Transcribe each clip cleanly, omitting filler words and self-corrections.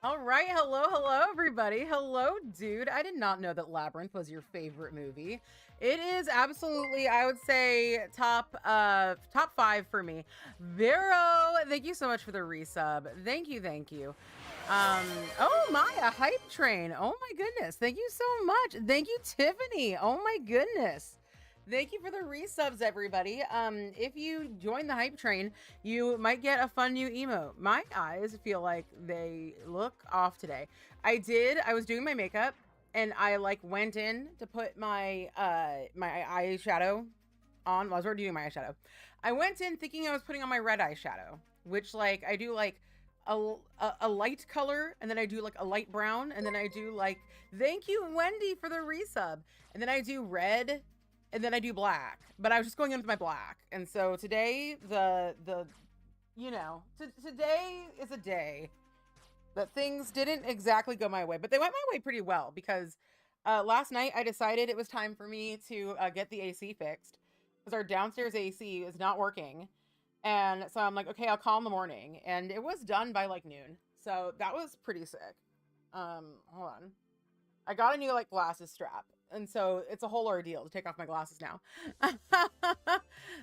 All right, hello everybody. Hello, dude. I did not know that Labyrinth was your favorite movie. It is absolutely, I would say, top 5 for me. Vero, thank you so much for the resub. Thank you. Um, oh my, a hype train. Oh my goodness. Thank you so much. Thank you, Tiffany. Oh my goodness. Thank you for the resubs, everybody. If you join the hype train, you might get a fun new emote. My eyes feel like they look off today. I was doing my makeup and I like went in to put my my eyeshadow on. Well, I was already doing my eyeshadow. I went in thinking I was putting on my red eyeshadow, which like I do like a light color, and then I do like a light brown, and then I do like, thank you Wendy for the resub, and then I do red, and then I do black. But I was just going in with my black. And so today, today is a day that things didn't exactly go my way, but they went my way pretty well because last night I decided it was time for me to get the AC fixed because our downstairs AC is not working. And so I'm like, okay, I'll call in the morning. And it was done by like noon. So that was pretty sick. Hold on. I got a new like glasses strap. And so it's a whole ordeal to take off my glasses now.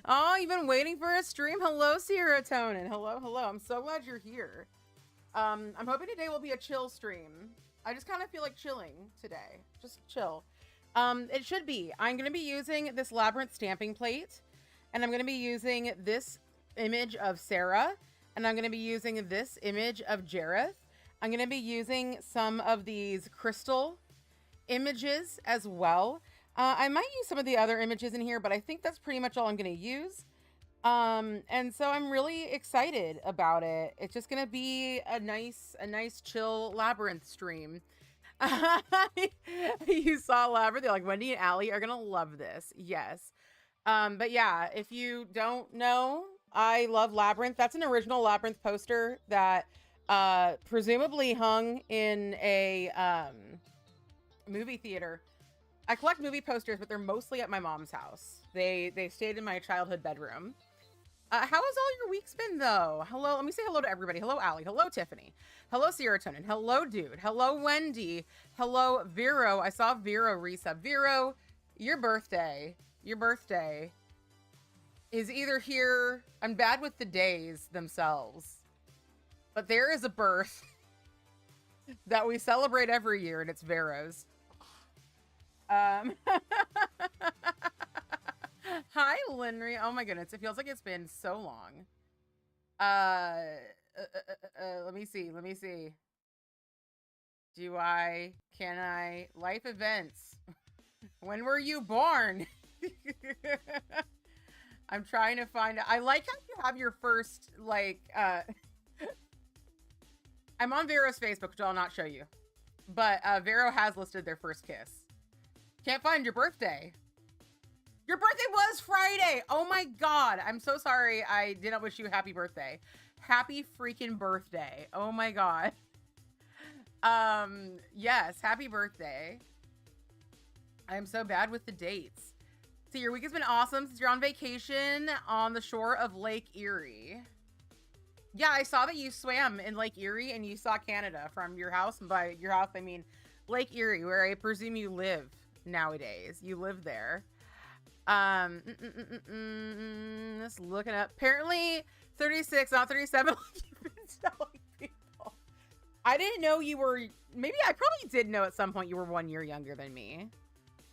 Oh, you've been waiting for a stream. Hello, Serotonin. Hello. I'm so glad you're here. I'm hoping today will be a chill stream. I just kind of feel like chilling today. Just chill. It should be. I'm going to be using this Labyrinth stamping plate. And I'm going to be using this image of Sarah. And I'm going to be using this image of Jareth. I'm going to be using some of these crystal images as well. I might use some of the other images in here, but I think that's pretty much all I'm going to use. And so I'm really excited about it. It's just going to be a nice chill Labyrinth stream. You saw Labyrinth, they're like, Wendy and Allie are going to love this. Yes. But yeah, if you don't know, I love Labyrinth. That's an original Labyrinth poster that presumably hung in a movie theater. I collect movie posters, but they're mostly at my mom's house. They stayed in my childhood bedroom. How has all your weeks been though? Hello, let me say hello to everybody. Hello, Allie. Hello, Tiffany. Hello, Serotonin. Hello, dude. Hello, Wendy. Hello, Vero. I saw Vero resub. Vero, your birthday is either here. I'm bad with the days themselves, but there is a birth that we celebrate every year, and it's Vero's. Hi, Linry. Oh my goodness, it feels like it's been so long. Let me see. Can I life events? When were you born? I'm trying to find. I like how you have your first like. I'm on Vero's Facebook, which I'll not show you, but Vero has listed their first kiss. Can't find your birthday. Your birthday was Friday. Oh my God. I'm so sorry. I didn't wish you a happy birthday. Happy freaking birthday. Oh my God. Yes, happy birthday. I'm so bad with the dates. So your week has been awesome since you're on vacation on the shore of Lake Erie. Yeah, I saw that you swam in Lake Erie and you saw Canada from your house. And by your house, I mean Lake Erie, where I presume you live nowadays. You live there. Just looking up. Apparently 36, not 37. You've been telling people. I didn't know you were. Maybe I probably did know at some point you were 1 year younger than me.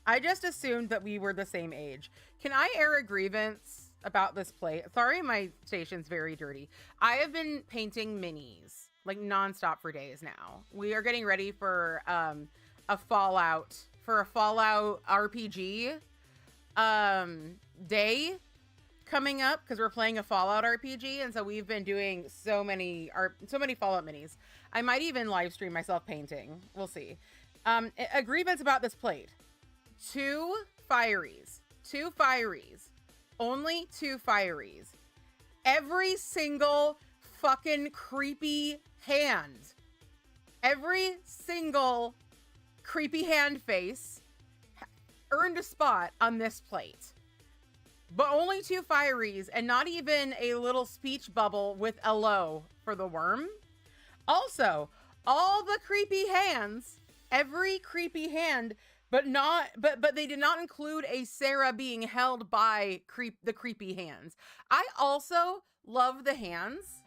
I just assumed that we were the same age. Can I air a grievance about this plate? Sorry, my station's very dirty. I have been painting minis like nonstop for days now. We are getting ready for a Fallout RPG day coming up because we're playing a Fallout RPG, and so we've been doing so many Fallout minis. I might even live stream myself painting. We'll see. A grievance about this plate. Two fireys, only 2 fireys. Every single fucking creepy hand, every single creepy hand face earned a spot on this plate, but only 2 fireys, and not even a little speech bubble with LO for the worm. Also, all the creepy hands, every creepy hand, but they did not include a Sarah being held by the creepy hands. I also love the hands.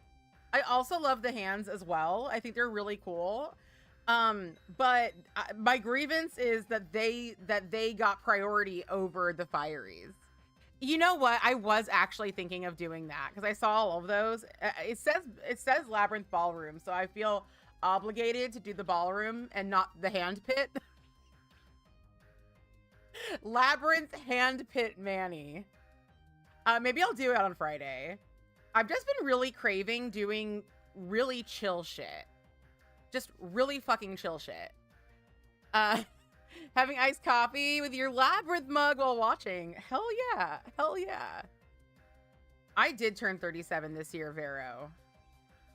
I also love the hands as well. I think they're really cool. But my grievance is that they got priority over the Fireys. You know what? I was actually thinking of doing that because I saw all of those. It says Labyrinth Ballroom, so I feel obligated to do the Ballroom and not the Hand Pit. Labyrinth Hand Pit Manny. Maybe I'll do it on Friday. I've just been really craving doing really chill shit. Just really fucking chill shit. Having iced coffee with your Labyrinth mug while watching. Hell yeah. Hell yeah. I did turn 37 this year, Vero.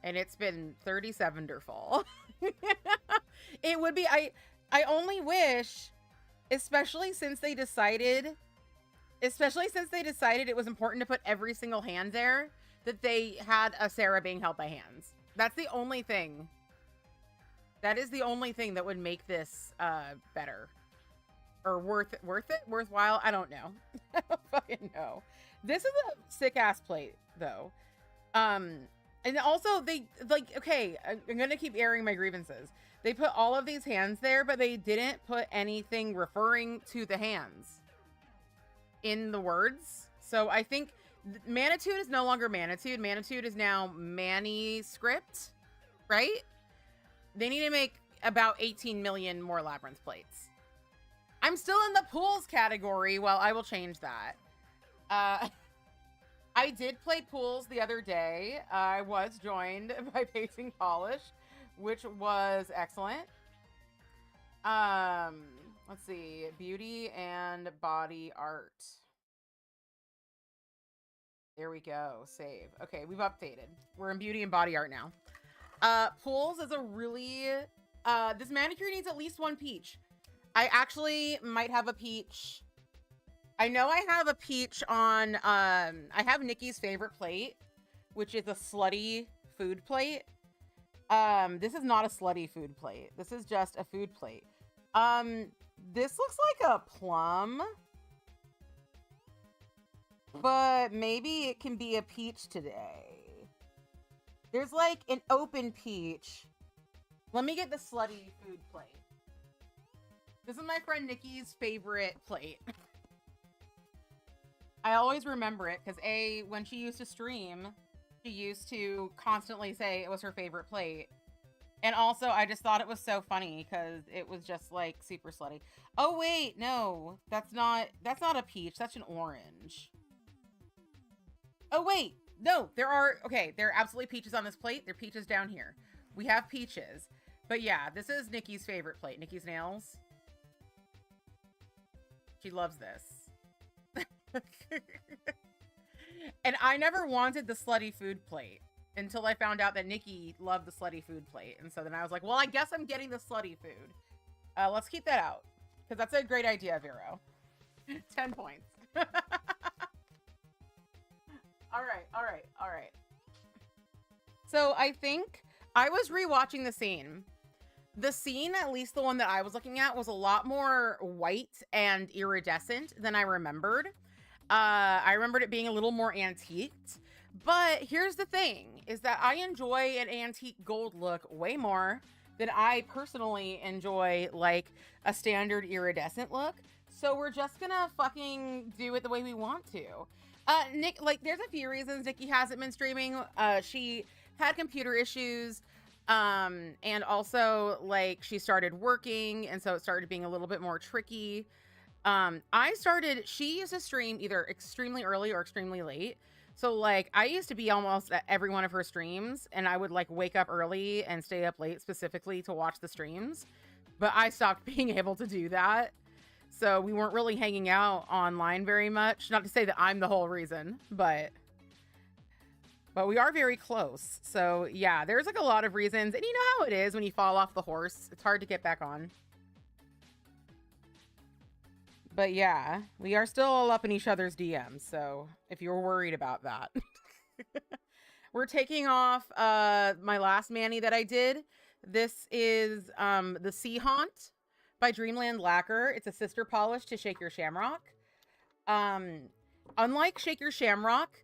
And it's been 37-derful. It would be, I only wish, especially since they decided it was important to put every single hand there, that they had a Sarah being held by hands. That's the only thing. That is the only thing that would make this better. Or worthwhile? I don't know. I don't fucking know. This is a sick ass plate though. And also they okay, I'm gonna keep airing my grievances. They put all of these hands there, but they didn't put anything referring to the hands in the words. So I think Manitude is no longer Manitude. Manitude is now Manuscript, right? They need to make about 18 million more Labyrinth plates. I'm still in the pools category. Well, I will change that. I did play pools the other day. I was joined by Pacing Polish, which was excellent. Let's see. Beauty and body art. There we go. Save. Okay, we've updated. We're in beauty and body art now. Pools is a really... this manicure needs at least one peach. I actually might have a peach. I know I have a peach on... I have Nikki's favorite plate, which is a slutty food plate. This is not a slutty food plate. This is just a food plate. This looks like a plum. But maybe it can be a peach today. There's like an open peach. Let me get the slutty food plate. This is my friend Nikki's favorite plate. I always remember it because when she used to stream, she used to constantly say it was her favorite plate. And also, I just thought it was so funny because it was just like super slutty. Oh wait, no, that's not a peach. That's an orange. Oh wait, no, there are absolutely peaches on this plate. There are peaches down here. We have peaches. But yeah, this is Nikki's favorite plate. Nikki's nails. She loves this. And I never wanted the slutty food plate until I found out that Nikki loved the slutty food plate. And so then I was like, well, I guess I'm getting the slutty food. Let's keep that out because that's a great idea, Vero. 10 points. All right. So I think I was rewatching the scene. The scene, at least the one that I was looking at, was a lot more white and iridescent than I remembered. I remembered it being a little more antiqued. But here's the thing, is that I enjoy an antique gold look way more than I personally enjoy, like, a standard iridescent look. So we're just gonna fucking do it the way we want to. Nick, like, there's a few reasons Nikki hasn't been streaming. She had computer issues. And also, like, she started working, and so it started being a little bit more tricky. She used to stream either extremely early or extremely late. So, like, I used to be almost at every one of her streams, and I would, like, wake up early and stay up late specifically to watch the streams. But I stopped being able to do that. So we weren't really hanging out online very much. Not to say that I'm the whole reason, but we are very close. So yeah, there's like a lot of reasons. And you know how it is when you fall off the horse. It's hard to get back on. But yeah, we are still all up in each other's DMs. So if you're worried about that. We're taking off my last Manny that I did. This is the Sea Haunt by Dreamland Lacquer. It's a sister polish to Shake Your Shamrock. Unlike Shake Your Shamrock,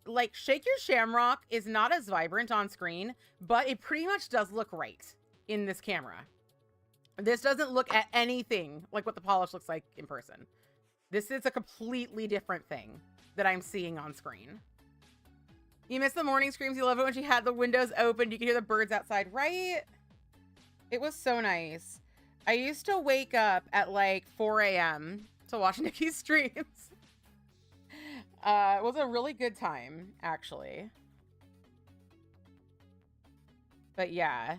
like Shake Your Shamrock is not as vibrant on screen, but it pretty much does look right in this camera. This doesn't look at anything like what the polish looks like in person. This is a completely different thing that I'm seeing on screen. You miss the morning screams. You love it when she had the windows open. You can hear the birds outside, right? It was so nice. I used to wake up at like 4 a.m. to watch Nikki's streams. It was a really good time, actually. But yeah,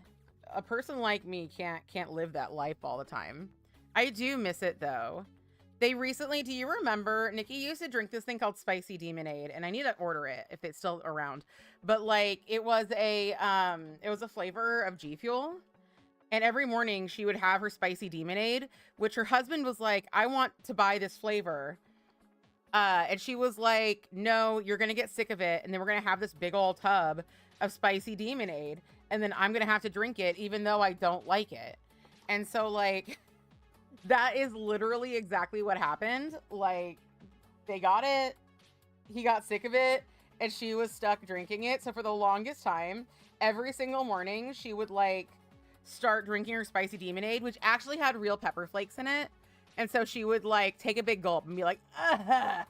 a person like me can't live that life all the time. I do miss it though. They recently, do you remember, Nikki used to drink this thing called Spicy Demonade, and I need to order it if it's still around. But like, it was a flavor of G Fuel. And every morning she would have her Spicy Demonade, which her husband was like, I want to buy this flavor. And she was like, no, you're going to get sick of it. And then we're going to have this big old tub of Spicy Demonade. And then I'm going to have to drink it, even though I don't like it. And so like, that is literally exactly what happened. Like, they got it. He got sick of it. And she was stuck drinking it. So for the longest time, every single morning, she would like start drinking her Spicy Demonade, which actually had real pepper flakes in it. And so she would like take a big gulp and be like, ah.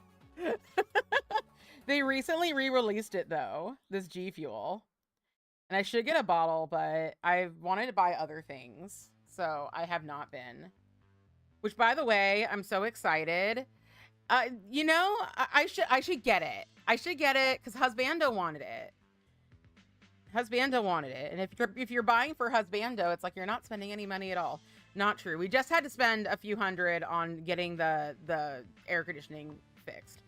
They recently re-released it though, this G Fuel. And I should get a bottle, but I wanted to buy other things. So I have not been. Which, by the way, I'm so excited. You know, I should get it. I should get it because Husbando wanted it. Husbando wanted it. And if you're buying for Husbando, it's like you're not spending any money at all. Not true. We just had to spend a few hundred on getting the air conditioning fixed.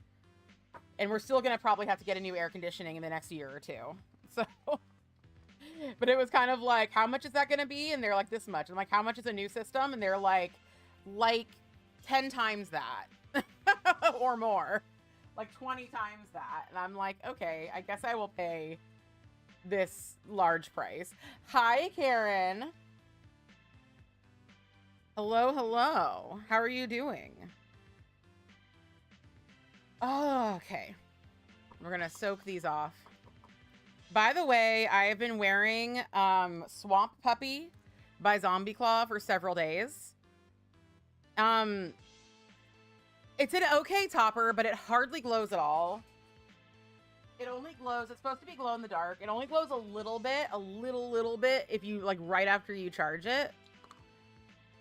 And we're still going to probably have to get a new air conditioning in the next year or two. So, but it was kind of like, how much is that going to be? And they're like, this much. I'm like, how much is a new system? And they're like 10 times that or more, like 20 times that. And I'm like, okay, I guess I will pay this large price. Hi, Karen. Hello. How are you doing? Oh, okay. We're gonna soak these off. By the way, I have been wearing Swamp Puppy by Zombie Claw for several days. It's an okay topper, but it hardly glows at all. It only glows, it's supposed to be glow in the dark. It only glows a little bit if you like right after you charge it.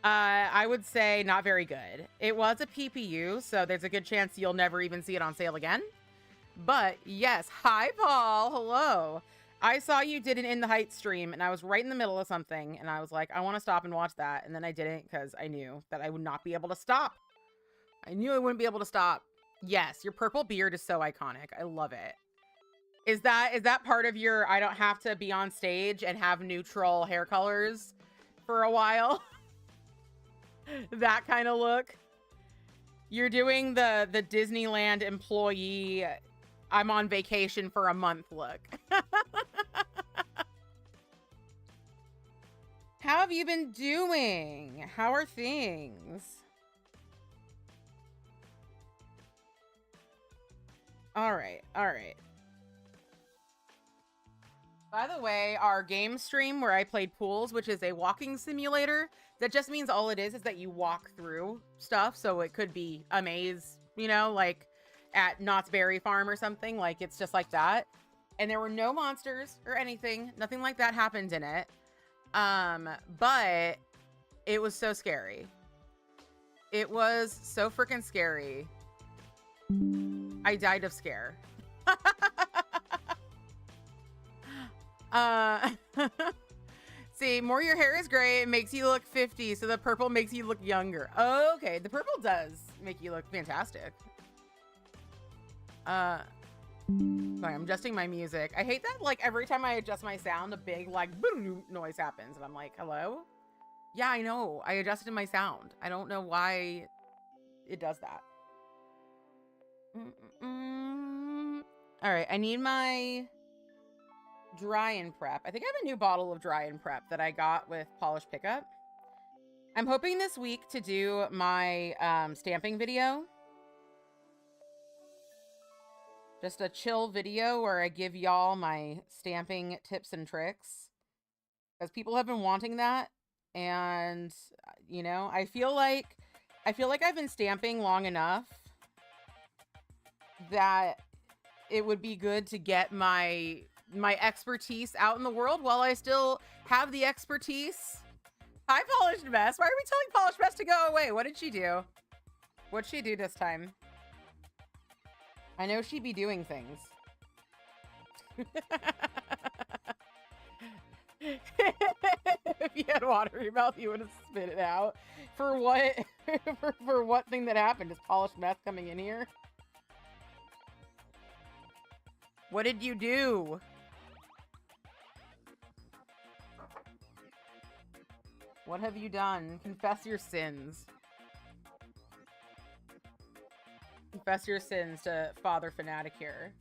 I would say not very good. It was a PPU, so there's a good chance you'll never even see it on sale again. But yes, hi Paul, hello. I saw you did an In the Heights stream and I was right in the middle of something and I was like, I want to stop and watch that. And then I didn't because I knew that I would not be able to stop. I knew I wouldn't be able to stop. Yes, your purple beard is so iconic. I love it. Is that part of your, I don't have to be on stage and have neutral hair colors for a while? That kind of look. You're doing the Disneyland employee, I'm on vacation for a month look. How have you been doing? How are things? All right. By the way, our game stream where I played pools, which is a walking simulator, that just means all it is that you walk through stuff. So it could be a maze, you know, like at Knott's Berry Farm or something. Like it's just like that. And there were no monsters or anything. Nothing like that happened in it. But it was so scary. It was so freaking scary. I died of scare. See, more your hair is gray, it makes you look 50, so the purple makes you look younger. Okay, the purple does make you look fantastic. Sorry, I'm adjusting my music. I hate that, like, every time I adjust my sound, a big, like, boom noise happens, and I'm like, hello? Yeah, I know. I adjusted my sound. I don't know why it does that. All right, I need my Dry and Prep. I think I have a new bottle of Dry and Prep that I got with Polish Pickup. I'm hoping this week to do my stamping video. Just a chill video where I give y'all my stamping tips and tricks. Because people have been wanting that. And, you know, I feel like I've been stamping long enough that it would be good to get my expertise out in the world while I still have the expertise. Hi, Polished Mess. Why are we telling Polished Mess to go away? What did she do? What'd she do this time? I know she'd be doing things. If you had water in your mouth, you would have spit it out. For what? for what thing that happened? Is Polished Mess coming in here? What did you do? What have you done? Confess your sins. Confess your sins to Father Fanatic here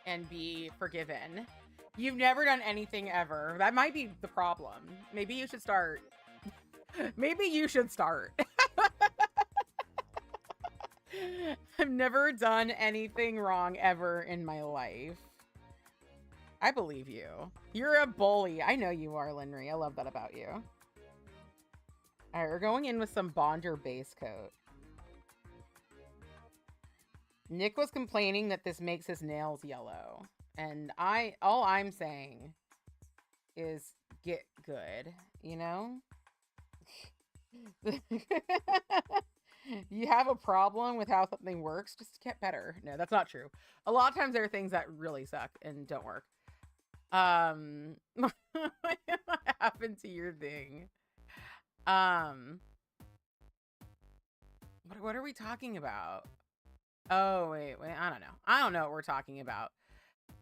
and be forgiven. You've never done anything ever. That might be the problem. Maybe you should start. Maybe you should start. I've never done anything wrong ever in my life. I believe you. You're a bully. I know you are, Linry. I love that about you. All right, we're going in with some Bonder base coat. Nick was complaining that this makes his nails yellow. And all I'm saying is get good, you know? You have a problem with how something works, just get better. No, that's not true. A lot of times there are things that really suck and don't work. What happened to your thing? What are we talking about? Oh, wait, I don't know. I don't know what we're talking about.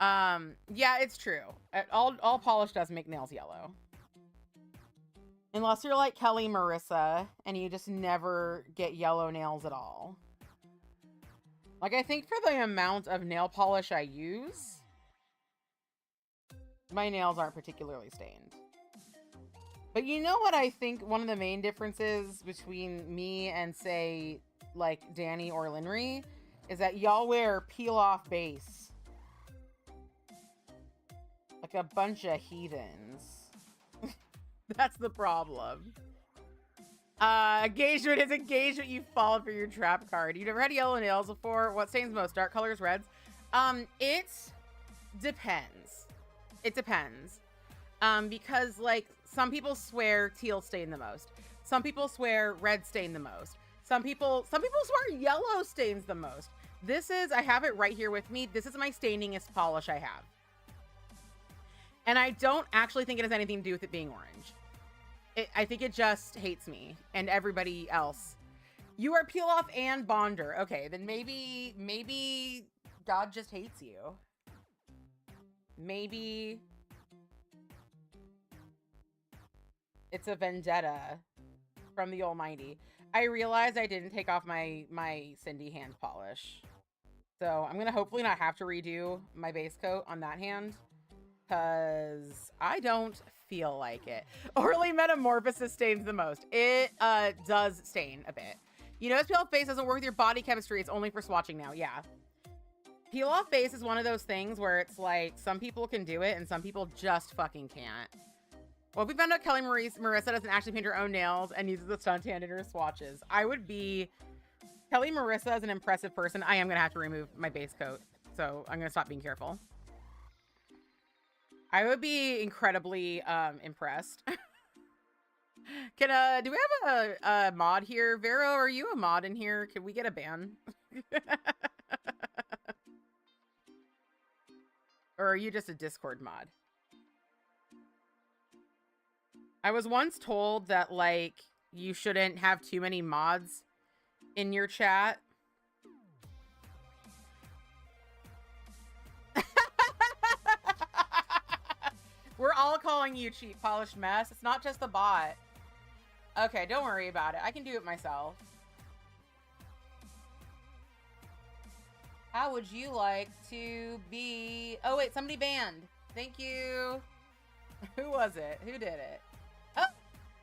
Yeah, it's true. All polish does make nails yellow. Unless you're like Kelly Marissa and you just never get yellow nails at all. Like, I think for the amount of nail polish I use, my nails aren't particularly stained. But you know what I think one of the main differences between me and, say, like Danny or Linry is that y'all wear peel-off base. Like a bunch of heathens. That's the problem. Engagement is engagement. You followed for your trap card. You never had yellow nails before. What stains most? Dark colors, reds? It depends. It depends. Because, like, some people swear teal stain the most. Some people swear red stain the most. Some people swear yellow stains the most. I have it right here with me. This is my stainingest polish I have. And I don't actually think it has anything to do with it being orange. I think it just hates me and everybody else. You are peel off and bonder. Okay, then maybe God just hates you. Maybe it's a vendetta from the Almighty. I realized I didn't take off my Cindy hand polish. So I'm gonna hopefully not have to redo my base coat on that hand, because I don't feel like it. Orally Metamorphosis stains the most. It does stain a bit. You notice peel off base doesn't work with your body chemistry. It's only for swatching now. Yeah. Peel off base is one of those things where it's like some people can do it and some people just fucking can't. Well, we found out Kelly Marissa doesn't actually paint her own nails and uses the stunt hand in her swatches. Kelly Marissa is an impressive person. I am going to have to remove my base coat. So I'm going to stop being careful. I would be incredibly impressed. Do we have a mod here? Vero, are you a mod in here? Can we get a ban? Or are you just a Discord mod? I was once told that, like, you shouldn't have too many mods in your chat. We're all calling you cheap, polished mess. It's not just the bot. Okay, don't worry about it. I can do it myself. How would you like to be... Oh, wait, somebody banned. Thank you. Who was it? Who did it? Oh,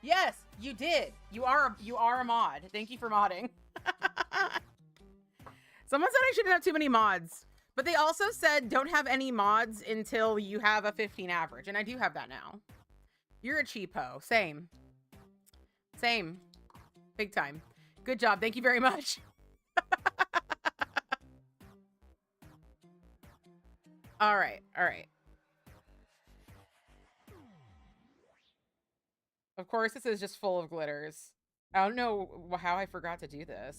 yes, you did. You are a mod. Thank you for modding. Someone said I shouldn't have too many mods, but they also said don't have any mods until you have a 15 average, and I do have that now. You're a cheapo. Same. Same. Big time. Good job. Thank you very much. All right. All right. Of course, this is just full of glitters. I don't know how I forgot to do this.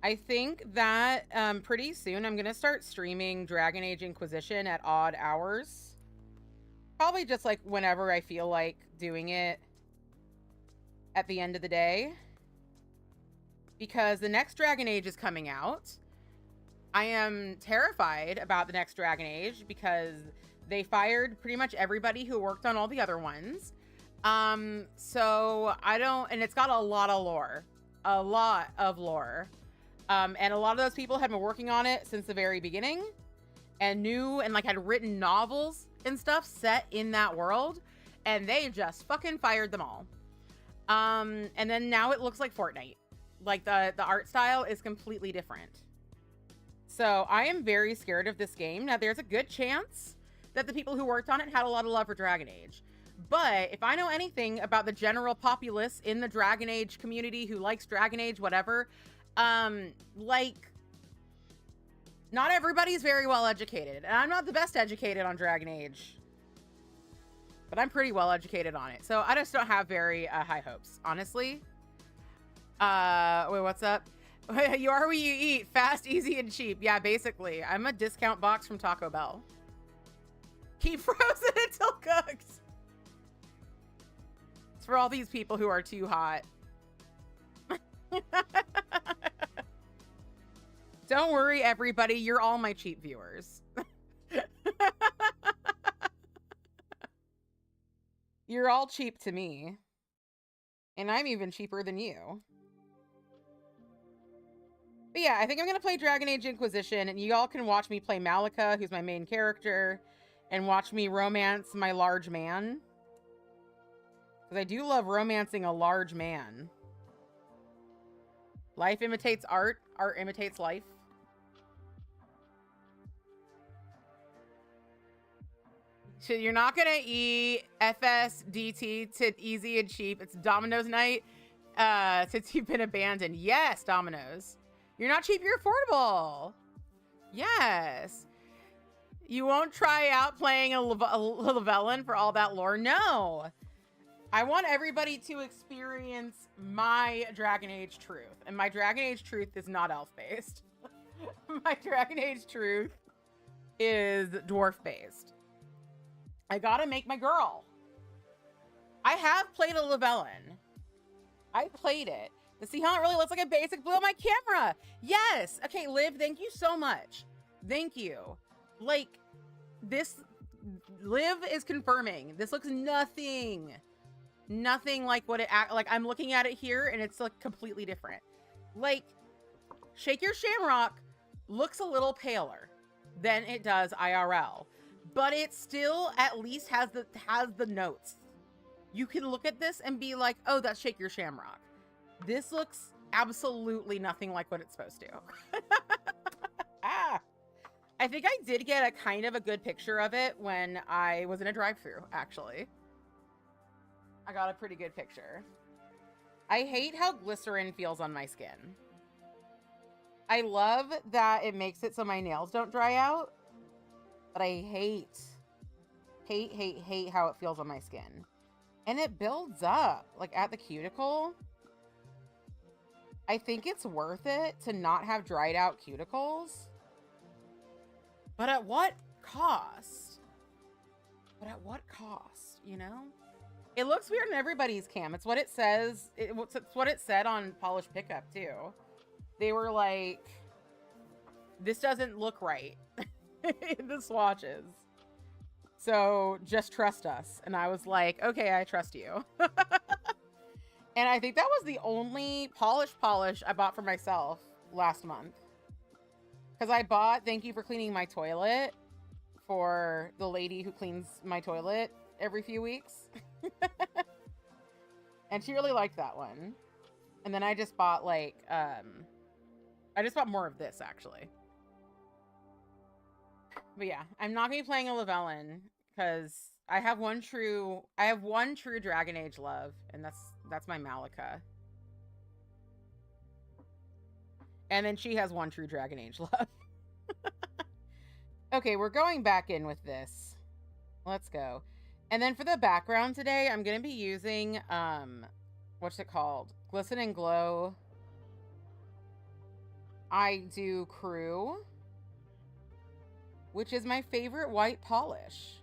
I think that pretty soon I'm going to start streaming Dragon Age Inquisition at odd hours. Probably just like whenever I feel like doing it at the end of the day. Because the next Dragon Age is coming out. I am terrified about the next Dragon Age because they fired pretty much everybody who worked on all the other ones. So I don't, and it's got a lot of lore. A lot of lore. And a lot of those people had been working on it since the very beginning and knew and like had written novels and stuff set in that world, and they just fucking fired them all. And then now it looks like Fortnite. Like the art style is completely different. So I am very scared of this game. Now there's a good chance that the people who worked on it had a lot of love for Dragon Age. But if I know anything about the general populace in the Dragon Age community who likes Dragon Age, whatever, like, not everybody's very well educated, and I'm not the best educated on Dragon Age, but I'm pretty well educated on it, so I just don't have very high hopes, honestly. Wait, what's up? You are what you eat, fast, easy, and cheap. Yeah, basically, I'm a discount box from Taco Bell. Keep frozen until cooked. It's for all these people who are too hot. Don't worry, everybody. You're all my cheap viewers. You're all cheap to me. And I'm even cheaper than you. But yeah, I think I'm going to play Dragon Age Inquisition, and you all can watch me play Malika, who's my main character, and watch me romance my large man. Because I do love romancing a large man. Life imitates art. Art imitates life. So you're not going to eat FSDT to easy and cheap. It's Domino's night since you've been abandoned. Yes, Domino's. You're not cheap, you're affordable. Yes. You won't try out playing a Llewellyn for all that lore. No. I want everybody to experience my Dragon Age truth. And my Dragon Age truth is not elf-based. My Dragon Age truth is dwarf-based. I gotta make my girl. I have played a Llewellyn. I played it. To see how it really looks like a basic blue on my camera. Yes. Okay, Liv, thank you so much. Thank you. Like, this, Liv is confirming. This looks nothing like what it, like, I'm looking at it here and it's like completely different. Like, Shake Your Shamrock looks a little paler than it does IRL. But it still at least has the notes. You can look at this and be like, oh, that's Shake Your Shamrock. This looks absolutely nothing like what it's supposed to. Ah. I think I did get a kind of a good picture of it when I was in a drive-thru, actually. I got a pretty good picture. I hate how glycerin feels on my skin. I love that it makes it so my nails don't dry out. But I hate how it feels on my skin. And it builds up, like, at the cuticle. I think it's worth it to not have dried out cuticles. But at what cost? But at what cost, you know? It looks weird in everybody's cam. It's what it says. It's what it said on Polished Pickup, too. They were like, this doesn't look right. In the swatches. So just trust us. And I was like, okay, I trust you. And I think that was the only polish I bought for myself last month. Because I bought Thank You for Cleaning My Toilet for the lady who cleans my toilet every few weeks. And she really liked that one. And then I just bought like, I just bought more of this actually. But yeah, I'm not gonna be playing a Llewellyn because I have one true Dragon Age love, and that's my Malika. And then she has one true Dragon Age love. Okay, we're going back in with this. Let's go. And then for the background today, I'm gonna be using what's it called? Glisten and Glow. I do Crew, which is my favorite white polish.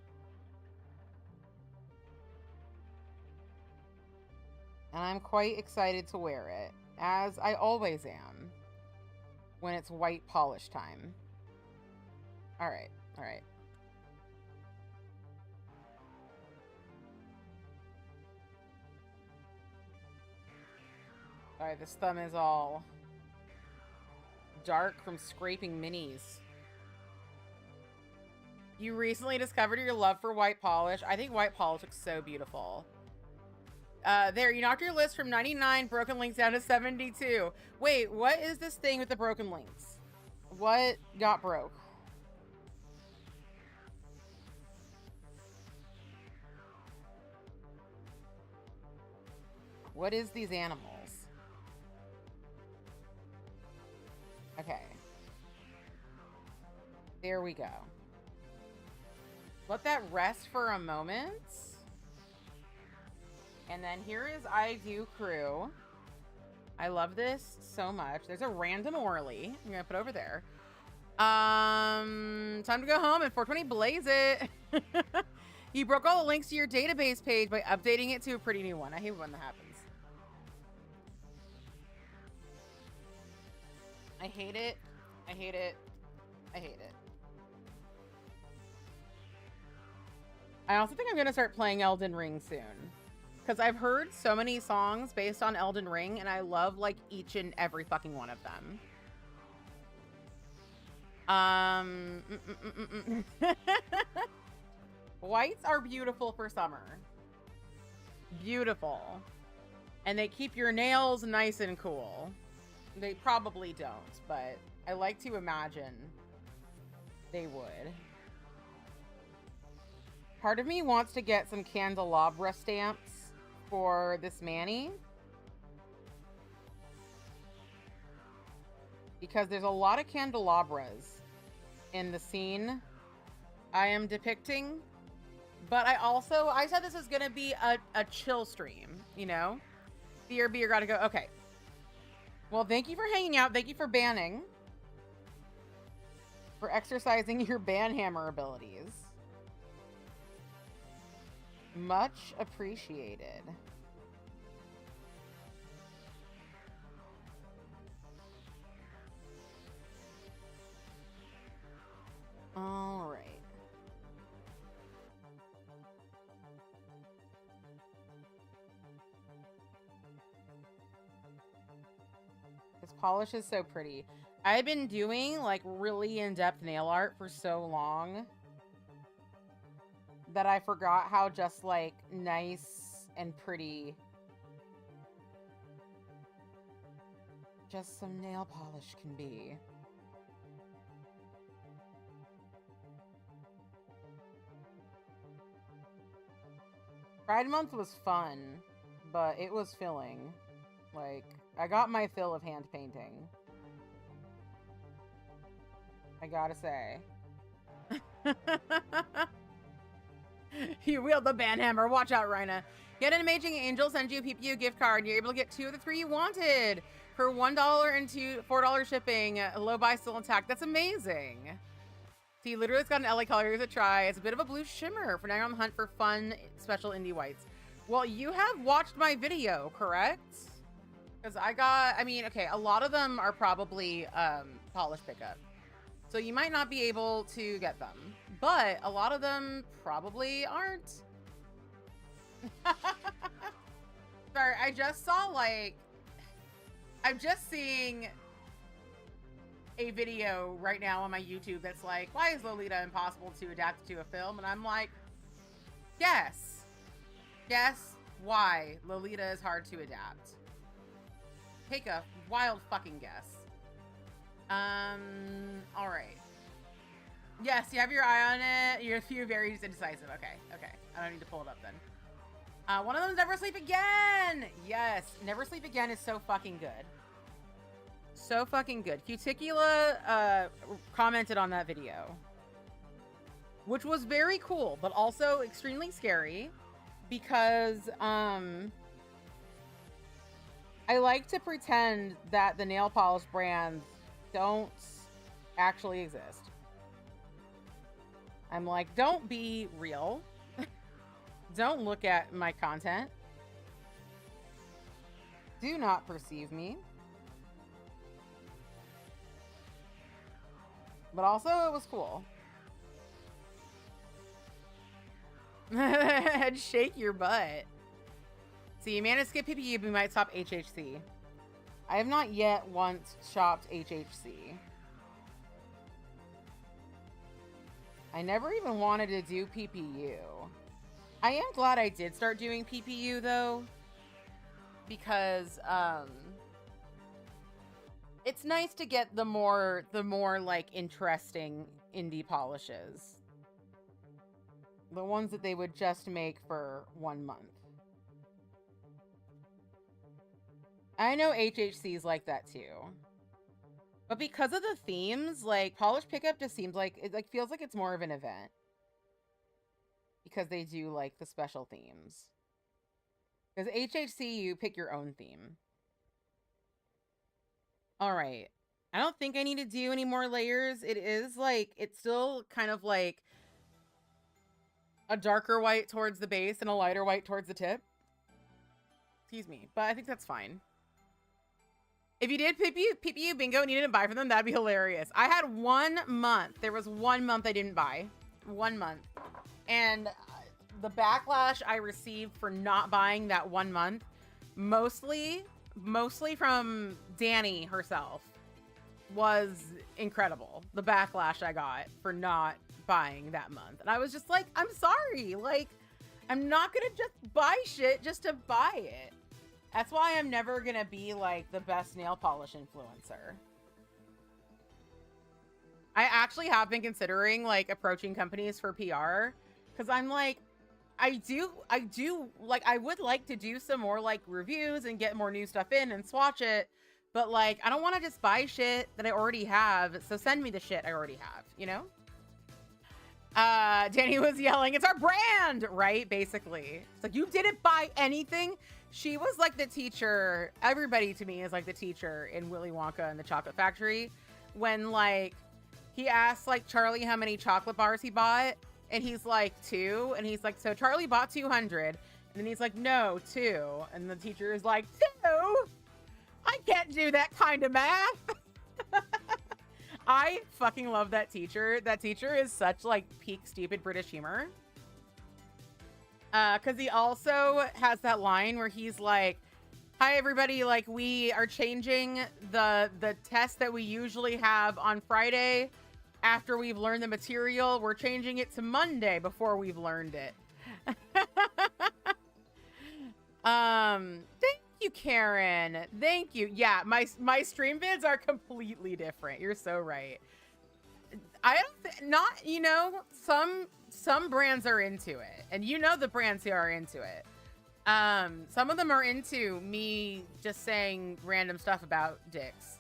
And I'm quite excited to wear it, as I always am when it's white polish time. All right, all right. All right, this thumb is all dark from scraping minis. You recently discovered your love for white polish. I think white polish looks so beautiful. There, you knocked your list from 99 broken links down to 72. Wait, what is this thing with the broken links? What got broke? What is these animals? Okay. There we go. Let that rest for a moment. And then here is I Do Crew. I love this so much. There's a random Orly. I'm gonna put over there. Time to go home and 420 blaze it. You broke all the links to your database page by updating it to a pretty new one. I hate when that happens. I hate it. I hate it. I hate it. I also think I'm gonna start playing Elden Ring soon. Because I've heard so many songs based on Elden Ring, and I love, like, each and every fucking one of them. Whites are beautiful for summer. Beautiful. And they keep your nails nice and cool. They probably don't, but I like to imagine they would. Part of me wants to get some candelabra stamps for this Manny, because there's a lot of candelabras in the scene I am depicting. But I said this is gonna be a chill stream, you know? BRB, you're gotta go. Okay. Well, thank you for hanging out. Thank you for banning. For exercising your banhammer abilities. Much appreciated. All right. This polish is so pretty. I've been doing like really in-depth nail art for so long that I forgot how just like nice and pretty just some nail polish can be. Pride Month was fun, but it was filling. Like, I got my fill of hand painting. I gotta say. You wield the banhammer. Watch out, Rhina. Get an Amazing Angel sends you a PPU gift card. You're able to get 2 of the 3 you wanted for $1 and $4 shipping. Low buy still intact. That's amazing. See, literally, it's got an LA color. Here's a try. It's a bit of a blue shimmer for now. You're on the hunt for fun, special indie whites. Well, you have watched my video, correct? Because I mean, okay, a lot of them are probably polish pickup. So you might not be able to get them. But a lot of them probably aren't. Sorry, I just saw, like... I'm just seeing a video right now on my YouTube that's like, why is Lolita impossible to adapt to a film? And I'm like, yes. Yes, why Lolita is hard to adapt. Take a wild fucking guess. All right. Yes, you have your eye on it. You're very indecisive. Okay. I don't need to pull it up then. One of them is Never Sleep Again. Yes, Never Sleep Again is so fucking good. So fucking good. Cuticula commented on that video, which was very cool, but also extremely scary because I like to pretend that the nail polish brands don't actually exist. I'm like, don't be real. Don't look at my content. Do not perceive me. But also, it was cool. And shake your butt. See, man, skip PPU, we might stop HHC. I have not yet once shopped HHC. I never even wanted to do PPU. I am glad I did start doing PPU though, because it's nice to get the more like interesting indie polishes. The ones that they would just make for 1 month. I know HHC's like that too. But because of the themes, like polish pickup just seems like it like feels like it's more of an event. Because they do like the special themes. Because HHC, you pick your own theme. All right. I don't think I need to do any more layers. It is like, it's still kind of like a darker white towards the base and a lighter white towards the tip. Excuse me, but I think that's fine. If you did PPU bingo and you didn't buy from them, that'd be hilarious. I had 1 month. There was 1 month I didn't buy. 1 month. And the backlash I received for not buying that 1 month, mostly from Danny herself, was incredible. The backlash I got for not buying that month. And I was just like, I'm sorry. Like, I'm not gonna just buy shit just to buy it. That's why I'm never gonna be like the best nail polish influencer. I actually have been considering like approaching companies for PR because I'm like, I would like to do some more like reviews and get more new stuff in and swatch it, but like I don't want to just buy shit that I already have, so send me the shit I already have, you know? Danny was yelling, it's our brand, right? Basically. It's like, you didn't buy anything? She was like the teacher, everybody to me is like the teacher in Willy Wonka and the Chocolate Factory, when like he asked like Charlie how many chocolate bars he bought, and he's like 2, and he's like, so Charlie bought 200, and then he's like, no, 2, and the teacher is like, 2? I can't do that kind of math. I fucking love that teacher. That teacher is such like peak stupid British humor. Because he also has that line where he's like, hi everybody, like we are changing the test that we usually have on Friday after we've learned the material. We're changing it to Monday before we've learned it. Thank you, Karen. Thank you. Yeah, my stream vids are completely different. You're so right. I don't not, you know, some brands are into it, and you know the brands who are into it. Some of them are into me just saying random stuff about dicks.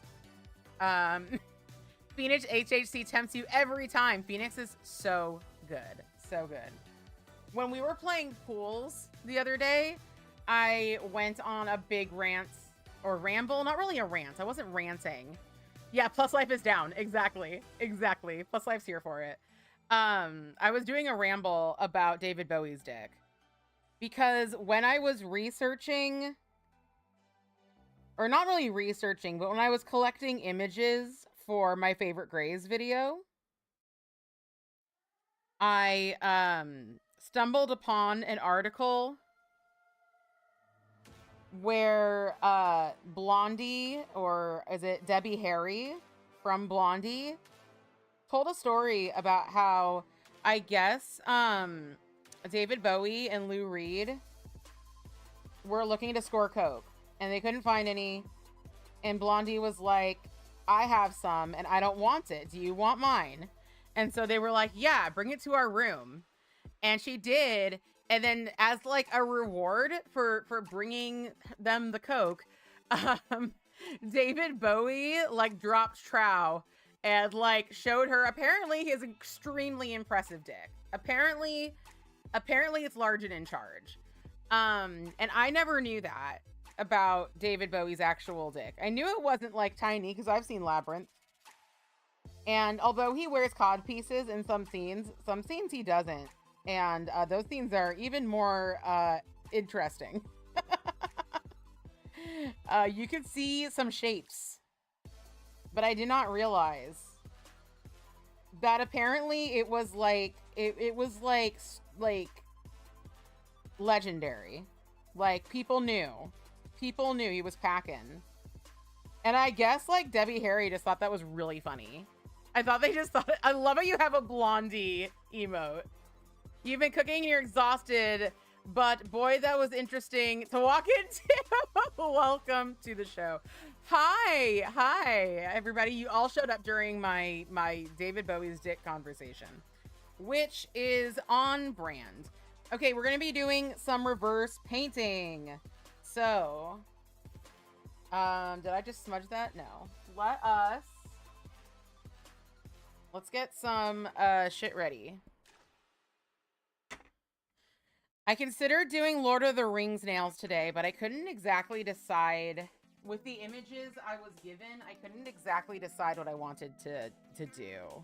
Phoenix HHC tempts you every time. Phoenix is so good. So good. When we were playing pools the other day, I went on a big rant or ramble. Not really a rant. I wasn't ranting. Yeah, Plus Life is down. Exactly. Exactly. Plus Life's here for it. I was doing a ramble about David Bowie's dick. Because when I was researching, or not really researching, but when I was collecting images for my favorite Grays video, I stumbled upon an article where Blondie, or is it Debbie Harry from Blondie told a story about how, I guess, David Bowie and Lou Reed were looking to score coke and they couldn't find any. And Blondie was like, I have some and I don't want it. Do you want mine? And so they were like, yeah, bring it to our room. And she did. And then as like a reward for bringing them the coke, David Bowie like dropped trow and like showed her apparently his extremely impressive dick. Apparently it's large and in charge. And I never knew that about David Bowie's actual dick. I knew it wasn't like tiny because I've seen Labyrinth. And although he wears cod pieces in some scenes he doesn't. And those scenes are even more interesting. You could see some shapes. But I did not realize that apparently it was like it was like legendary. Like people knew he was packing. And I guess like Debbie Harry just thought that was really funny. I thought they just thought, I love how you have a Blondie emote. You've been cooking and you're exhausted, but boy, that was interesting to walk into. Welcome to the show. Hi, everybody. You all showed up during my David Bowie's dick conversation, which is on brand. Okay, we're gonna be doing some reverse painting. So, did I just smudge that? No. Let's get some shit ready. I considered doing Lord of the Rings nails today, but I couldn't exactly decide. With the images I was given, I couldn't exactly decide what I wanted to do.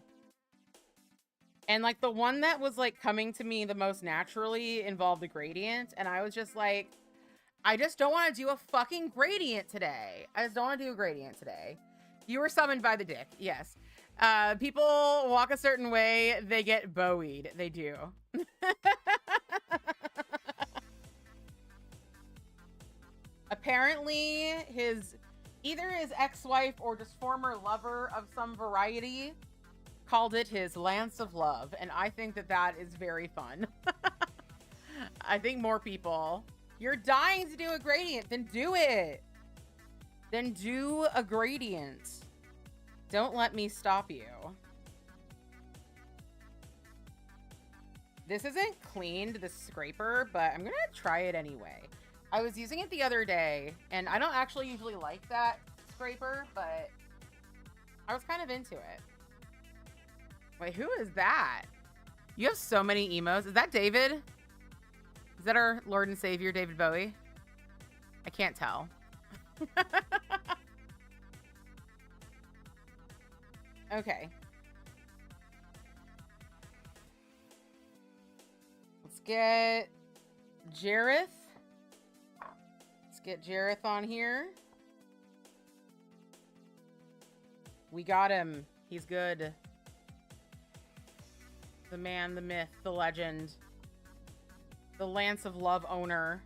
And like the one that was like coming to me the most naturally involved a gradient, and I was just like, I just don't want to do a fucking gradient today. I just don't want to do a gradient today. You were summoned by the dick. Yes. People walk a certain way, they get Bowied. They do. Apparently, either his ex-wife or just former lover of some variety called it his Lance of Love, and I think that is very fun. I think more people... You're dying to do a gradient, then do it! Then do a gradient. Don't let me stop you. This isn't cleaned, the scraper, but I'm gonna try it anyway. I was using it the other day, and I don't actually usually like that scraper, but I was kind of into it. Wait, who is that? You have so many emos. Is that David? Is that our Lord and Savior, David Bowie? I can't tell. Okay. Let's get Jareth. Let's get Jareth on here. We got him. He's good. The man, the myth, the legend. The Lance of Love owner.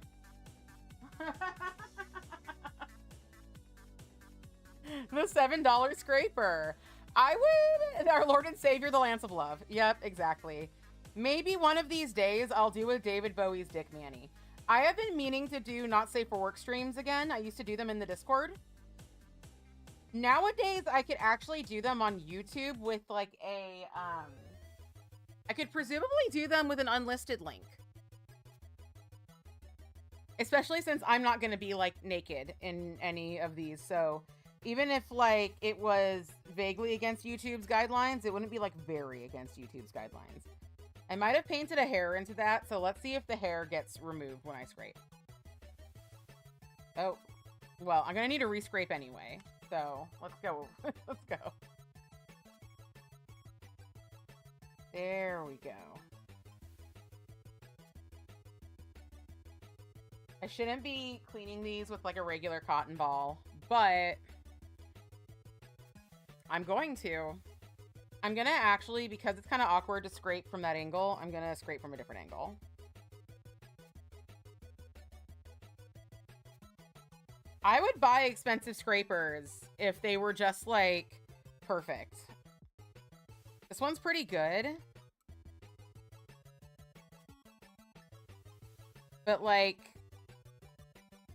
The $7 scraper. I would... Our Lord and Savior, the Lance of Love. Yep, exactly. Maybe one of these days I'll do a David Bowie's Dick Manny. I have been meaning to do Not Safe for Work streams again. I used to do them in the Discord. Nowadays, I could actually do them on YouTube with like a... I could presumably do them with an unlisted link. Especially since I'm not going to be like naked in any of these. So even if like it was vaguely against YouTube's guidelines, it wouldn't be like very against YouTube's guidelines. I might have painted a hair into that. So let's see if the hair gets removed when I scrape. Oh, well, I'm going to need to rescrape anyway. So let's go. Let's go. There we go. I shouldn't be cleaning these with like a regular cotton ball, but I'm going to. I'm gonna actually, because it's kind of awkward to scrape from that angle, I'm gonna scrape from a different angle. I would buy expensive scrapers if they were just like Perfect. This one's pretty good. But, like,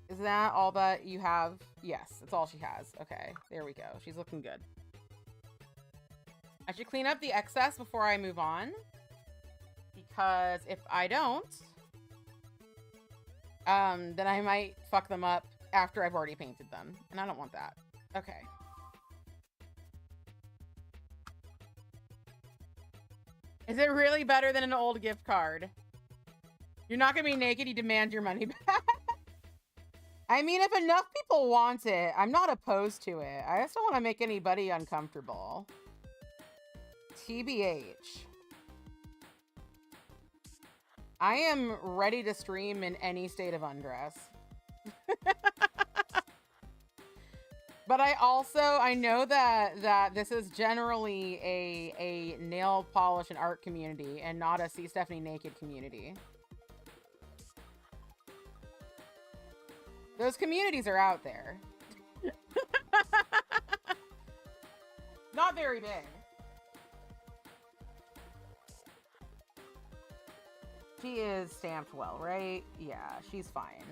is that all that you have? Yes, that's all she has. Okay, there we go. She's looking good. I should clean up the excess before I move on. Because if I don't, then I might fuck them up after I've already painted them. And I don't want that. Okay. Is it really better than an old gift card? You're not gonna be naked, you demand your money back. I mean, if enough people want it, I'm not opposed to it. I just don't want to make anybody uncomfortable. TBH. I am ready to stream in any state of undress. But I know that this is generally a nail polish and art community and not a See Stephanie Naked community. Those communities are out there. Not very big. She is stamped well, right? Yeah, she's fine.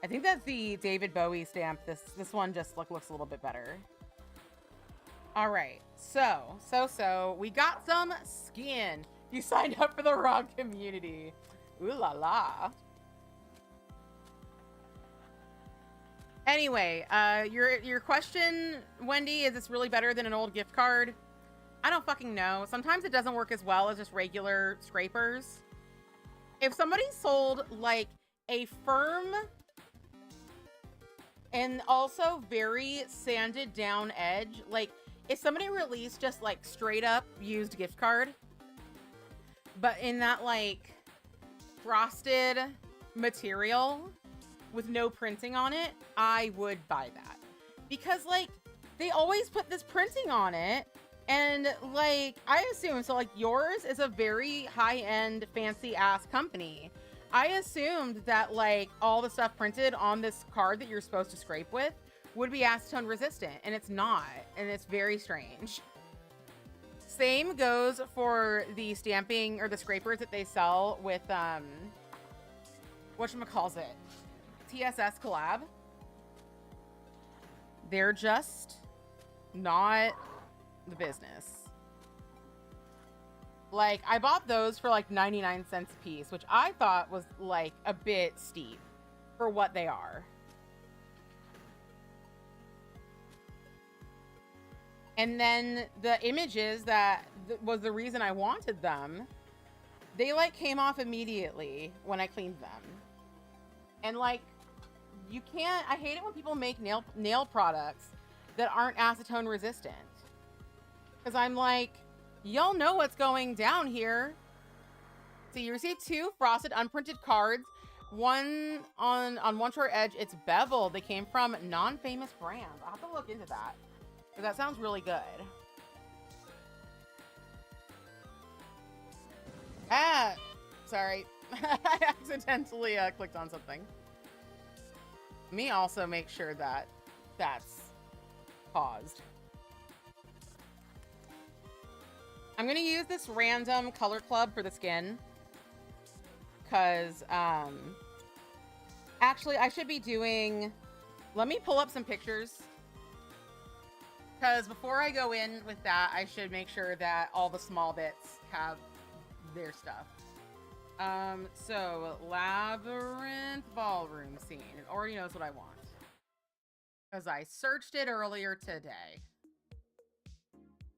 I think that's the David Bowie stamp. This one just looks a little bit better. All right, so we got some skin. You signed up for the wrong community. Ooh la la. Anyway, your question, Wendy, is this really better than an old gift card? I don't fucking know. Sometimes it doesn't work as well as just regular scrapers. If somebody sold like a firm and also very sanded down edge, like if somebody released just like straight up used gift card, but in that like frosted material with no printing on it, I would buy that. Because like they always put this printing on it, and like I assume, so like yours is a very high-end fancy ass company. I assumed that like all the stuff printed on this card that you're supposed to scrape with would be acetone resistant, and it's not, and it's very strange. Same goes for the stamping or the scrapers that they sell with whatchamacallit, TSS collab. They're just not the business. Like, I bought those for like 99 cents a piece, which I thought was like a bit steep for what they are. And then the images that was the reason I wanted them, they like came off immediately when I cleaned them. And like, you can't, I hate it when people make nail products that aren't acetone resistant. Because I'm like, y'all know what's going down here. So you received 2 frosted unprinted cards. One on one short edge, it's beveled. They came from non-famous brands. I'll have to look into that, because that sounds really good. Ah, sorry. I accidentally clicked on something. Let me also make sure that that's paused. I'm gonna use this random color club for the skin, because actually I should be doing, let me pull up some pictures, because before I go in with that, I should make sure that all the small bits have their stuff. So Labyrinth ballroom scene. It already knows what I want, because I searched it earlier today.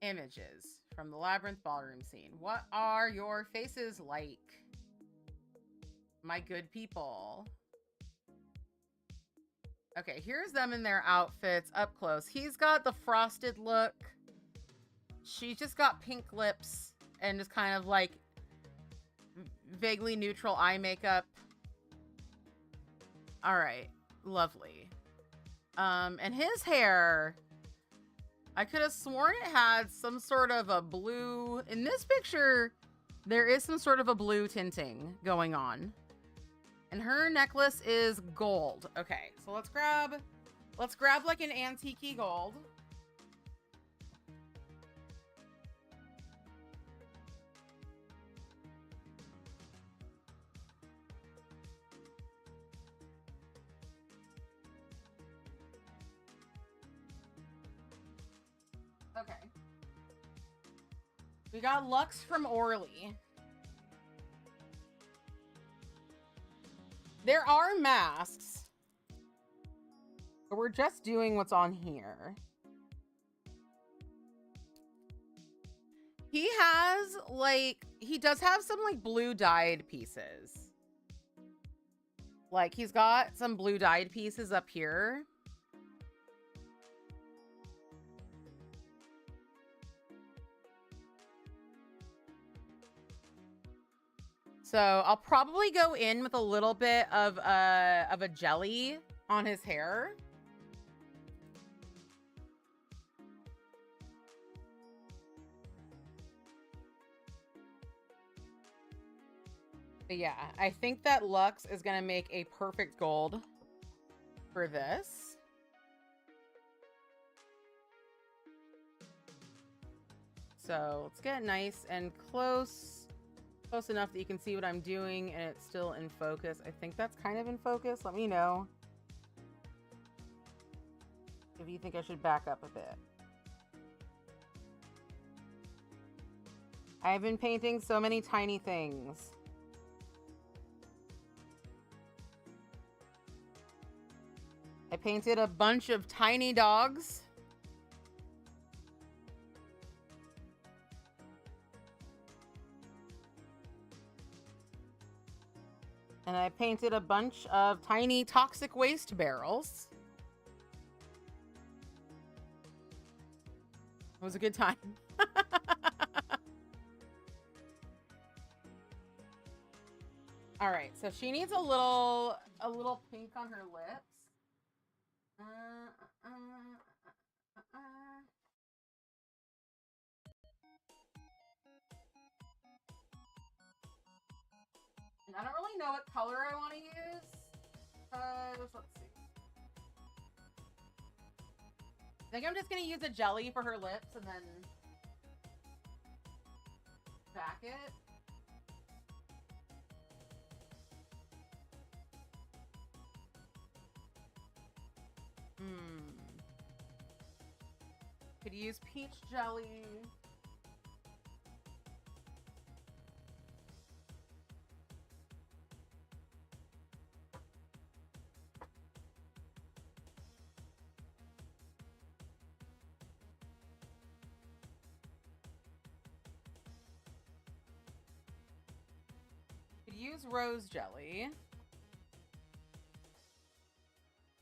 Images from the Labyrinth ballroom scene. What are your faces like, my good people? Okay, here's them in their outfits up close. He's got the frosted look. She's just got pink lips and just kind of like vaguely neutral eye makeup. All right, lovely. And his hair, I could have sworn it had some sort of a blue. In this picture, there is some sort of a blue tinting going on. And her necklace is gold. Okay, so let's grab like an antique-y gold. Okay. We got Lux from Orly. There are masks, but we're just doing what's on here. He has, like, he does have some, like, blue dyed pieces. Like, he's got some blue dyed pieces up here. So I'll probably go in with a little bit of a jelly on his hair. But yeah, I think that Lux is going to make a perfect gold for this. So let's get nice and close enough that you can see what I'm doing and it's still in focus. I think that's kind of in focus. Let me know if you think I should back up a bit. I've been painting so many tiny things. I painted a bunch of tiny dogs. And I painted a bunch of tiny toxic waste barrels. It was a good time. All right, so she needs a little pink on her lips. And I don't really know what color I want to use. Let's see. I think I'm just going to use a jelly for her lips and then back it. Could use peach jelly. Could use rose jelly.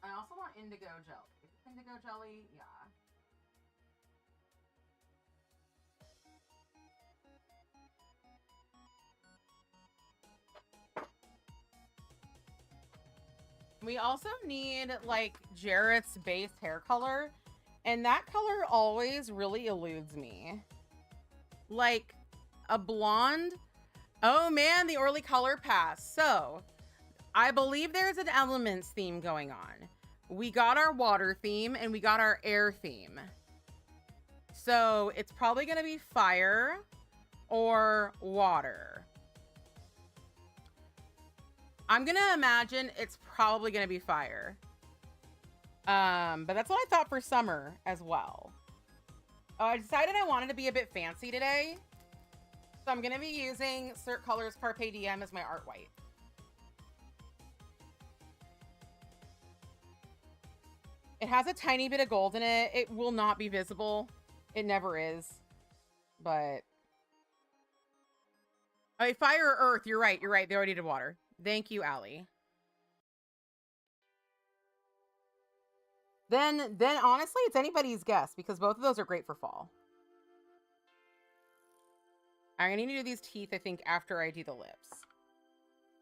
I also want indigo jelly. Indigo jelly, yeah. We also need, like, Jarrett's base hair color. And that color always really eludes me. Like, a blonde. Oh, man, the Orly color pass. So, I believe there's an elements theme going on. We got our water theme and we got our air theme. So, it's probably going to be fire or water. I'm going to imagine it's probably going to be fire. But that's what I thought for summer as well. I decided I wanted to be a bit fancy today. So I'm going to be using Cert Colors Carpe Diem as my art white. It has a tiny bit of gold in it. It will not be visible. It never is. But... oh, fire or earth. You're right. You're right. They already did water. Thank you, Allie. Then honestly, it's anybody's guess because both of those are great for fall. I'm going to need to do these teeth, I think, after I do the lips.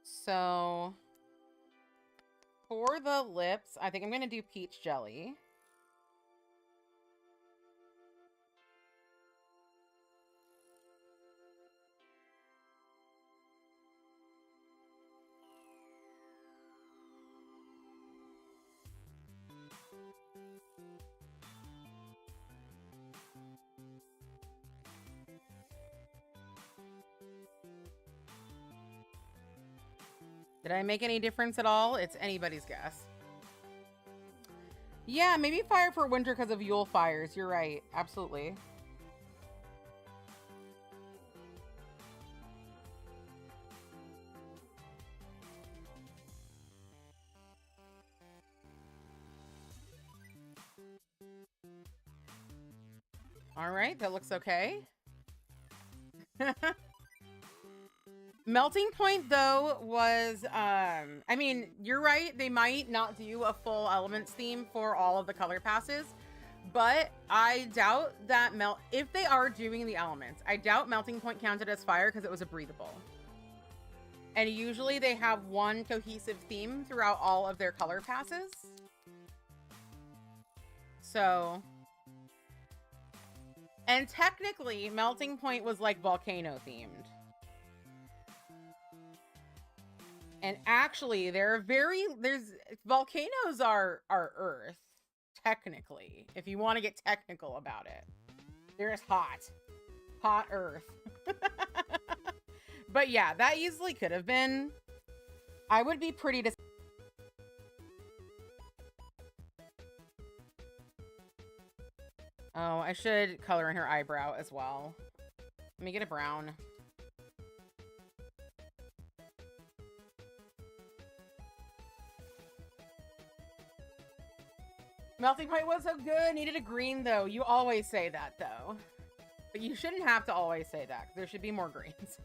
So, for the lips, I think I'm going to do peach jelly. Did I make any difference at all? It's anybody's guess. Yeah, maybe fire for winter because of Yule fires. You're right. Absolutely. All right, that looks okay. Melting Point, though, was, I mean, you're right. They might not do a full elements theme for all of the color passes, but I doubt that if they are doing the elements, I doubt Melting Point counted as fire because it was a breathable. And usually they have one cohesive theme throughout all of their color passes. So, and technically, Melting Point was like volcano themed. And actually, there's volcanoes are Earth, technically, if you want to get technical about it. There's hot Earth. But yeah, that easily could have been. I would be pretty dis- Oh, I should color in her eyebrow as well. Let me get a brown. Melting Point was so good. Needed a green, though. You always say that, though. But you shouldn't have to always say that. There should be more greens.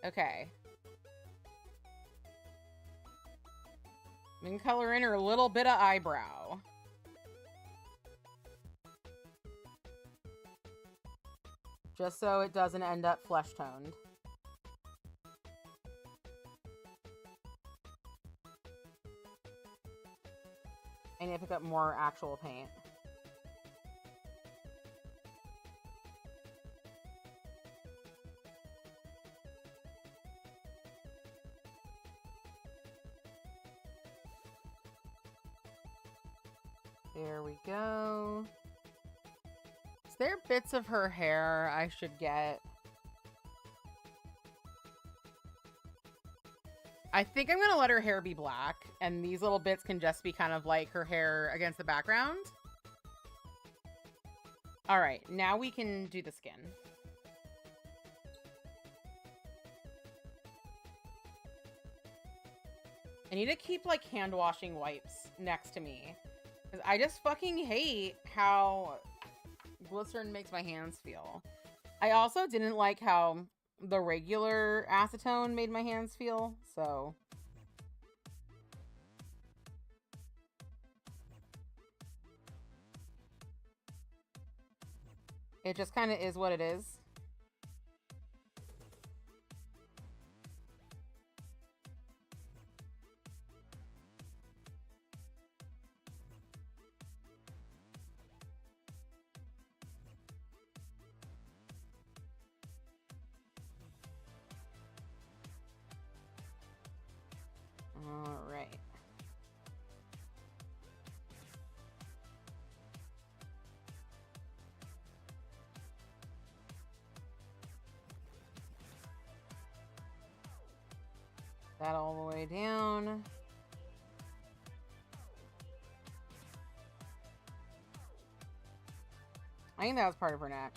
Okay. We can color in her little bit of eyebrow. Just so it doesn't end up flesh-toned. I need to pick up more actual paint. There we go. Is there bits of her hair I should get? I think I'm gonna let her hair be black, and these little bits can just be kind of like her hair against the background. All right, now we can do the skin. I need to keep like hand washing wipes next to me, because I just fucking hate how glycerin makes my hands feel. I also didn't like how the regular acetone made my hands feel, so. It just kind of is what it is. All right. That all the way down. I think that was part of her neck.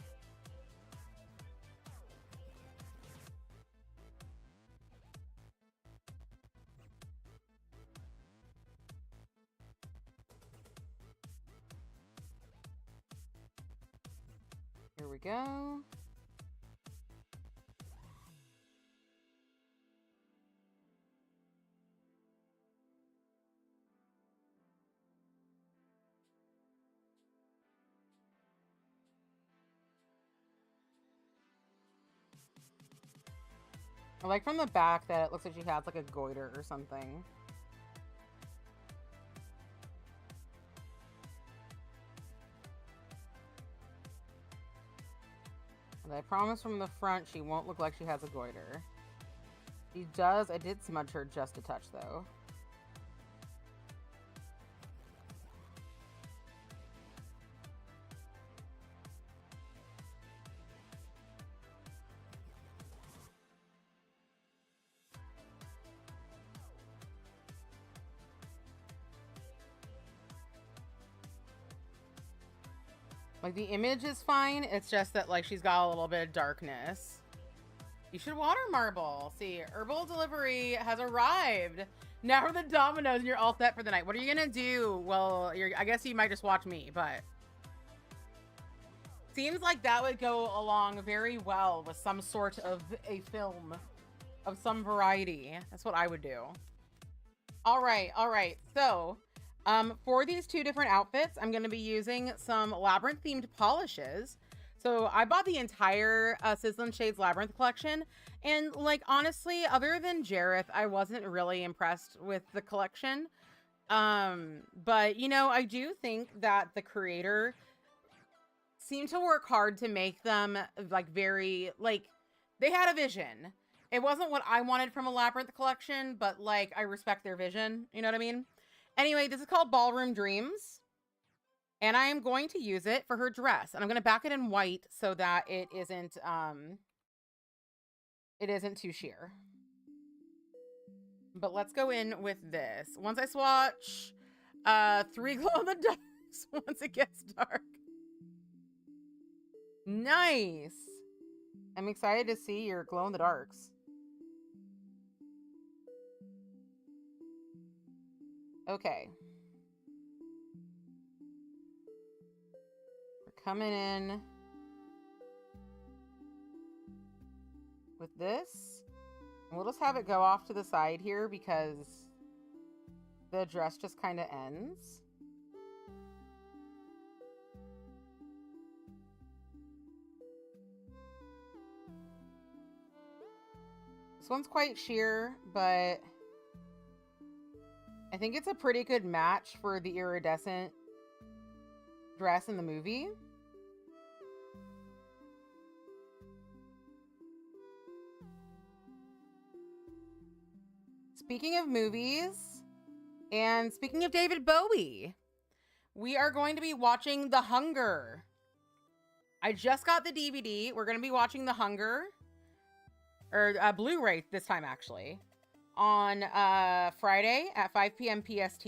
Here we go. I like from the back that it looks like she has like a goiter or something. And I promise from the front she won't look like she has a goiter. She does. I did smudge her just a touch though. Like, the image is fine. It's just that, like, she's got a little bit of darkness. You should water marble. See, herbal delivery has arrived. Now for the dominoes and you're all set for the night. What are you gonna do? Well, I guess you might just watch me, but... Seems like that would go along very well with some sort of a film of some variety. That's what I would do. All right. So, for these two different outfits, I'm going to be using some Labyrinth themed polishes. So I bought the entire Sizzlin' Shades Labyrinth collection. And like, honestly, other than Jareth, I wasn't really impressed with the collection. But you know, I do think that the creator seemed to work hard to make them like very, like, they had a vision. It wasn't what I wanted from a Labyrinth collection, but like, I respect their vision. You know what I mean? Anyway, this is called Ballroom Dreams. And I am going to use it for her dress. And I'm going to back it in white so that it isn't too sheer. But let's go in with this. Once I swatch 3 glow-in-the-darks once it gets dark. Nice. I'm excited to see your glow-in-the-darks. Okay. We're coming in with this. We'll just have it go off to the side here because the dress just kind of ends. This one's quite sheer, but I think it's a pretty good match for the iridescent dress in the movie. Speaking of movies, and speaking of David Bowie, we are going to be watching The Hunger. I just got the DVD. We're going to be watching The Hunger, or Blu-ray this time actually, on Friday at 5 p.m. PST.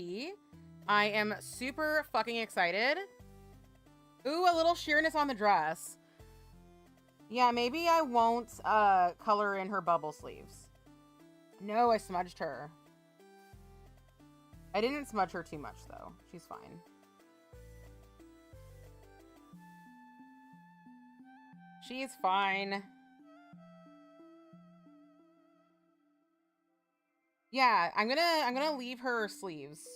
I am super fucking excited. Ooh, a little sheerness on the dress. Yeah, maybe I won't color in her bubble sleeves. No, I smudged her. I didn't smudge her too much, though. She's fine. She's fine. Yeah, I'm gonna leave her sleeves.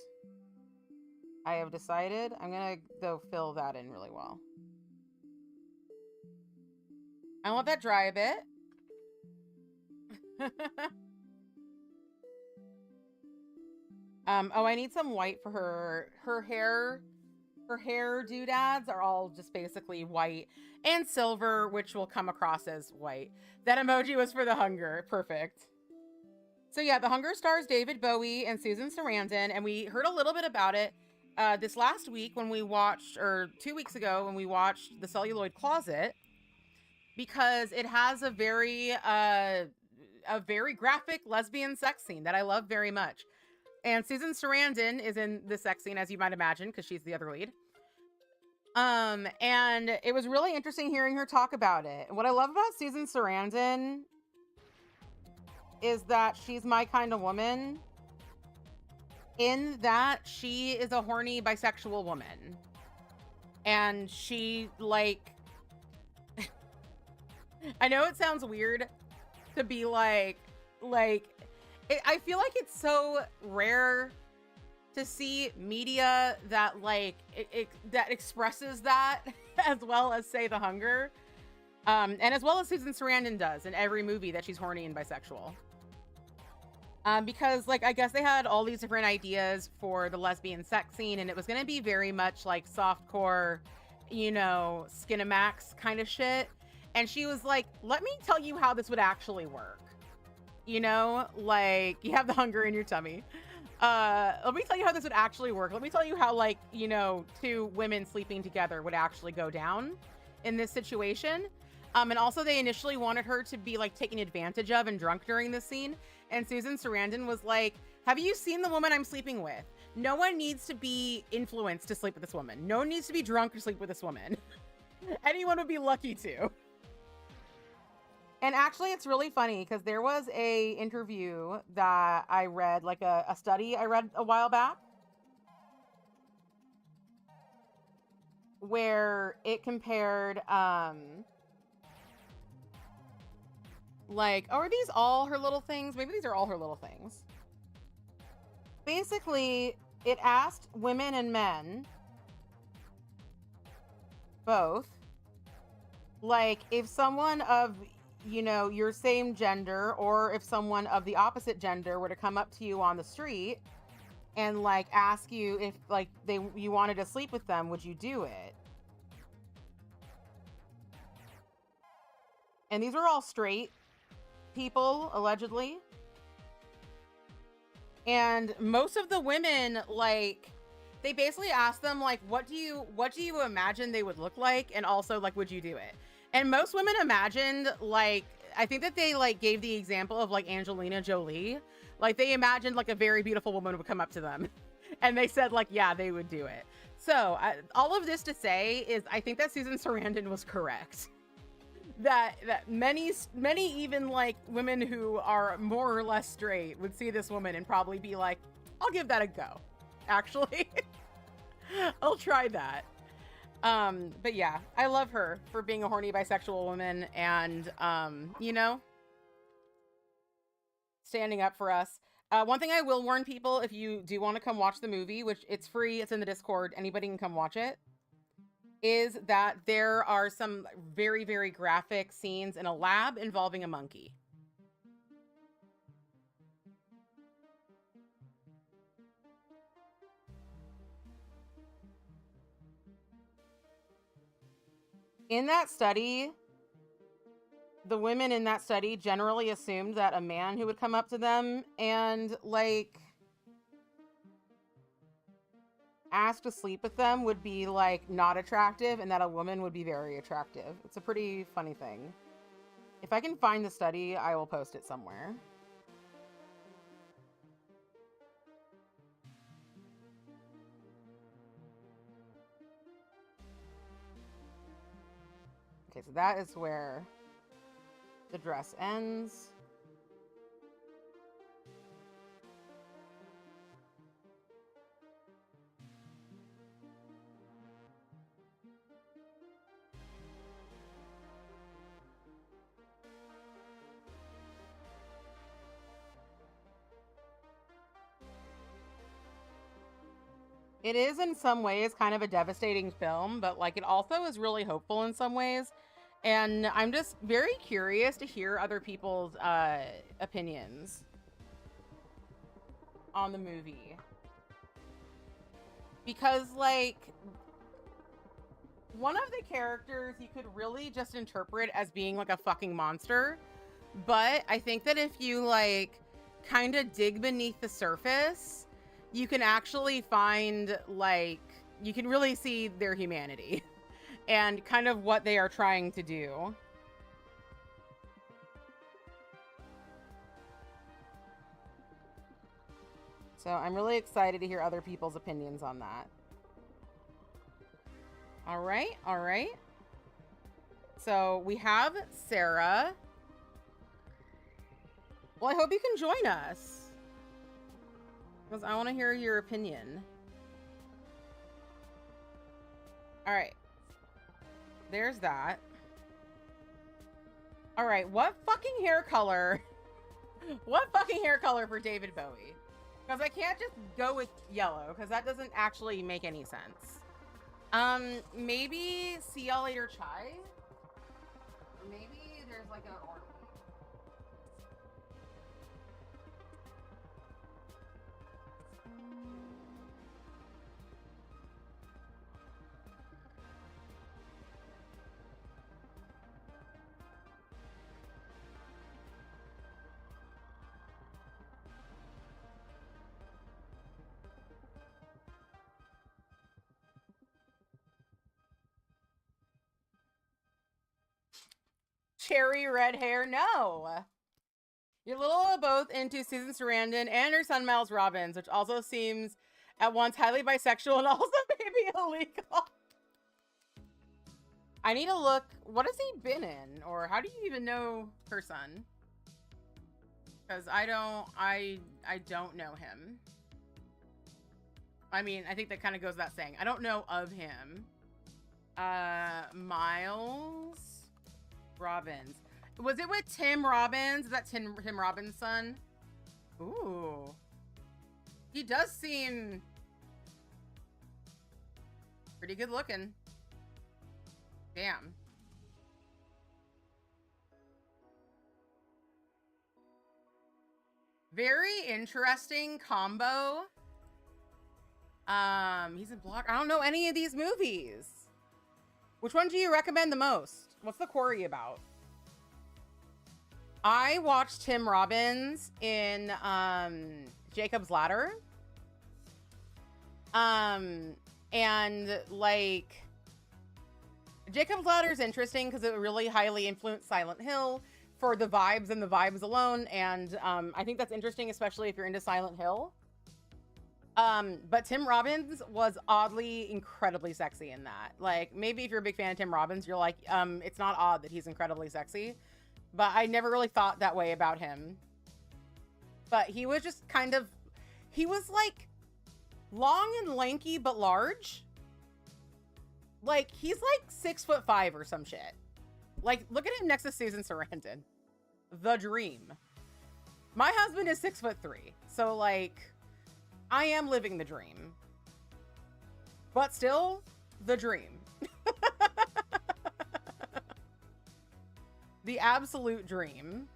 I have decided. I'm gonna, though, fill that in really well. I want that dry a bit. Oh, I need some white for her hair. Her hair doodads are all just basically white and silver, which will come across as white. That emoji was for The Hunger. Perfect. So yeah, The Hunger stars David Bowie and Susan Sarandon, and we heard a little bit about it this last week when we watched, or 2 weeks ago when we watched The Celluloid Closet, because it has a very graphic lesbian sex scene that I love very much. And Susan Sarandon is in the sex scene, as you might imagine, because she's the other lead. And it was really interesting hearing her talk about it. What I love about Susan Sarandon is that she's my kind of woman, in that she is a horny bisexual woman. And she, like... I know it sounds weird to be like... I feel like it's so rare to see media that like that expresses that as well as, say, The Hunger, and as well as Susan Sarandon does in every movie that she's horny and bisexual. Because like I guess they had all these different ideas for the lesbian sex scene, and it was going to be very much like softcore, you know, Skinamax kind of shit. And she was like, "Let me tell you how this would actually work." You know, like, you have the hunger in your tummy. Let me tell you how this would actually work. Let me tell you how, like, you know, 2 women sleeping together would actually go down in this situation. And also they initially wanted her to be, like, taken advantage of and drunk during this scene. And Susan Sarandon was like, "Have you seen the woman I'm sleeping with? No one needs to be influenced to sleep with this woman. No one needs to be drunk to sleep with this woman." Anyone would be lucky to. And actually, it's really funny because there was a interview that I read, like a study I read a while back, where it compared like, oh, are these all her little things? Maybe these are all her little things. Basically, it asked women and men both, like, if someone of, you know, your same gender, or if someone of the opposite gender were to come up to you on the street and like ask you if like you wanted to sleep with them, would you do it? And these were all straight people, allegedly. And most of the women, like, they basically asked them, like, what do you imagine they would look like? And also, like, would you do it? And most women imagined, like, I think that they, like, gave the example of, like, Angelina Jolie. Like, they imagined, like, a very beautiful woman would come up to them. And they said, like, yeah, they would do it. So, all of this to say is I think that Susan Sarandon was correct. That many even like women who are more or less straight would see this woman and probably be like, I'll give that a go. Actually, I'll try that. But yeah, I love her for being a horny bisexual woman and, you know, standing up for us. One thing I will warn people, if you do want to come watch the movie, which it's free, it's in the Discord, anybody can come watch it, is that there are some very, very graphic scenes in a lab involving a monkey. In that study, the women in that study generally assumed that a man who would come up to them and like ask to sleep with them would be like not attractive, and that a woman would be very attractive. It's a pretty funny thing. If I can find the study, I will post it somewhere. Okay, so that is where the dress ends. It is in some ways kind of a devastating film, but like it also is really hopeful in some ways. And I'm just very curious to hear other people's opinions on the movie. Because like one of the characters you could really just interpret as being like a fucking monster. But I think that if you like kind of dig beneath the surface, you can actually find like, you can really see their humanity and kind of what they are trying to do. So I'm really excited to hear other people's opinions on that. All right, all right. So we have Sarah. Well, I hope you can join us, because I want to hear your opinion. All right. There's that. All right. What fucking hair color? What fucking hair color for David Bowie? Because I can't just go with yellow, because that doesn't actually make any sense. Maybe See Y'all Later Chai? Maybe there's like an ornament. Cherry red hair? No. You're a little both into Susan Sarandon and her son Miles Robbins, which also seems at once highly bisexual and also maybe illegal. I need to look. What has he been in? Or how do you even know her son? Because I don't know him. I mean, I think that kind of goes without saying. I don't know of him. Miles Robbins. Was it with Tim Robbins? Is that Tim Robbins' son? Ooh. He does seem pretty good looking. Damn. Very interesting combo. He's in Block. I don't know any of these movies. Which one do you recommend the most? What's The Quarry about? I watched Tim Robbins in Jacob's Ladder. And like Jacob's Ladder is interesting because it really highly influenced Silent Hill for the vibes and the vibes alone. And I think that's interesting, especially if you're into Silent Hill. But Tim Robbins was oddly incredibly sexy in that. Like, maybe if you're a big fan of Tim Robbins, you're like, it's not odd that he's incredibly sexy. But I never really thought that way about him. But he was just kind of, he was like long and lanky, but large. Like, he's like 6'5" or some shit. Like, look at him next to Susan Sarandon. The dream. My husband is 6'3". So like, I am living the dream. But still, the dream. The absolute dream.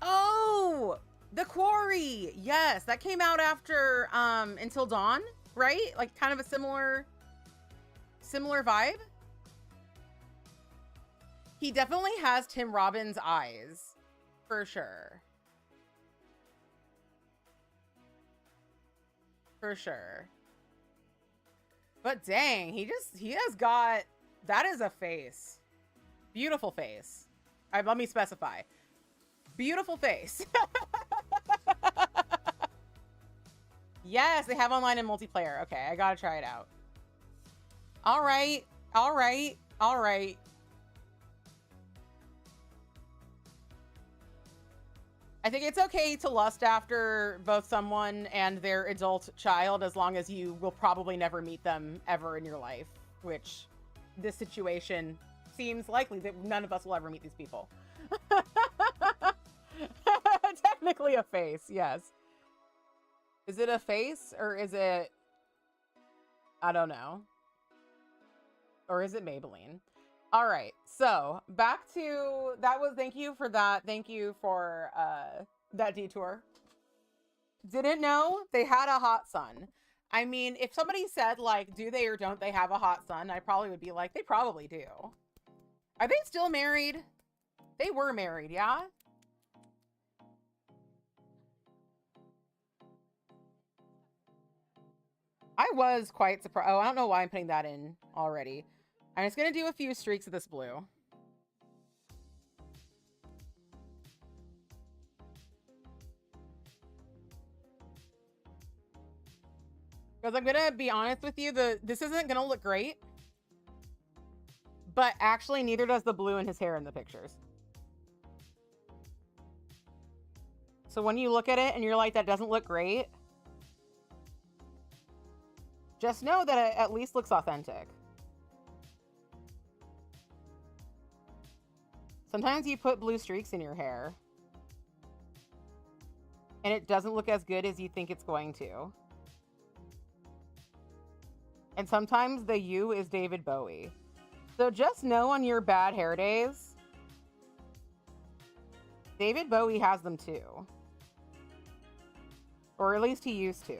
Oh, The Quarry. Yes, that came out after Until Dawn, right? Like kind of a similar vibe. He definitely has Tim Robbins eyes, for sure. For sure. But dang, he has got, that is a face. Beautiful face. All right, let me specify. Beautiful face. Yes, they have online and multiplayer. Okay, I gotta try it out. All right, all right, all right. I think it's okay to lust after both someone and their adult child as long as you will probably never meet them ever in your life, which this situation seems likely that none of us will ever meet these people. Technically a face, yes. Is it a face or is it, I don't know. Or is it Maybelline? All right, so back to, that was, thank you for that. Thank you for that detour. Didn't know they had a hot son. I mean, if somebody said like, do they or don't they have a hot son? I probably would be like, they probably do. Are they still married? They were married, yeah? I was quite surprised. Oh, I don't know why I'm putting that in already. I'm just going to do a few streaks of this blue. Because I'm going to be honest with you, this isn't going to look great. But actually, neither does the blue in his hair in the pictures. So when you look at it and you're like, that doesn't look great, just know that it at least looks authentic. Sometimes you put blue streaks in your hair and it doesn't look as good as you think it's going to. And sometimes the you is David Bowie. So just know on your bad hair days, David Bowie has them too. Or at least he used to.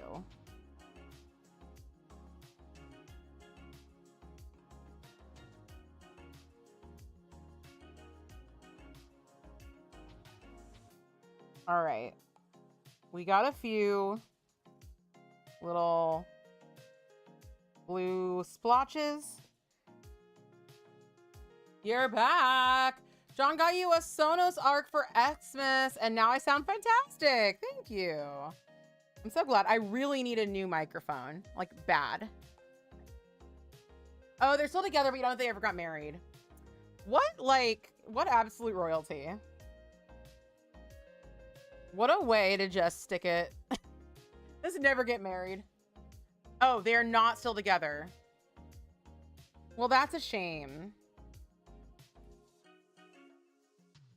All right. We got a few little blue splotches. You're back. John got you a Sonos Arc for Xmas, and now I sound fantastic. Thank you. I'm so glad. I really need a new microphone. Like, bad. Oh, they're still together, but you don't think they ever got married. What, like, what absolute royalty? What a way to just stick it. This never get married. Oh, they're not still together. Well, that's a shame.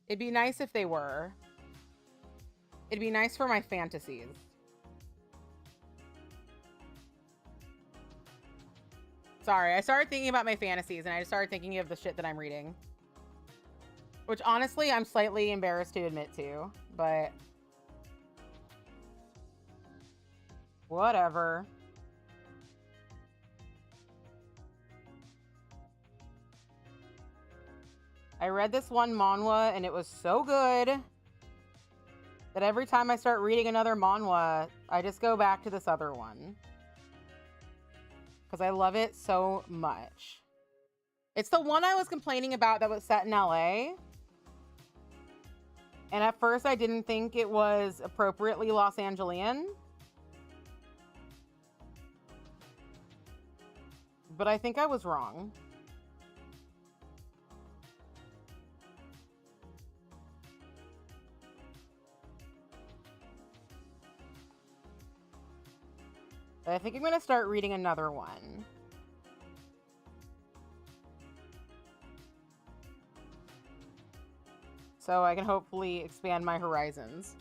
It'd be nice if they were. It'd be nice for my fantasies. Sorry, I started thinking about my fantasies and I just started thinking of the shit that I'm reading. Which honestly, I'm slightly embarrassed to admit to, but whatever. I read this one manhwa and it was so good that every time I start reading another manhwa, I just go back to this other one. Because I love it so much. It's the one I was complaining about that was set in LA. And at first I didn't think it was appropriately Los Angelian. But I think I was wrong. I think I'm going to start reading another one. So I can hopefully expand my horizons.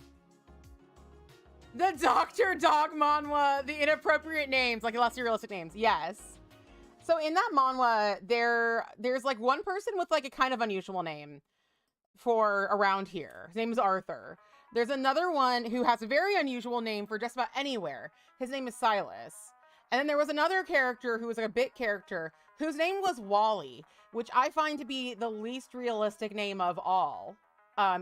The Dr. Dog manhwa, the inappropriate names, like less realistic names. Yes. So in that manhwa, there's like one person with like a kind of unusual name for around here. His name is Arthur. There's another one who has a very unusual name for just about anywhere. His name is Silas. And then there was another character who was like a bit character whose name was Wally, which I find to be the least realistic name of all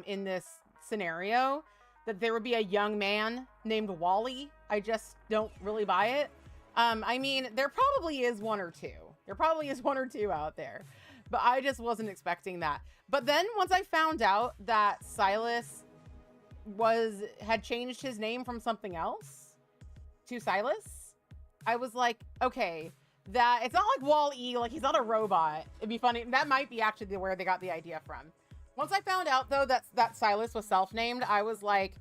in this scenario. That there would be a young man named Wally. I just don't really buy it. I mean, there probably is one or two. There probably is one or two out there. But I just wasn't expecting that. But then once I found out that Silas had changed his name from something else to Silas, I was like, okay, that it's not like Wall-E, like he's not a robot. It'd be funny. That might be actually where they got the idea from. Once I found out though that Silas was self-named, I was like,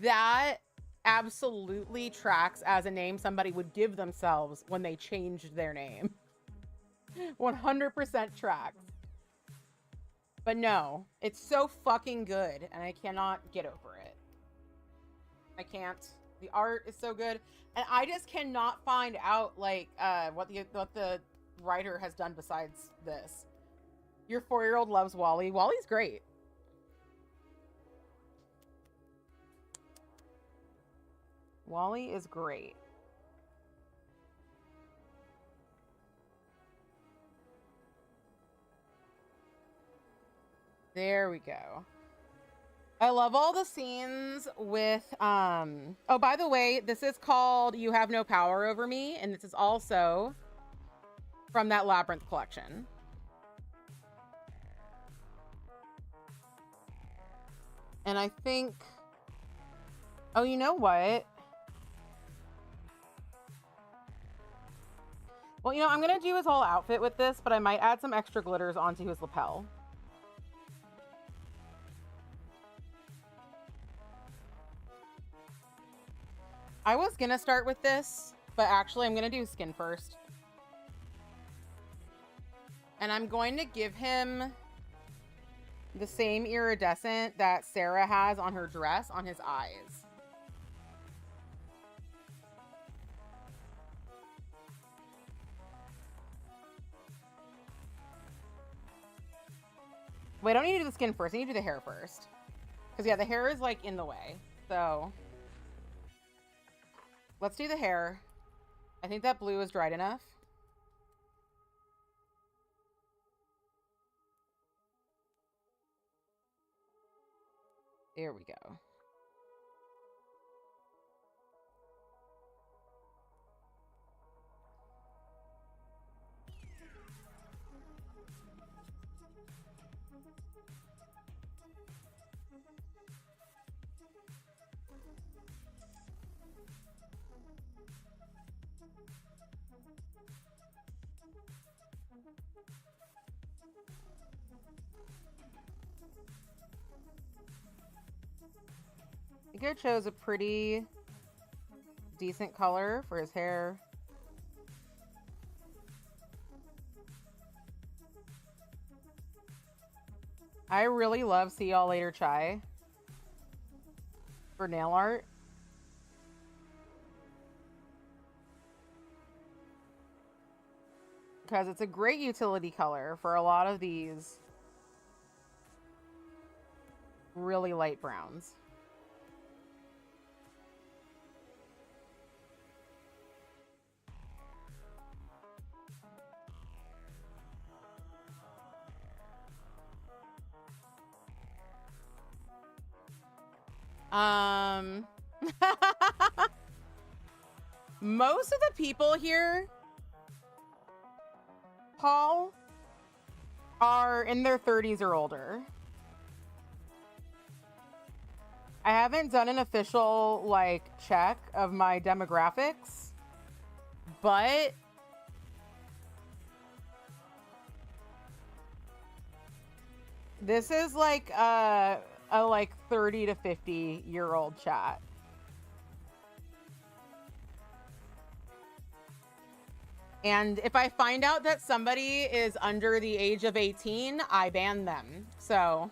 that absolutely tracks as a name somebody would give themselves when they changed their name. 100% tracks. But no, it's so fucking good and I cannot get over it. I can't. The art is so good. And I just cannot find out like what the writer has done besides this. Your 4-year-old loves Wally. Wally's great. Wally is great. There we go. I love all the scenes with, oh, by the way, this is called You Have No Power Over Me, and this is also from that Labyrinth collection. And I think, oh, you know what? Well, you know, I'm going to do his whole outfit with this, but I might add some extra glitters onto his lapel. I was gonna start with this, but actually I'm gonna do skin first. And I'm going to give him the same iridescent that Sarah has on her dress on his eyes. Wait, I don't need to do the skin first. I need to do the hair first. Because yeah, the hair is like in the way. So let's do the hair. I think that blue is dried enough. There we go. I think I chose a pretty decent color for his hair. I really love See Y'all Later Chai for nail art. Because it's a great utility color for a lot of these really light browns. Most of the people here, Paul, are in their 30s or older. I haven't done an official, like, check of my demographics, but this is like a like 30 to 50-year-old chat. And if I find out that somebody is under the age of 18, I ban them. So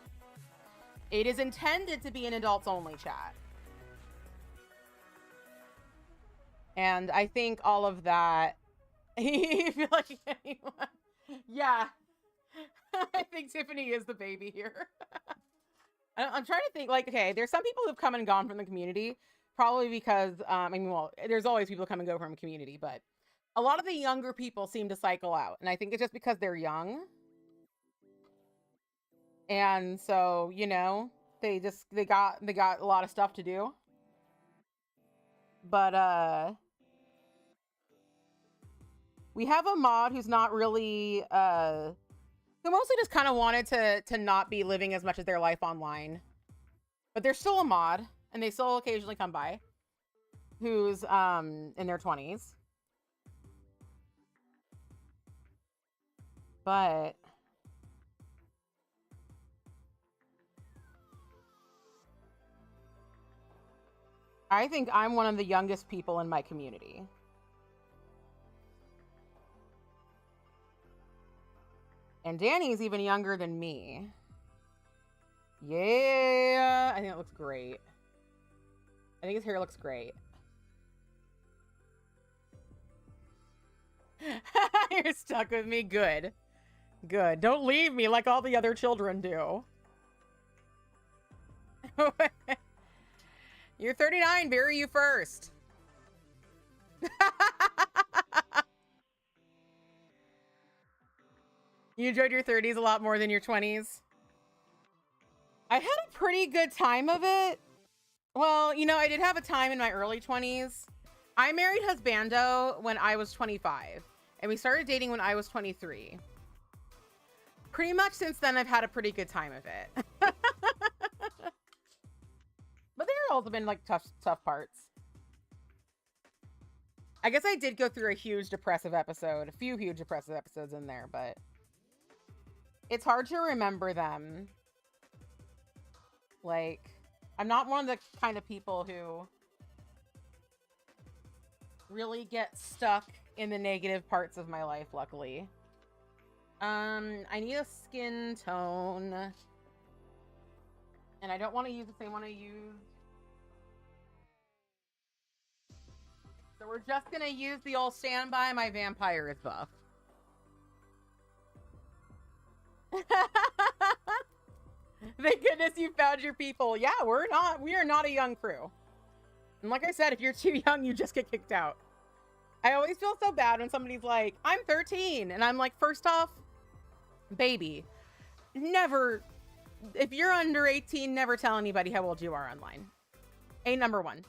it is intended to be an adults only chat. And I think all of that, you feel like anyone. Yeah. I think Tiffany is the baby here. I'm trying to think, like, okay, there's some people who've come and gone from the community, probably because, I mean, well, there's always people come and go from a community, but a lot of the younger people seem to cycle out. And I think it's just because they're young. And so, you know, they got a lot of stuff to do. But, we have a mod who's not really, who mostly just kind of wanted to not be living as much of their life online. But they're still a mod, and they still occasionally come by, who's in their 20s. But I think I'm one of the youngest people in my community. And Danny's even younger than me. Yeah, I think it looks great. I think his hair looks great. You're stuck with me. Good. Good. Don't leave me like all the other children do. You're 39. Bury you first. You enjoyed your 30s a lot more than your 20s? I had a pretty good time of it. Well, you know, I did have a time in my early 20s. I married husbando when I was 25, and we started dating when I was 23. Pretty much since then, I've had a pretty good time of it. But there have also been, like, tough parts. I guess I did go through a huge depressive episode, a few huge depressive episodes in there, but it's hard to remember them. Like, I'm not one of the kind of people who really get stuck in the negative parts of my life, luckily. I need a skin tone. And I don't want to use the same one I used. So we're just going to use the old standby. My vampire is buff. Thank goodness you found your people. Yeah, we are not a young crew. And like I said, if you're too young, you just get kicked out. I always feel so bad when somebody's like, I'm 13. And I'm like, first off, baby, never, if you're under 18, never tell anybody how old you are online. A, number one.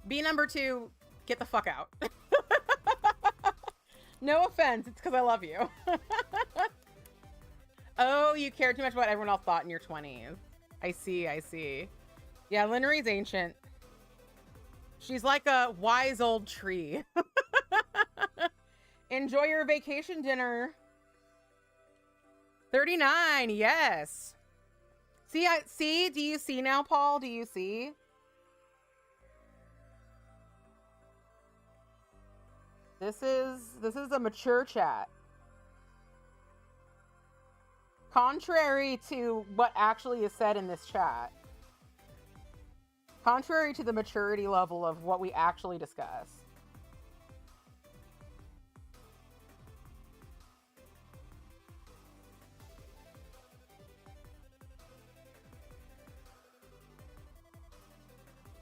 B, number two, get the fuck out. No offense, it's because I love you. Oh, you care too much about what everyone else thought in your 20s. I see. Yeah, Linnery's ancient. She's like a wise old tree. Enjoy your vacation dinner. 39, yes. See, do you see now, Paul? Do you see? This is a mature chat. Contrary to what actually is said in this chat. Contrary to the maturity level of what we actually discuss.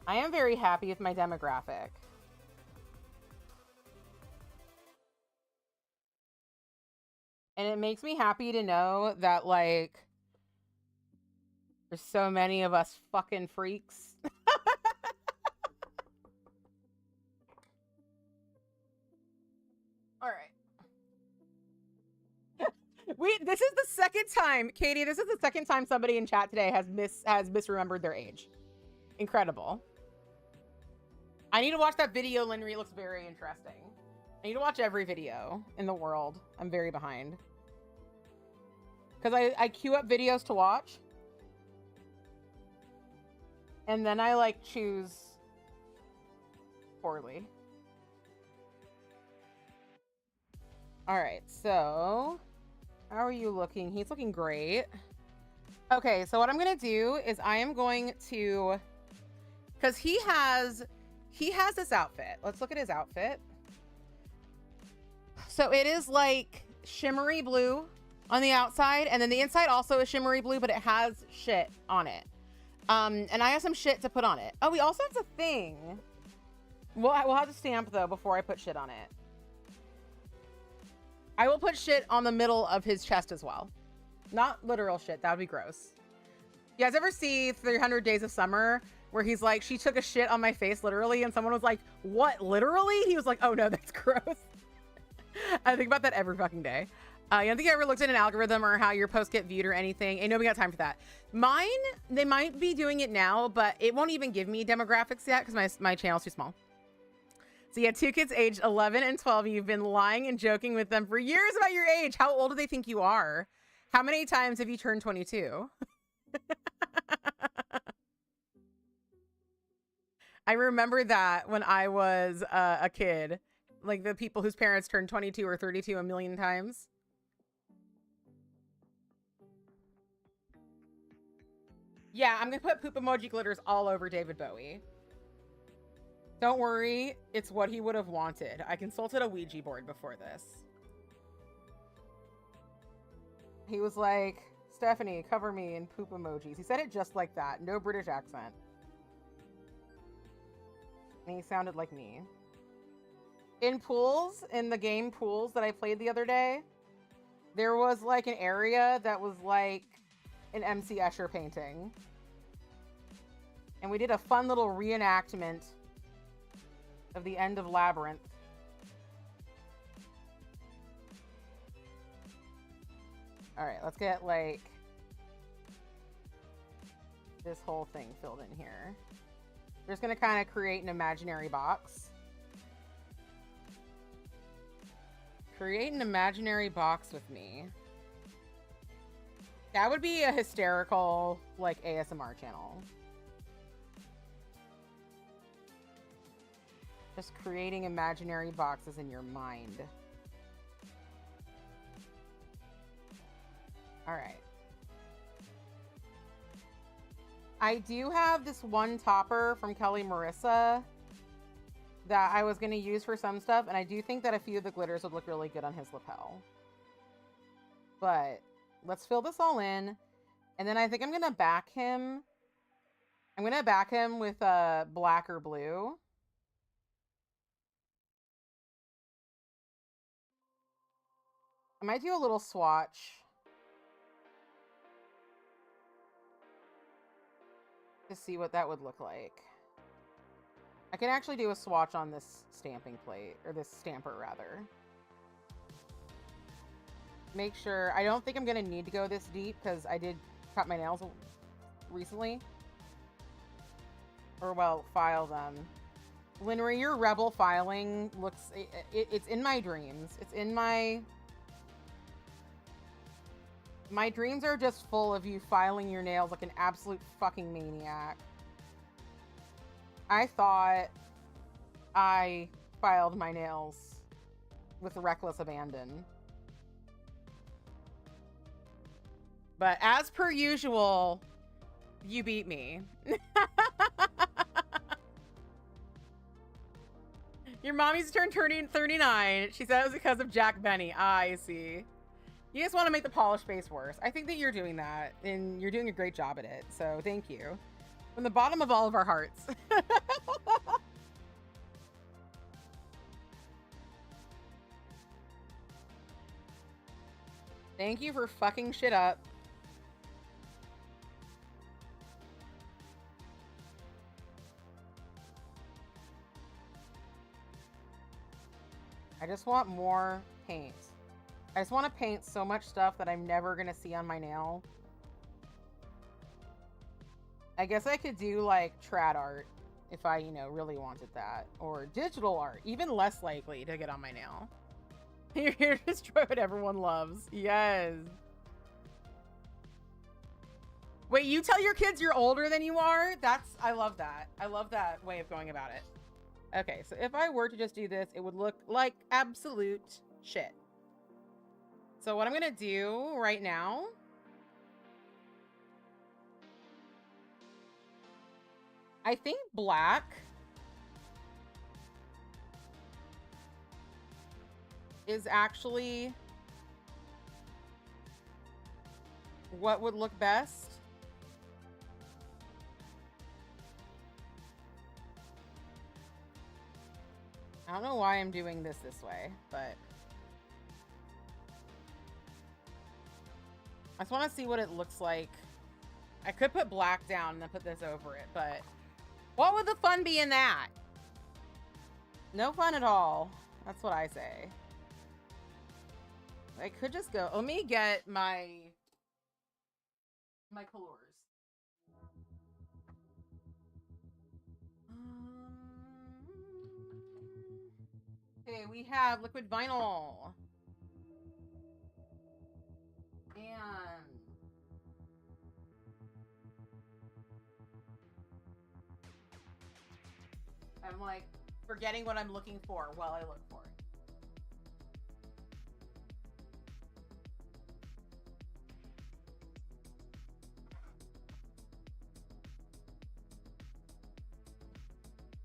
I am very happy with my demographic. And it makes me happy to know that, like, there's so many of us fucking freaks. All right. This is the second time, Katie, this is the second time somebody in chat today has misremembered their age. Incredible. I need to watch that video, Linry. It looks very interesting. I need to watch every video in the world. I'm very behind. Because I queue up videos to watch. And then I, like, choose poorly. Alright, so... how are you looking? He's looking great. Okay, so what I'm going to do is I am going to... because he has this outfit. Let's look at his outfit. So it is like shimmery blue on the outside, and then the inside also is shimmery blue, but it has shit on it. And I have some shit to put on it. Oh, we also have the thing. We'll have the stamp though before I put shit on it. I will put shit on the middle of his chest as well. Not literal shit. That would be gross. You guys ever see 300 Days of Summer where he's like, she took a shit on my face literally, and someone was like, what, literally? He was like, oh no, that's gross. I think about that every fucking day. You don't think you ever looked at an algorithm or how your posts get viewed or anything? Ain't nobody got time for that. Mine, they might be doing it now, but it won't even give me demographics yet because my channel's too small. So you have two kids aged 11 and 12. You've been lying and joking with them for years about your age. How old do they think you are? How many times have you turned 22? I remember that when I was a kid, like the people whose parents turned 22 or 32 a million times. Yeah, I'm gonna put poop emoji glitters all over David Bowie. Don't worry, it's what he would have wanted. I consulted a Ouija board before this. He was like, Stephanie, cover me in poop emojis. He said it just like that. No British accent. And he sounded like me. In pools, in the game Pools that I played the other day, there was like an area that was like an MC Escher painting. And we did a fun little reenactment of the end of Labyrinth. All right, let's get like this whole thing filled in here. We're just gonna kind of create an imaginary box. Create an imaginary box with me. That would be a hysterical, like, ASMR channel. Just creating imaginary boxes in your mind. All right. I do have this one topper from Kelly Marissa that I was going to use for some stuff, and I do think that a few of the glitters would look really good on his lapel. But let's fill this all in, and then I think I'm going to back him. I'm going to back him with black or blue. I might do a little swatch. To see what that would look like. I can actually do a swatch on this stamping plate, or this stamper rather. Make sure, I don't think I'm gonna need to go this deep because I did cut my nails recently. Or well, file them. Linry, your Rebel filing looks, it's in my dreams. It's in my My dreams are just full of you filing your nails like an absolute fucking maniac. I thought I filed my nails with reckless abandon. But as per usual, you beat me. Your mommy's turned 39. She said it was because of Jack Benny. I see. You just want to make the polished face worse. I think that you're doing that, and you're doing a great job at it. So thank you. From the bottom of all of our hearts. Thank you for fucking shit up. I just want more paint. I just want to paint so much stuff that I'm never going to see on my nail. I guess I could do like trad art if I, really wanted that. Or digital art, even less likely to get on my nail. You're here to destroy what everyone loves. Yes. Wait, you tell your kids you're older than you are? I love that. I love that way of going about it. Okay, so if I were to just do this, it would look like absolute shit. So what I'm gonna do right now I think black is actually what would look best. I don't know why I'm doing this way, but I just want to see what it looks like. I could put black down and then put this over it, but what would the fun be in that? No fun at all. That's what I say. I could just go. Let me get my colors. Okay, we have liquid vinyl. And I'm like forgetting what I'm looking for while I look for it.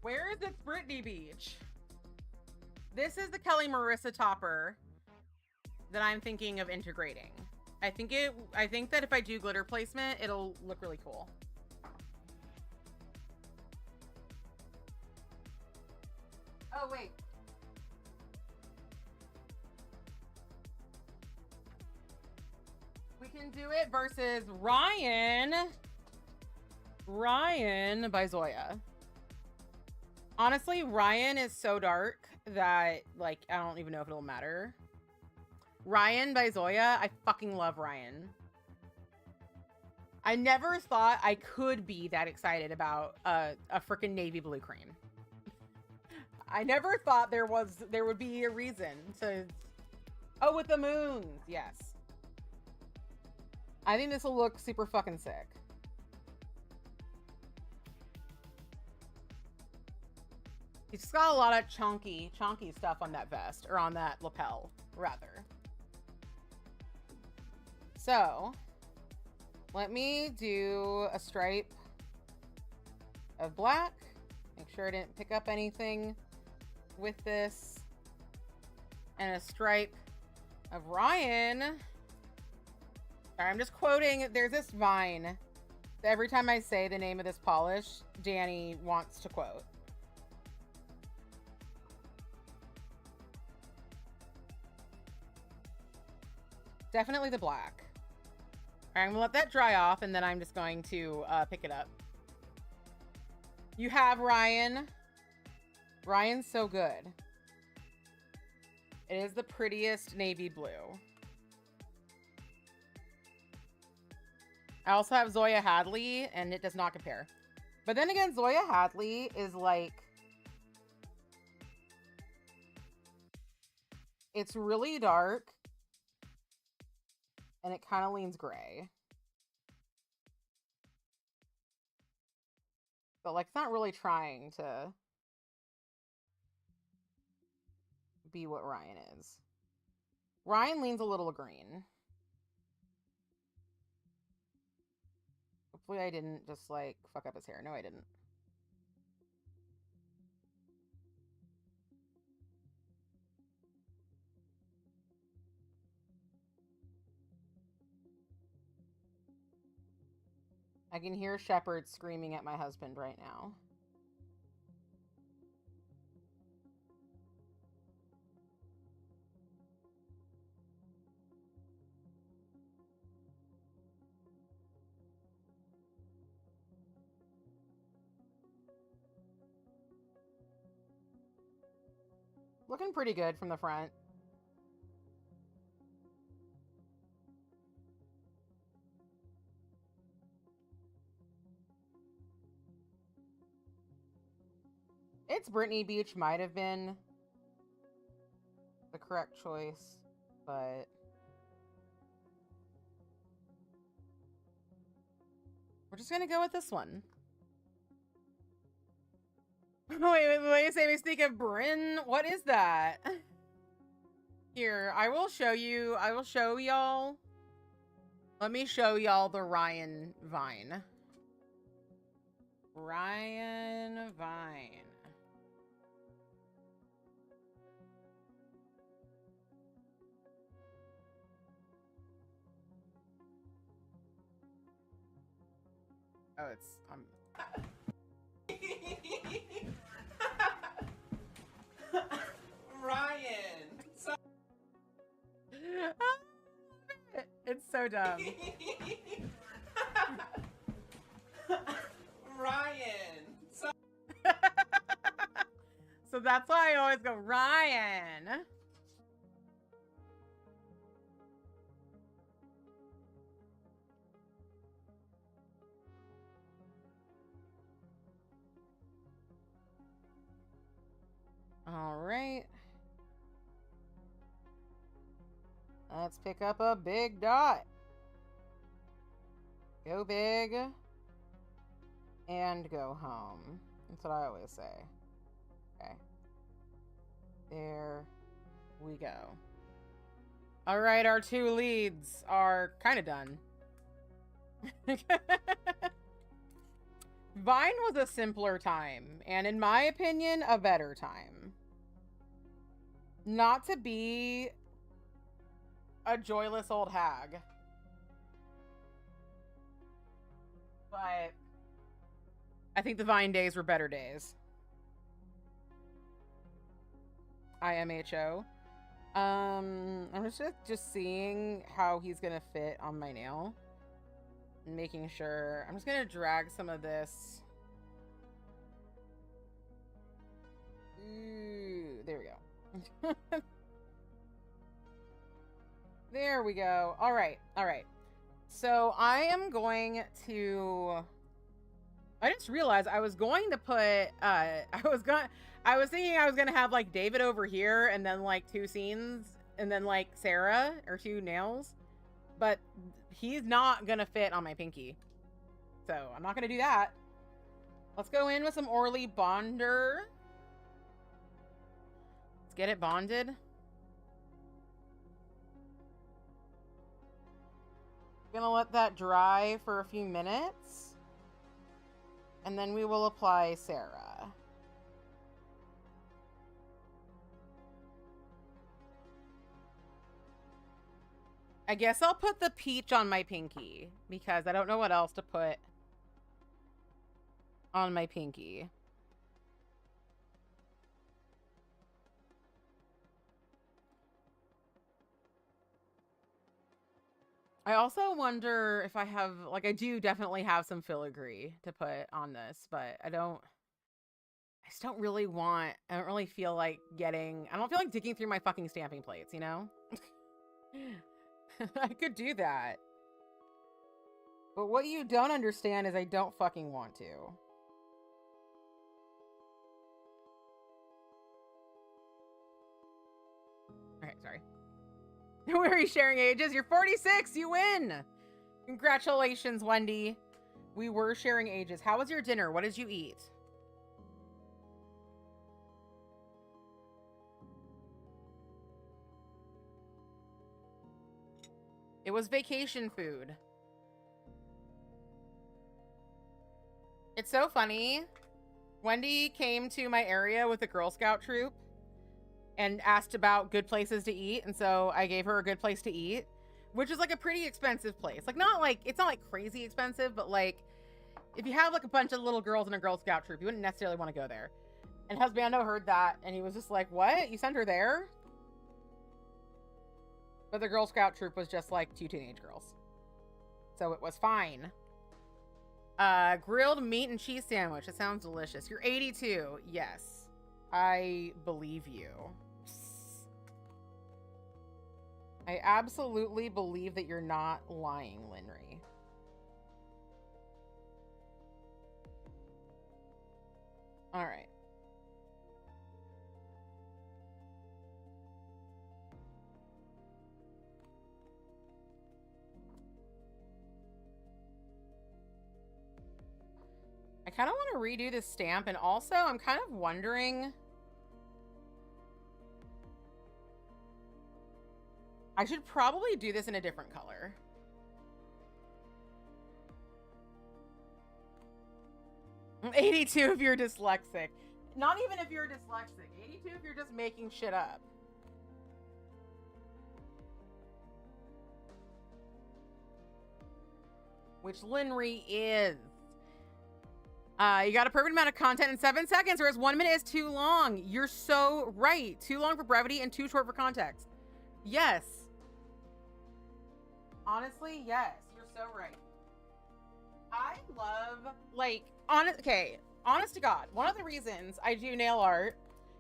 Where is it, Brittany Beach? This is the Kelly Marissa topper that I'm thinking of integrating. I think that if I do glitter placement, it'll look really cool. Oh, wait. We can do it versus Ryan by Zoya. Honestly, Ryan is so dark that, like, I don't even know if it'll matter. Ryan by Zoya, I fucking love Ryan. I never thought I could be that excited about a freaking navy blue cream. I never thought there would be a reason to... Oh, with the moons, yes. I think this will look super fucking sick. He's got a lot of chunky stuff on that vest, or on that lapel, rather. So, let me do a stripe of black. Make sure I didn't pick up anything with this. And a stripe of Ryan. Sorry, I'm just quoting. There's this Vine. Every time I say the name of this polish, Danny wants to quote. Definitely the black. All right, I'm gonna let that dry off, and then I'm just going to pick it up. You have Ryan. Ryan's so good. It is the prettiest navy blue. I also have Zoya Hadley, and it does not compare. But then again, Zoya Hadley is like... It's really dark. and it kind of leans gray. But, like, it's not really trying to be what Ryan is. Ryan leans a little green. Hopefully I didn't just, like, fuck up his hair. No, I didn't. I can hear Shepard screaming at my husband right now. Looking pretty good from the front. It's Brittany Beach might have been the correct choice, but we're just gonna go with this one. wait, say mistake of Bryn? What is that? Here, I will show you. I will show y'all. Let me show y'all the Ryan Vine. Ryan Vine. Oh, it's Ryan. So it's so dumb. Ryan. So that's why I always go Ryan. All right. Let's pick up a big dot. Go big and go home. That's what I always say. Okay. There we go. All right, our two leads are kind of done. Vine was a simpler time, and in my opinion, a better time. Not to be a joyless old hag, but I think the Vine days were better days. IMHO. I'm just seeing how he's gonna fit on my nail. And making sure. I'm just gonna drag some of this. Ooh, there we go. There we go. All right. So I am going to. I just realized I was going to put. I was thinking I was gonna have like David over here, and then like two scenes, and then like Sarah or two nails, but he's not gonna fit on my pinky, so I'm not gonna do that. Let's go in with some Orly Bonder. Let's get it bonded. Gonna let that dry for a few minutes, and then we will apply Sarah. I guess I'll put the peach on my pinky because I don't know what else to put on my pinky. I also wonder if I have, like, I do definitely have some filigree to put on this, but I just don't really feel like I don't feel like digging through my fucking stamping plates, you know? I could do that. But what you don't understand is I don't fucking want to. Okay, sorry. We're sharing ages. You're 46. You win. Congratulations, Wendy. We were sharing ages. How was your dinner? What did you eat? It was vacation food. It's so funny. Wendy came to my area with a Girl Scout troop and asked about good places to eat. And so I gave her a good place to eat, which is like a pretty expensive place. Like, it's not like crazy expensive, but like if you have like a bunch of little girls in a Girl Scout troop, you wouldn't necessarily want to go there. And Husbando heard that and he was just like, what? You sent her there? But the Girl Scout troop was just like 2 teenage girls. So it was fine. Grilled meat and cheese sandwich. It sounds delicious. You're 82. Yes. I believe you. I absolutely believe that you're not lying, Linry. All right. I kind of want to redo this stamp, and also I'm kind of wondering... I should probably do this in a different color. I'm 82 if you're dyslexic. Not even if you're dyslexic. 82 if you're just making shit up. Which Linry is. You got a perfect amount of content in 7 seconds, whereas 1 minute is too long. You're so right. Too long for brevity and too short for context. Yes. Honestly, yes. You're so right. I love, like, honest to God, one of the reasons I do nail art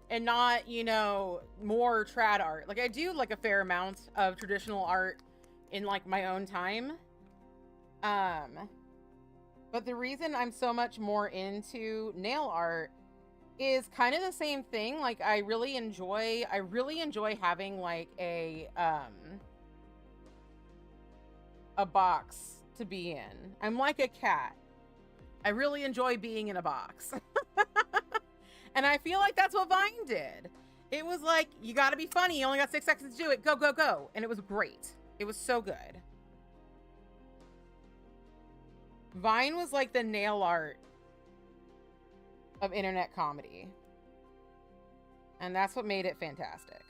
and not, you know, more trad art. Like, I do, like, a fair amount of traditional art in, like, my own time. But the reason I'm so much more into nail art is kind of the same thing. Like, I really enjoy having like a box to be in. I'm like a cat. I really enjoy being in a box. And I feel like that's what Vine did. It was like, you got to be funny. You only got 6 seconds to do it. Go, go, go. And it was great. It was so good. Vine was like the nail art of internet comedy. And that's what made it fantastic.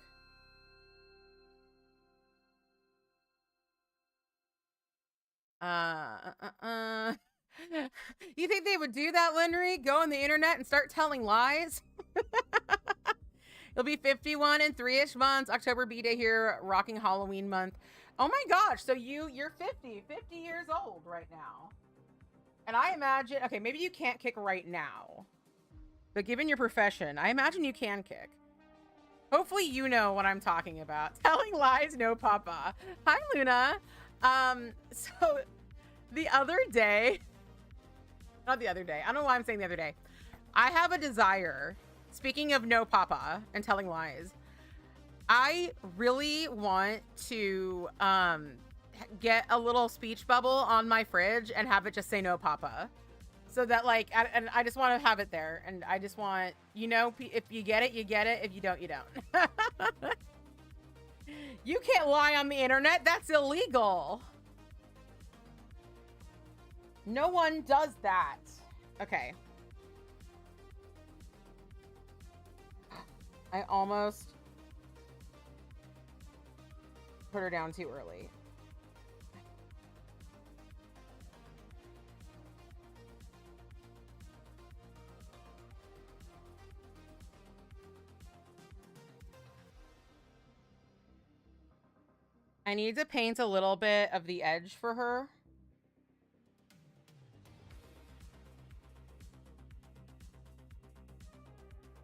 You think they would do that, Linry? Go on the internet and start telling lies? You'll be 51 in 3-ish months. October B-Day here, rocking Halloween month. Oh my gosh, so you're 50 years old right now. And I imagine, okay, maybe you can't kick right now. But given your profession, I imagine you can kick. Hopefully you know what I'm talking about. Telling lies, no papa. Hi, Luna. So the other day, not the other day, I don't know why I'm saying the other day. I have a desire, speaking of no papa and telling lies, I really want to get a little speech bubble on my fridge and have it just say no papa. So that like, and I just want to have it there. And I just want, you know, if you get it, you get it. If you don't, you don't. You can't lie on the internet. That's illegal. No one does that. Okay. I almost put her down too early. I need to paint a little bit of the edge for her.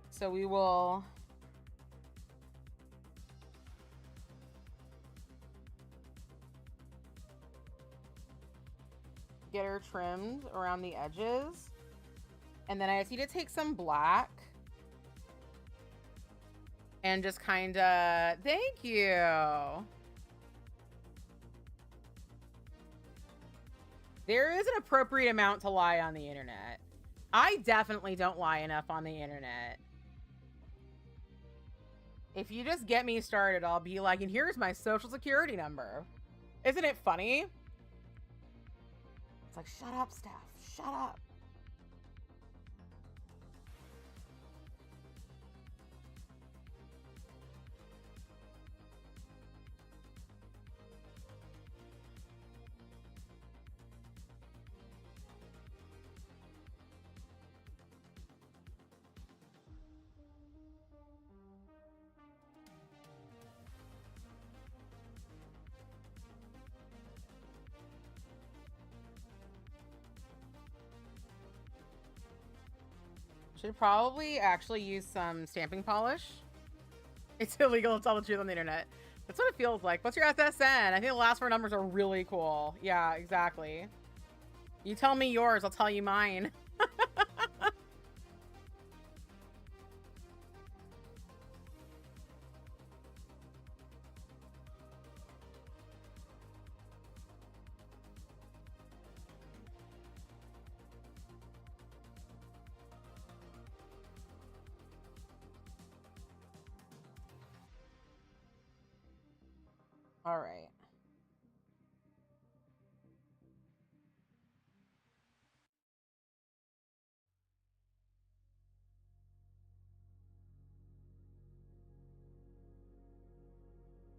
So we will get her trimmed around the edges. And then I just need to take some black and just kind of, thank you. There is an appropriate amount to lie on the internet. I definitely don't lie enough on the internet. If you just get me started, I'll be like, and here's my social security number. Isn't it funny? It's like, shut up, Steph. Shut up. Should probably actually use some stamping polish. It's illegal to tell the truth on the internet. That's what it feels like. What's your SSN? I think the last four numbers are really cool. Yeah, exactly. You tell me yours, I'll tell you mine. All right.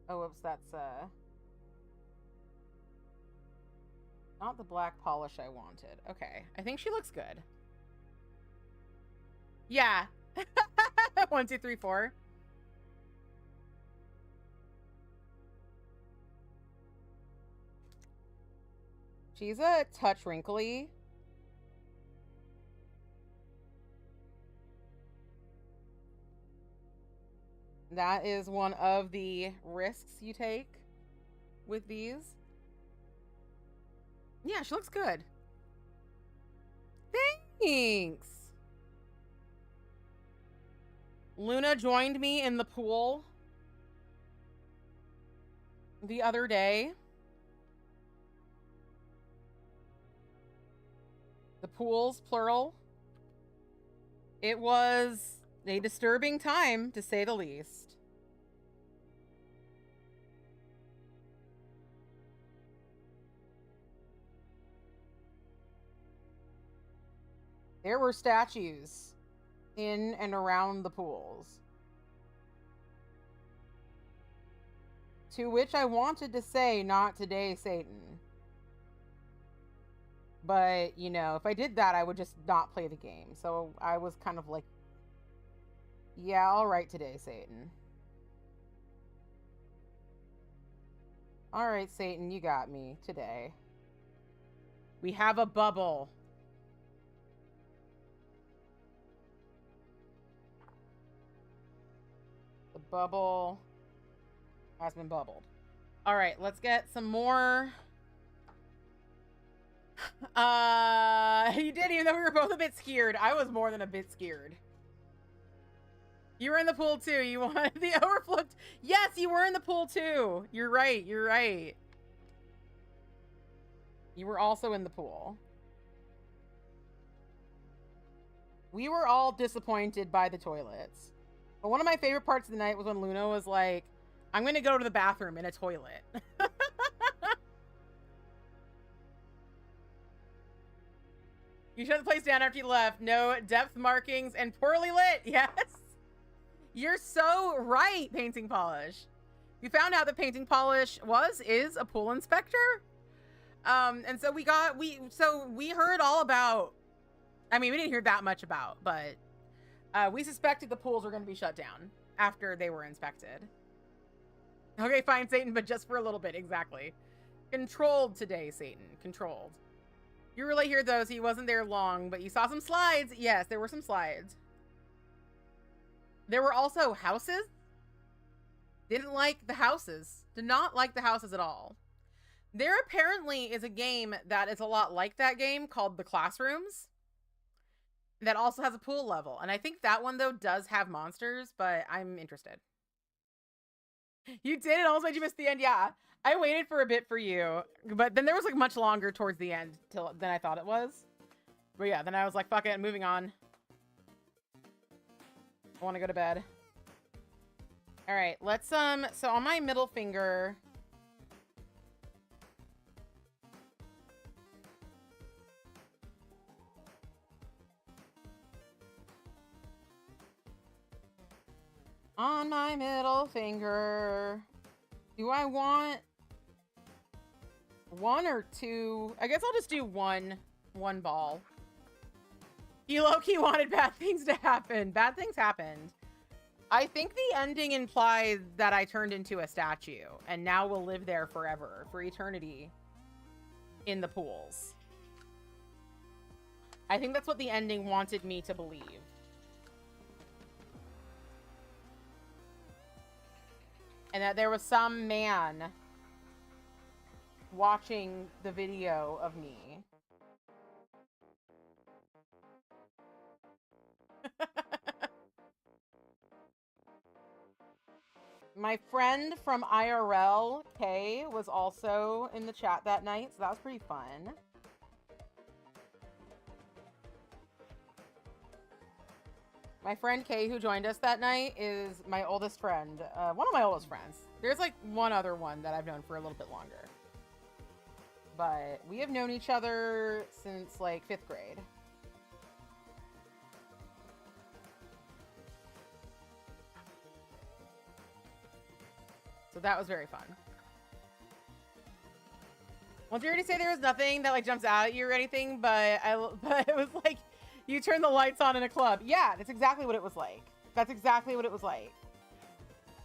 Oh, whoops, that's not the black polish I wanted. Okay, I think she looks good. Yeah. 1, 2, 3, 4. She's a touch wrinkly. That is one of the risks you take with these. Yeah, she looks good. Thanks. Luna joined me in the pool the other day. The pools, plural. It was a disturbing time, to say the least. There were statues in and around the pools. To which I wanted to say, not today, Satan. But, you know, if I did that, I would just not play the game. So I was kind of like, yeah, all right today, Satan. All right, Satan, you got me today. We have a bubble. The bubble has been bubbled. All right, let's get some more. You did, even though we were both a bit scared. I was more than a bit scared. You were in the pool too. You wanted the overflow. Yes, you were in the pool too. You're right. You're right. You were also in the pool. We were all disappointed by the toilets. But one of my favorite parts of the night was when Luna was like, I'm going to go to the bathroom in a toilet. You shut the place down after you left. No depth markings and poorly lit. Yes. You're so right, Painting Polish. We found out that Painting Polish is a pool inspector. And so we heard all about, I mean, we didn't hear that much about, but we suspected the pools were going to be shut down after they were inspected. Okay, fine, Satan, but just for a little bit. Exactly. Controlled today, Satan. Controlled. You were late here, though, so you wasn't there long, but you saw some slides. Yes, there were some slides. There were also houses. Didn't like the houses. Did not like the houses at all. There apparently is a game that is a lot like that game called The Classrooms that also has a pool level. And I think that one, though, does have monsters, but I'm interested. You did. It almost made you miss the end. Yeah. I waited for a bit for you, but then there was like much longer towards the end than I thought it was. But yeah, then I was like, fuck it, moving on. I want to go to bed. All right, let's, so on my middle finger, on my middle finger, do I want one or two? I guess I'll just do one ball. You low-key wanted bad things to happen. Bad things happened. I think the ending implies that I turned into a statue and now will live there forever, for eternity, in the pools. I think that's what the ending wanted me to believe. And that there was some man watching the video of me. My friend from IRL, Kay, was also in the chat that night, so that was pretty fun. My friend Kay, who joined us that night, is my oldest friend. One of my oldest friends. There's like one other one that I've known for a little bit longer. But we have known each other since like 5th grade. So that was very fun. Well, you already say there was nothing that like jumps out at you or anything, but it was like you turn the lights on in a club. Yeah, that's exactly what it was like. That's exactly what it was like.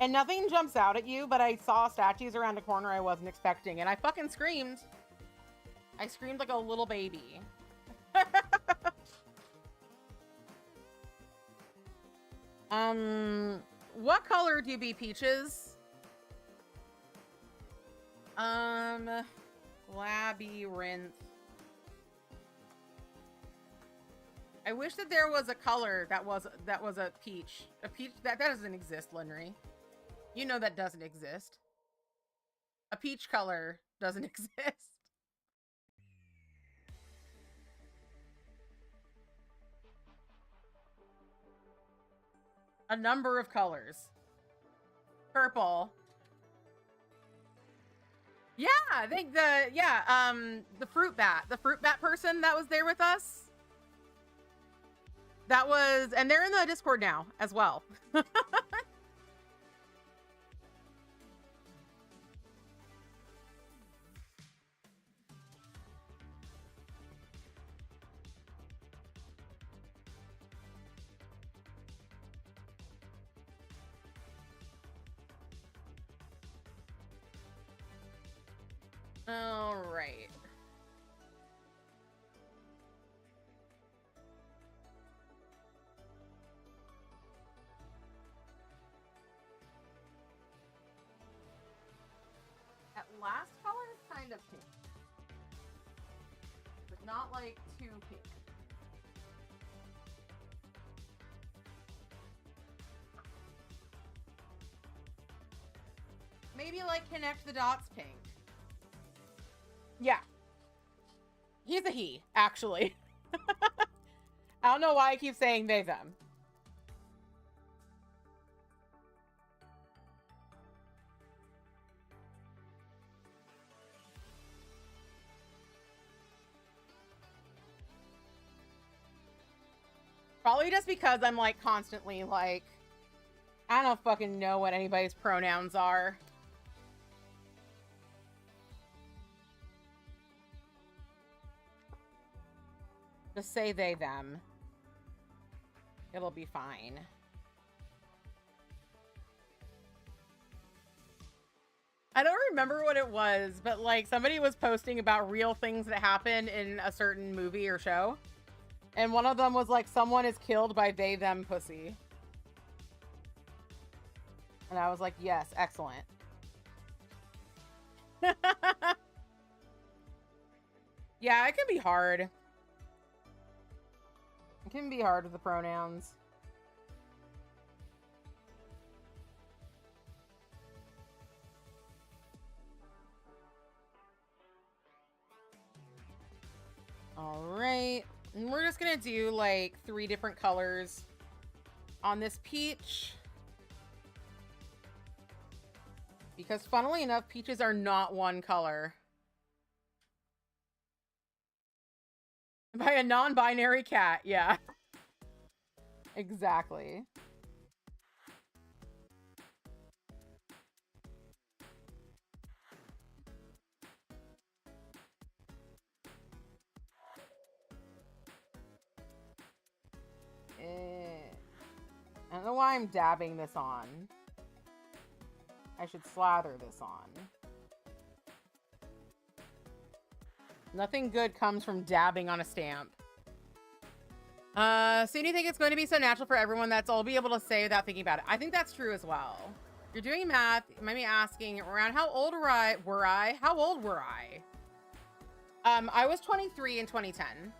And nothing jumps out at you, but I saw statues around a corner I wasn't expecting, and I fucking screamed. I screamed like a little baby. What color do you be, Peaches? Labyrinth. I wish that there was a color that was a peach. A peach that doesn't exist, Linry. You know that doesn't exist. A peach color doesn't exist. A number of colors. Purple. Yeah, I think the fruit bat person that was there with us. That was, and they're in the Discord now as well. All right. That last color is kind of pink, but not like too pink. Maybe like connect the dots pink. Yeah. He's a he, actually. I don't know why I keep saying they, them. Probably just because I'm like constantly like, I don't fucking know what anybody's pronouns are. Just say they, them. It'll be fine. I don't remember what it was, but like somebody was posting about real things that happened in a certain movie or show. And one of them was like, someone is killed by they, them pussy. And I was like, yes, excellent. Yeah, it can be hard. It can be hard with the pronouns. gonna do like 3 different colors on this peach. Because funnily enough, peaches are not one color. By a non-binary cat, yeah. Exactly. I don't know why I'm dabbing this on. I should slather this on. Nothing good comes from dabbing on a stamp. So do you think it's going to be so natural for everyone that's all be able to say without thinking about it? I think that's true as well. You're doing math. You might be asking around how old were I? How old were I? I was 23 in 2010.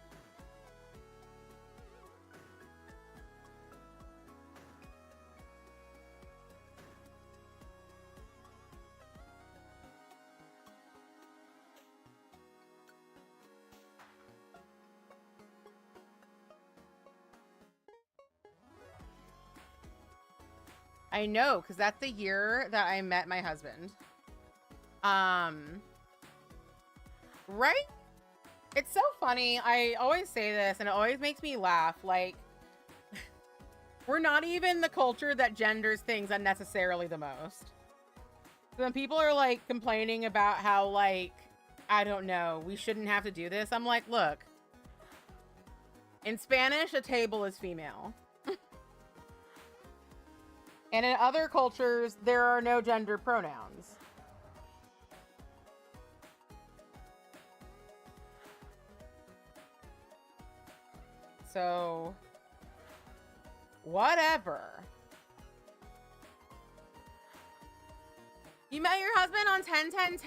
I know, because that's the year that I met my husband. Right? It's so funny. I always say this, and it always makes me laugh. Like, we're not even the culture that genders things unnecessarily the most. So when people are, like, complaining about how, like, I don't know, we shouldn't have to do this, I'm like, look. In Spanish, a table is female. And in other cultures, there are no gender pronouns. So, whatever. You met your husband on 10-10-10?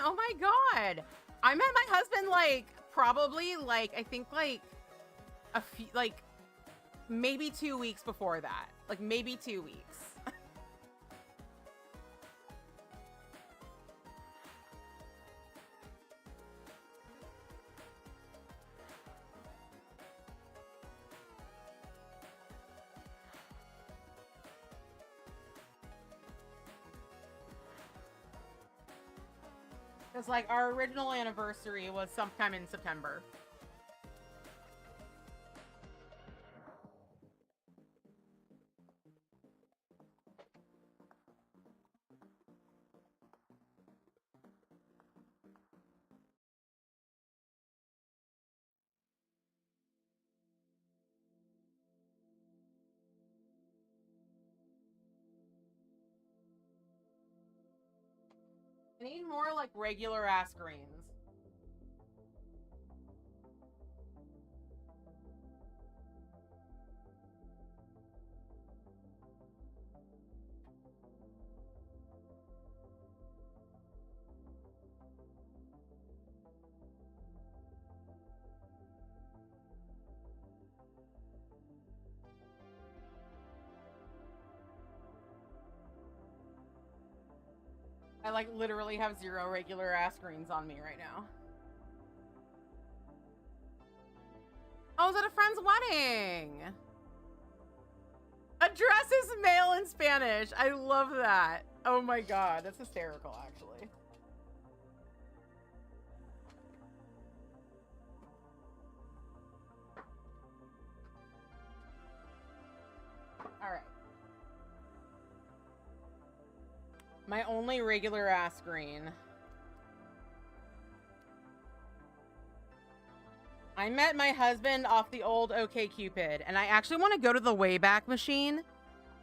Oh my god. I met my husband, like, probably, like, I think, like, a few, like, maybe 2 weeks before that. Like, maybe 2 weeks. Because, like, our original anniversary was sometime in September. I need more, like, regular ass greens. I, like, literally have 0 regular ass greens on me right now. Oh, I was at a friend's wedding. A dress is male in Spanish. I love that. Oh my god, that's hysterical, actually. All right. My only regular ass green. I met my husband off the old OkCupid, and I actually want to go to the Wayback Machine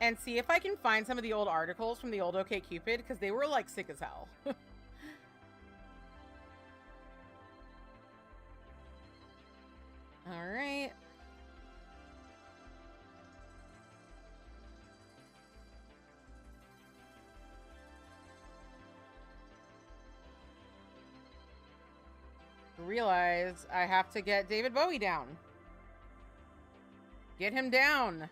and see if I can find some of the old articles from the old OkCupid, because they were, like, sick as hell. All right. Realize I have to get David Bowie down. Get him down.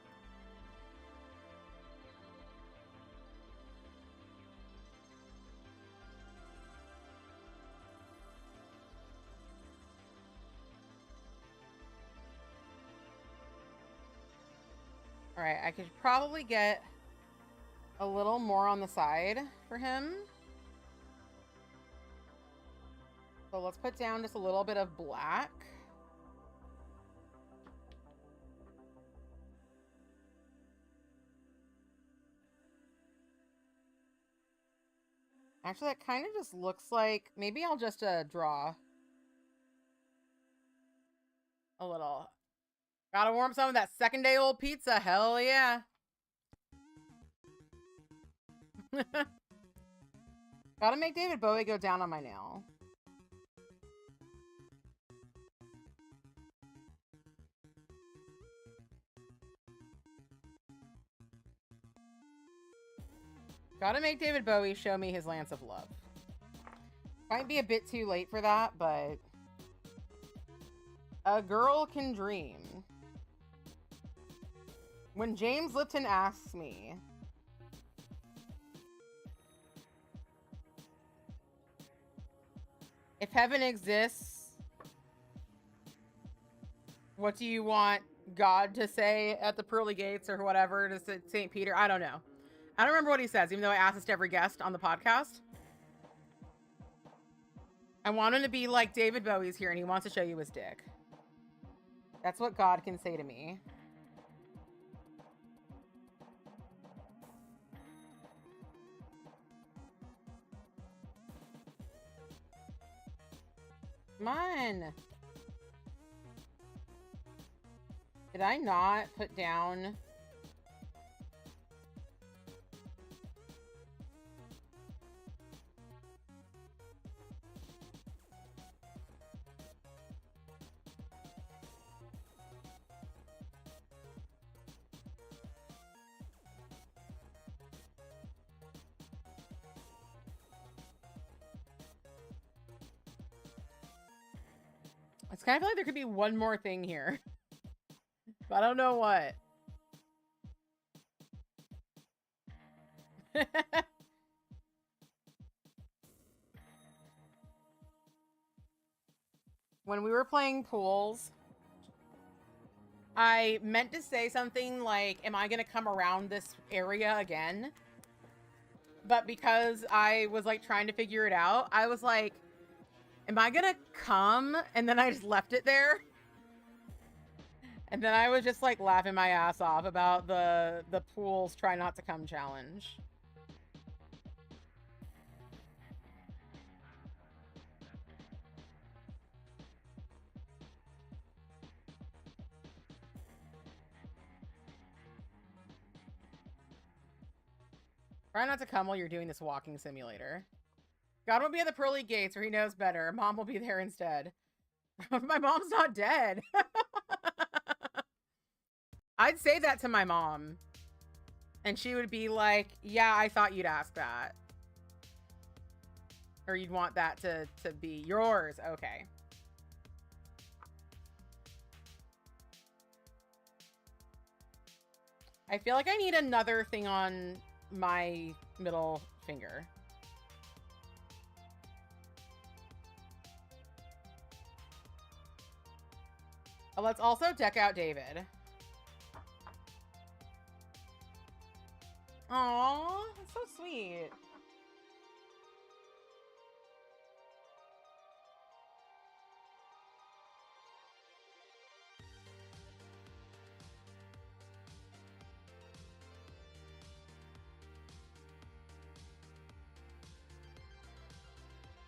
All right, I could probably get a little more on the side for him. So let's put down just a little bit of black. Actually, that kind of just looks like... Maybe I'll just draw a little. Gotta warm some of that second day old pizza. Hell yeah. Gotta make David Bowie go down on my nail. Gotta make David Bowie show me his Lance of Love. Might be a bit too late for that, but... A girl can dream. When James Lipton asks me... If heaven exists, what do you want God to say at the pearly gates or whatever to St. Peter? I don't know. I don't remember what he says, even though I asked this to every guest on the podcast. I want him to be like, David Bowie's here and he wants to show you his dick. That's what God can say to me. Come on. Did I not put down... It's kind of like there could be one more thing here. But I don't know what. When we were playing pools, I meant to say something like, am I going to come around this area again? But because I was like trying to figure it out, I was like, am I gonna come? And then I just left it there. And then I was just like laughing my ass off about the pool's try not to come challenge. Try not to come while you're doing this walking simulator. God will be at the pearly gates where he knows better. Mom will be there instead. My mom's not dead. I'd say that to my mom. And she would be like, yeah, I thought you'd ask that. Or you'd want that to be yours. Okay. I feel like I need another thing on my middle finger. Let's also deck out David. Aww, that's so sweet.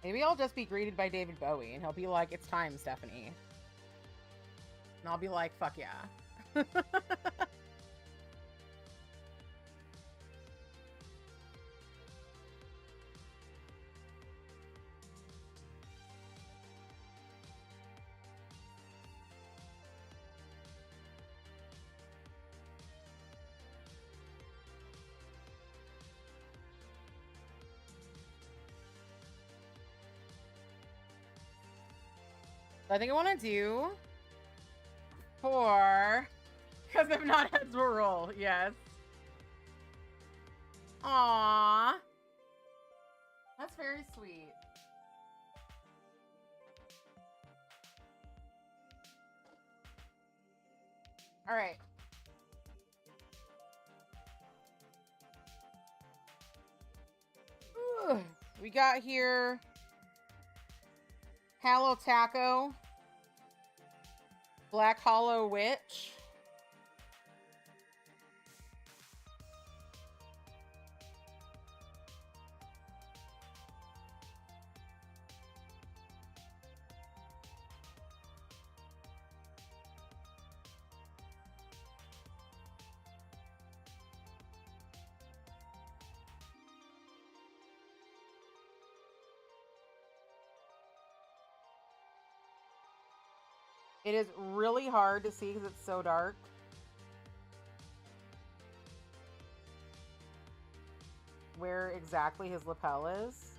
Maybe I'll just be greeted by David Bowie and he'll be like, it's time, Stephanie. And I'll be like, fuck yeah. I think I want to do 4, because if not, heads will roll. Yes. Aww. That's very sweet. All right. We got here Hallow Taco, Black Hollow Witch. It is really hard to see because it's so dark. Where exactly his lapel is.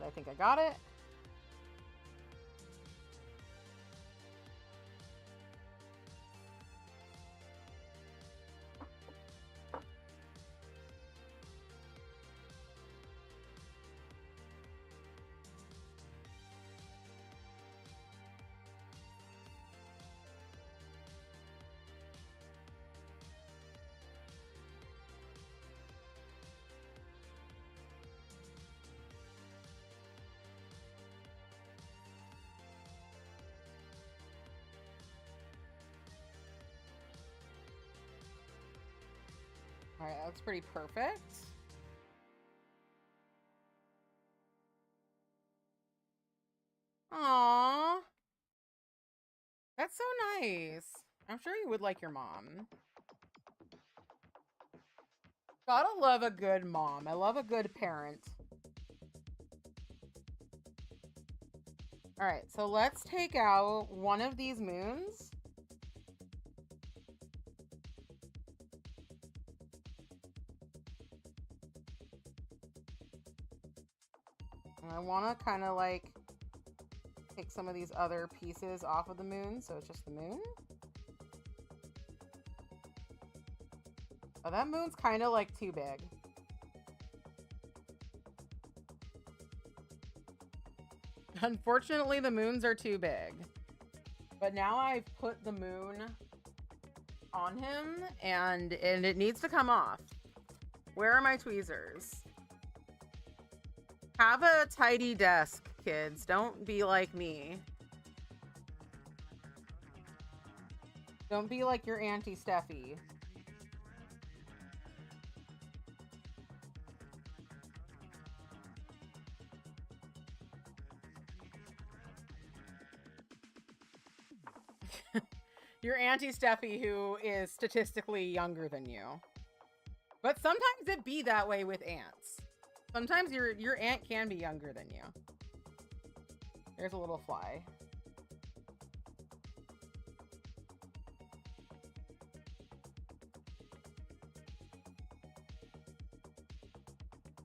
I think I got it. All right, that looks pretty perfect. Aww. That's so nice. I'm sure you would like your mom. Gotta love a good mom. I love a good parent. All right, so let's take out one of these moons. And I want to kind of like take some of these other pieces off of the moon, so it's just the moon. Oh, that moon's kind of like too big. Unfortunately, the moons are too big. But now I've put the moon on him, and it needs to come off. Where are my tweezers? Have a tidy desk, kids. Don't be like me. Don't be like your Auntie Steffi. Your Auntie Steffi, who is statistically younger than you. But sometimes it be that way with aunts. Sometimes your aunt can be younger than you. There's a little fly.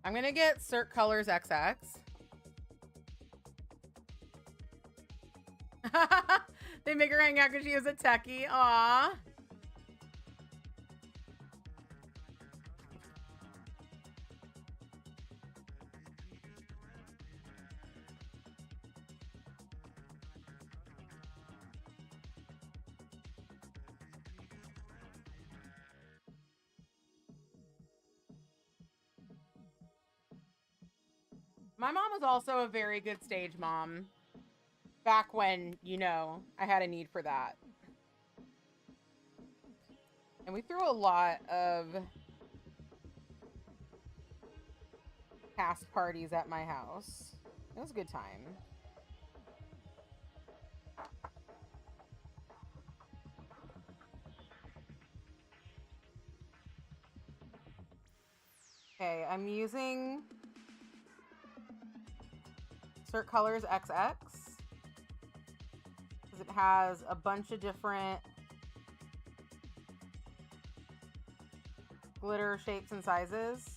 I'm gonna get Cirque Colors XX. They make her hang out because she is a techie. Aww. My mom was also a very good stage mom. Back when, you know, I had a need for that. And we threw a lot of cast parties at my house. It was a good time. Okay, I'm using Cirque Colors XX because it has a bunch of different glitter shapes and sizes.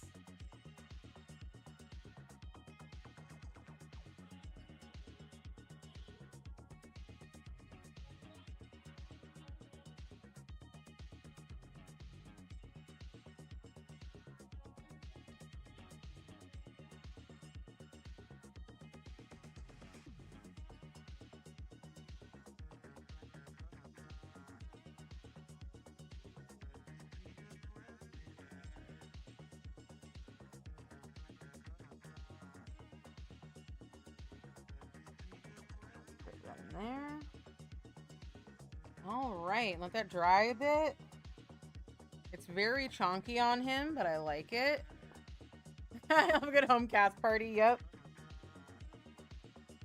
there. All right, let that dry a bit. It's very chonky on him, but I like it. Have a good home cast party, yep.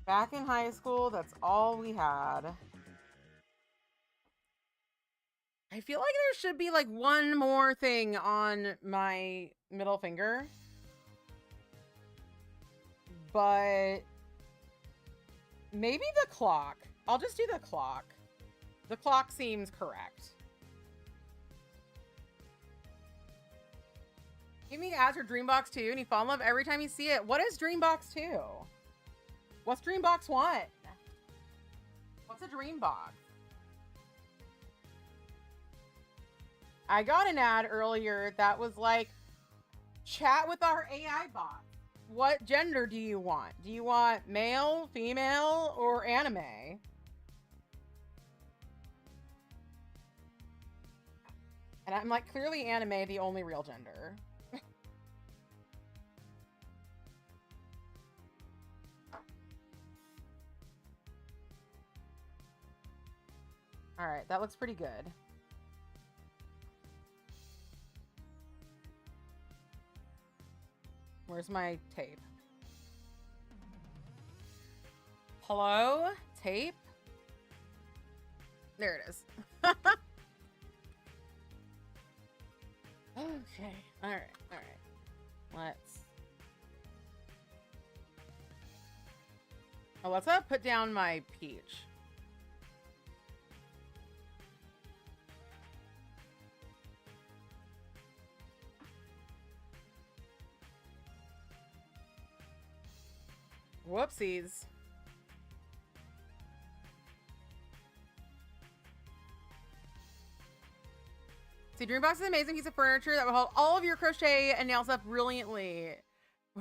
Back in high school, that's all we had. I feel like there should be like one more thing on my middle finger. But maybe the clock. I'll just do the clock. The clock seems correct. Give me ads for Dreambox 2 and you fall in love every time you see it. What is Dreambox 2? What's Dreambox 1? What's a Dreambox? I got an ad earlier that was like, chat with our AI bot. What gender do you want? Do you want male, female, or anime? And I'm like, clearly anime, the only real gender. All right, that looks pretty good. Where's my tape? Hello? Tape? There it is. Okay. All right. All right. Let's put down my peach. Whoopsies. See, Dreambox is an amazing piece of furniture that will hold all of your crochet and nail stuff brilliantly.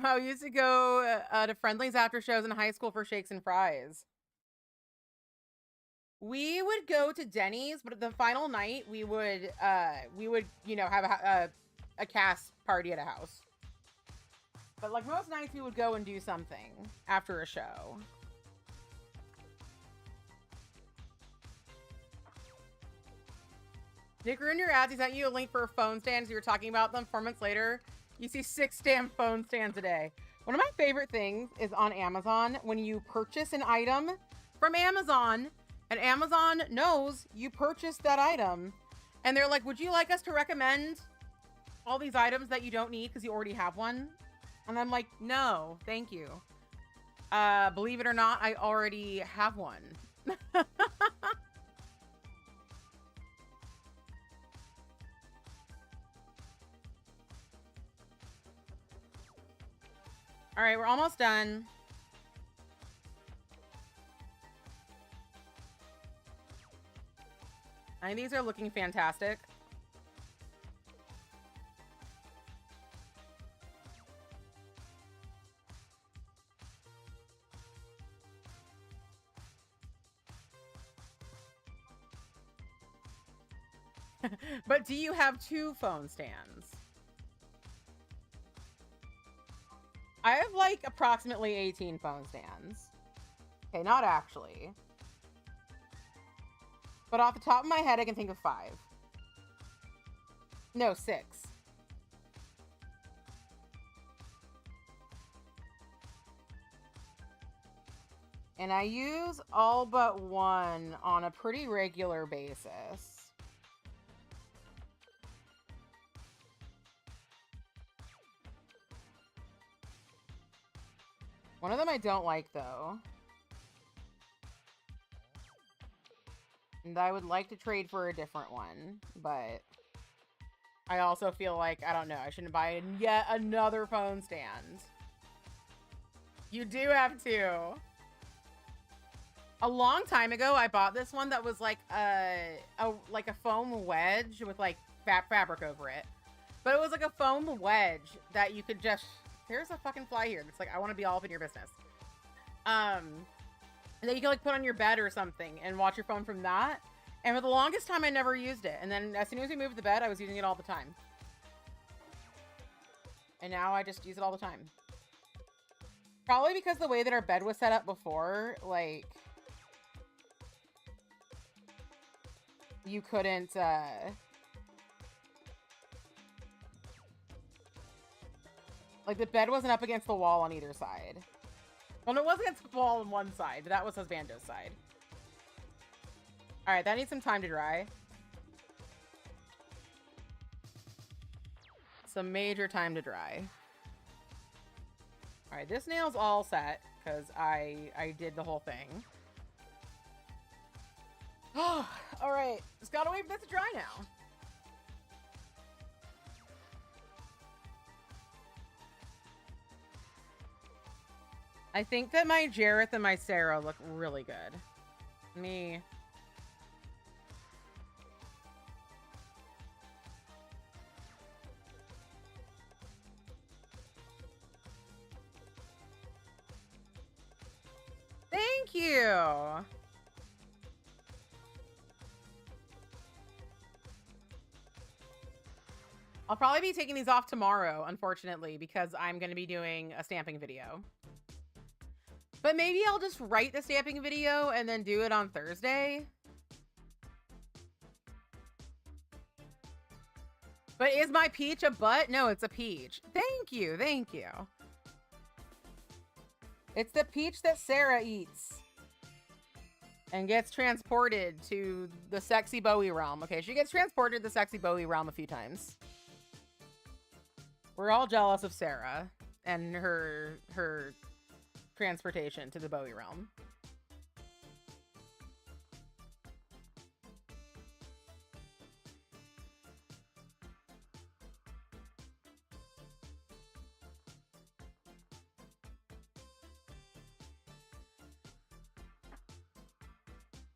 Wow, we used to go to Friendlies after shows in high school for shakes and fries. We would go to Denny's, but the final night we would you know, have a cast party at a house. But like most nights, we would go and do something after a show. Nick ruined your ads. He sent you a link for a phone stand. You were talking about them 4 months later. You see 6 damn phone stands a day. One of my favorite things is on Amazon when you purchase an item from Amazon and Amazon knows you purchased that item and they're like, would you like us to recommend all these items that you don't need because you already have one? And I'm like, no, thank you. Believe it or not, I already have one. All right, we're almost done. I think these are looking fantastic. But do you have 2 phone stands? I have like approximately 18 phone stands. Okay, not actually. But off the top of my head, I can think of 5. No, 6. And I use all but one on a pretty regular basis. One of them I don't like, though. And I would like to trade for a different one, but I also feel like, I don't know, I shouldn't buy yet another phone stand. You do have 2. A long time ago, I bought this one that was like a foam wedge with like fabric over it. But it was like a foam wedge that you could just... There's a fucking fly here. It's like, I want to be all up in your business. And then you can like put on your bed or something and watch your phone from that. And for the longest time, I never used it. And then as soon as we moved the bed, I was using it all the time. And now I just use it all the time. Probably because the way that our bed was set up before, like, you couldn't, like, the bed wasn't up against the wall on either side. Well, no, it was against the wall on one side, but that was Husbando's side. All right, that needs some time to dry. Some major time to dry. All right, this nail's all set because I did the whole thing. Oh, all right. Just gotta wait for this to dry now. I think that my Jareth and my Sarah look really good. Me. Thank you. I'll probably be taking these off tomorrow, unfortunately, because I'm going to be doing a stamping video. But maybe I'll just write the stamping video and then do it on Thursday. But is my peach a butt? No, it's a peach. Thank you. Thank you. It's the peach that Sarah eats and gets transported to the sexy Bowie realm. Okay, she gets transported to the sexy Bowie realm a few times. We're all jealous of Sarah and her transportation to the Bowie realm.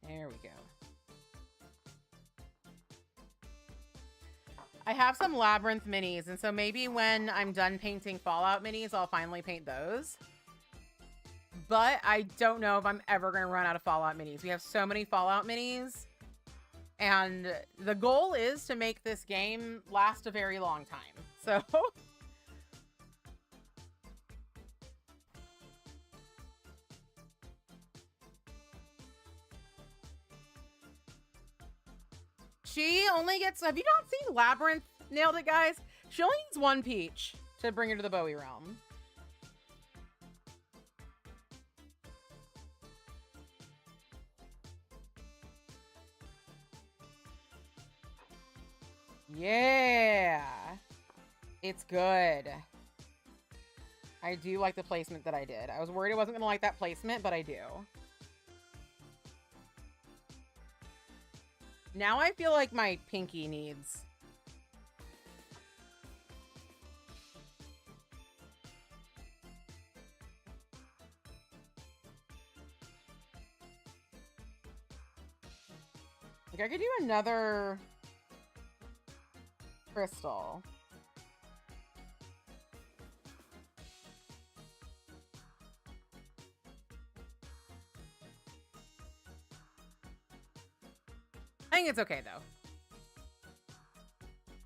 There we go. I have some Labyrinth minis, and so maybe when I'm done painting Fallout minis, I'll finally paint those. But I don't know if I'm ever going to run out of Fallout minis. We have so many Fallout minis, and the goal is to make this game last a very long time. So... She only gets... Have you not seen Labyrinth? Nailed it, guys. She only needs one peach to bring her to the Bowie realm. Yeah. It's good. I do like the placement that I did. I was worried I wasn't going to like that placement, but I do. Now I feel like my pinky needs... Like, I could do another crystal. I think it's okay, though.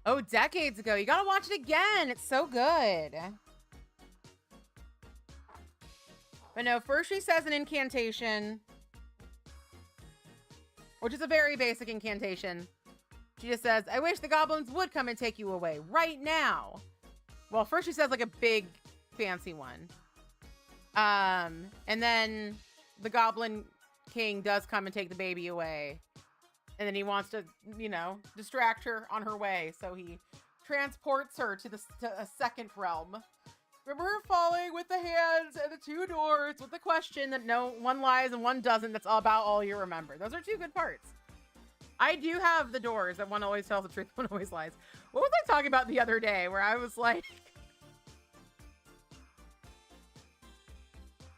Oh, decades ago. You gotta watch it again. It's so good. But no, first she says an incantation, which is a very basic incantation. She just says, I wish the goblins would come and take you away right now. Well, first she says like a big fancy one. And then the Goblin King does come and take the baby away. And then he wants to, you know, distract her on her way. So he transports her to a second realm. Remember her falling with the hands and the two doors with the question that no one lies and one doesn't. That's all about all you remember. Those are two good parts. I do have the doors that one always tells the truth, one always lies. What was I talking about the other day where I was like...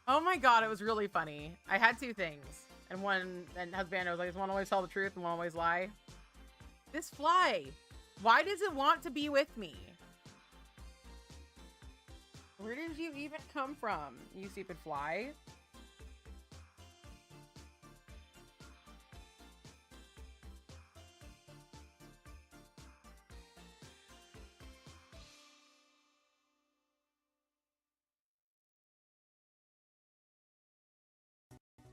Oh my god, it was really funny. I had two things. And husband was like, one always tell the truth and one always lie. This fly, why does it want to be with me? Where did you even come from, you stupid fly?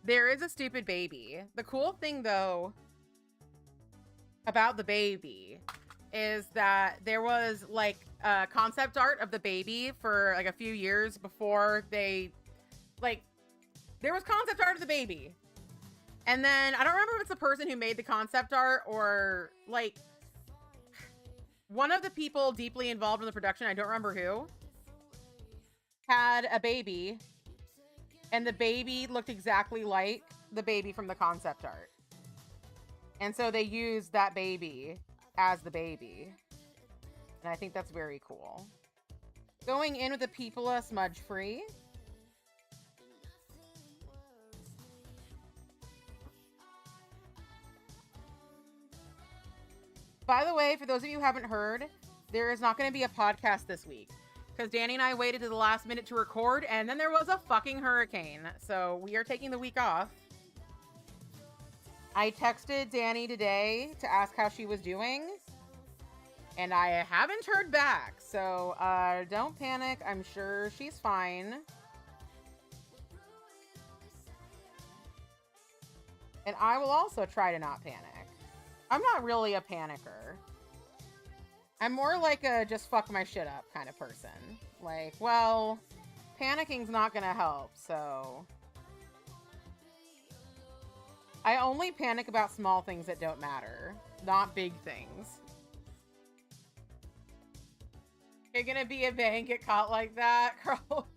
There is a stupid baby. The cool thing, though, about the baby is that there was like concept art of the baby for like a few years before they like there was concept art of the baby, and then I don't remember if it's the person who made the concept art or like one of the people deeply involved in the production, I don't remember who, had a baby, and the baby looked exactly like the baby from the concept art. And so they used that baby as the baby. And I think that's very cool. Going in with a Peopla smudge free. By the way, for those of you who haven't heard, there is not going to be a podcast this week because Danny and I waited to the last minute to record, and then there was a fucking hurricane. So we are taking the week off. I texted Danny today to ask how she was doing, and I haven't heard back. So don't panic. I'm sure she's fine. And I will also try to not panic. I'm not really a panicker. I'm more like a just fuck my shit up kind of person. Like, well, panicking's not gonna help, so... I only panic about small things that don't matter, not big things. You're gonna be a bang, get caught like that? Crawl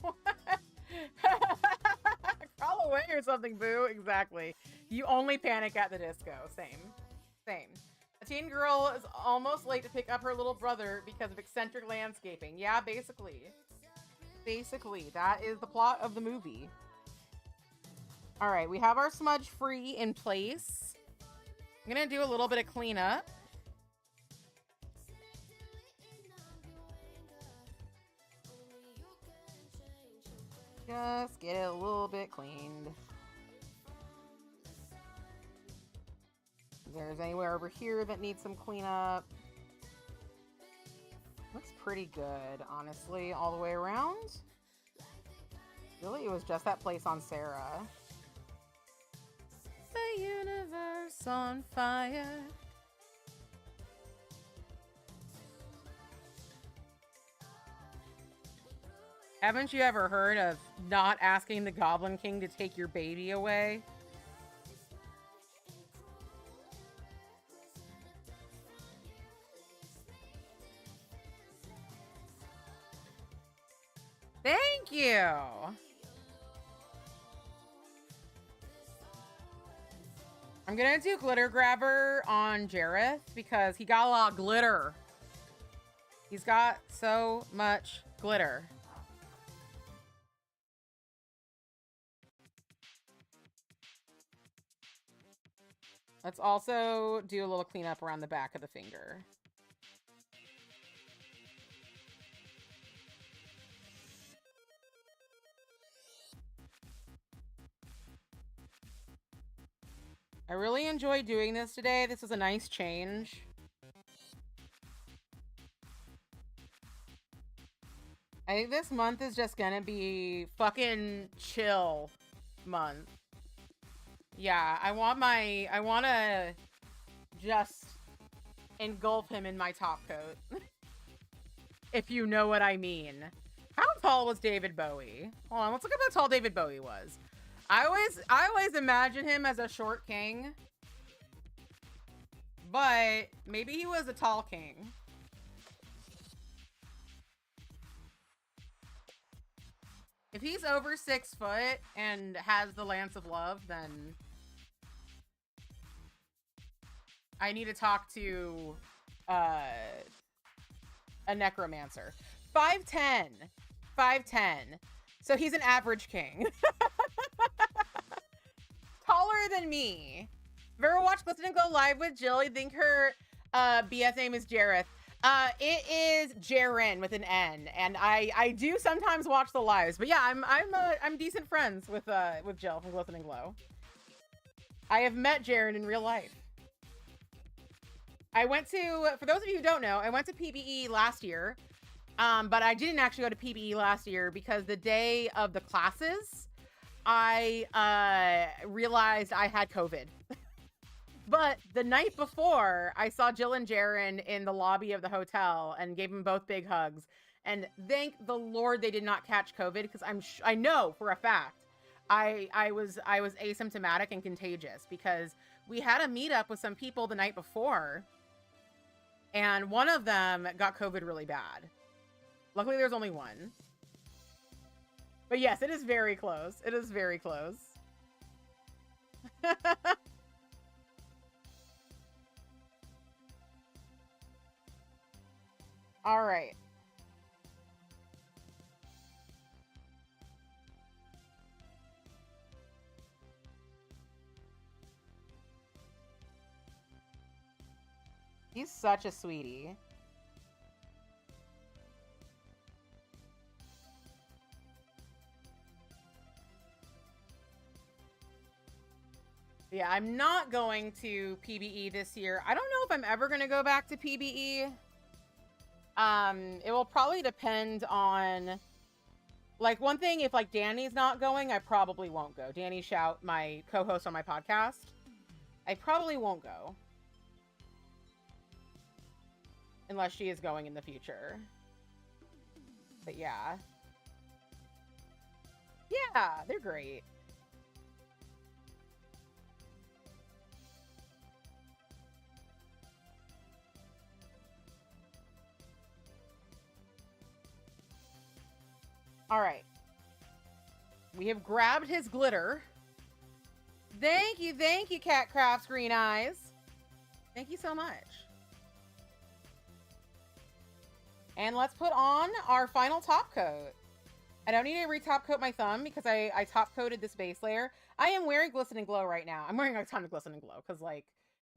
Crawl away or something, boo. Exactly. You only panic at the disco. Same. A teen girl is almost late to pick up her little brother because of eccentric landscaping. Yeah, basically. Basically, that is the plot of the movie. All right, we have our smudge free in place. I'm gonna do a little bit of cleanup. Just get it a little bit cleaned. If there's anywhere over here that needs some cleanup. Looks pretty good, honestly, all the way around. Really, it was just that place on Sarah. The universe on fire. Haven't you ever heard of not asking the Goblin King to take your baby away? Thank you. I'm gonna do glitter grabber on Jareth because he got a lot of glitter. He's got so much glitter. Let's also do a little cleanup around the back of the finger. I really enjoyed doing this today. This was a nice change. I think this month is just gonna be fucking chill month. Yeah, I wanna just engulf him in my top coat. If you know what I mean. How tall was David Bowie? Hold on, let's look up how tall David Bowie was. I always imagine him as a short king. But maybe he was a tall king. If he's over 6 foot and has the Lance of Love, then I need to talk to a necromancer. 5'10". 5'10". So he's an average king. Taller than me. If you ever watched Listen and Go Live with Jill, you think her BF name is Jareth. It is Jaren with an N, and I do sometimes watch the lives. But yeah, I'm decent friends with Jill from Glisten and Glow. I have met Jaren in real life. I went to, for those of you who don't know, I went to PBE last year, but I didn't actually go to PBE last year because the day of the classes, I realized I had COVID. But the night before, I saw Jill and Jaren in the lobby of the hotel and gave them both big hugs. And thank the Lord they did not catch COVID, because I know for a fact I was asymptomatic and contagious, because we had a meetup with some people the night before, and one of them got COVID really bad. Luckily, there's only one. But yes, it is very close. It is very close. All right. He's such a sweetie. Yeah, I'm not going to PBE this year. I don't know if I'm ever going to go back to PBE. It will probably depend on, like, one thing, if, like, Danny's not going, I probably won't go. Danny Shout, my co-host on my podcast. I probably won't go. Unless she is going in the future. But yeah. Yeah, they're great. All right. We have grabbed his glitter. Thank you, Cat Crafts Green Eyes. Thank you so much. And let's put on our final top coat. I don't need to re-top coat my thumb because I top coated this base layer. I am wearing Glisten and Glow right now. I'm wearing a ton of Glisten and Glow because, like,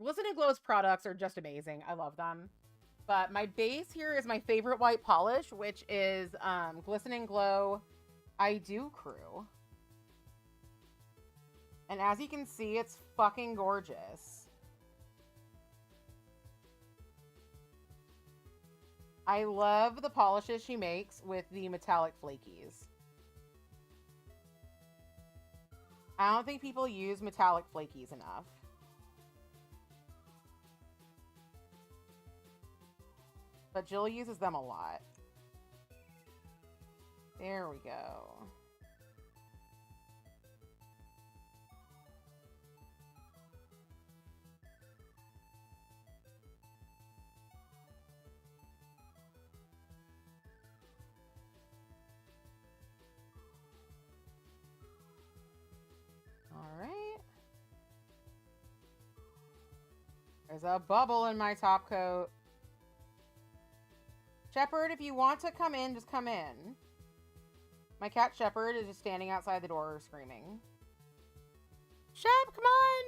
Glisten and Glow's products are just amazing. I love them. But my base here is my favorite white polish, which is Glisten and Glow I Do Crew. And as you can see, it's fucking gorgeous. I love the polishes she makes with the metallic flakies. I don't think people use metallic flakies enough. But Jill uses them a lot. There we go. All right. There's a bubble in my top coat. Shepherd, if you want to come in, just come in. My cat Shepherd is just standing outside the door screaming. Shep, come on!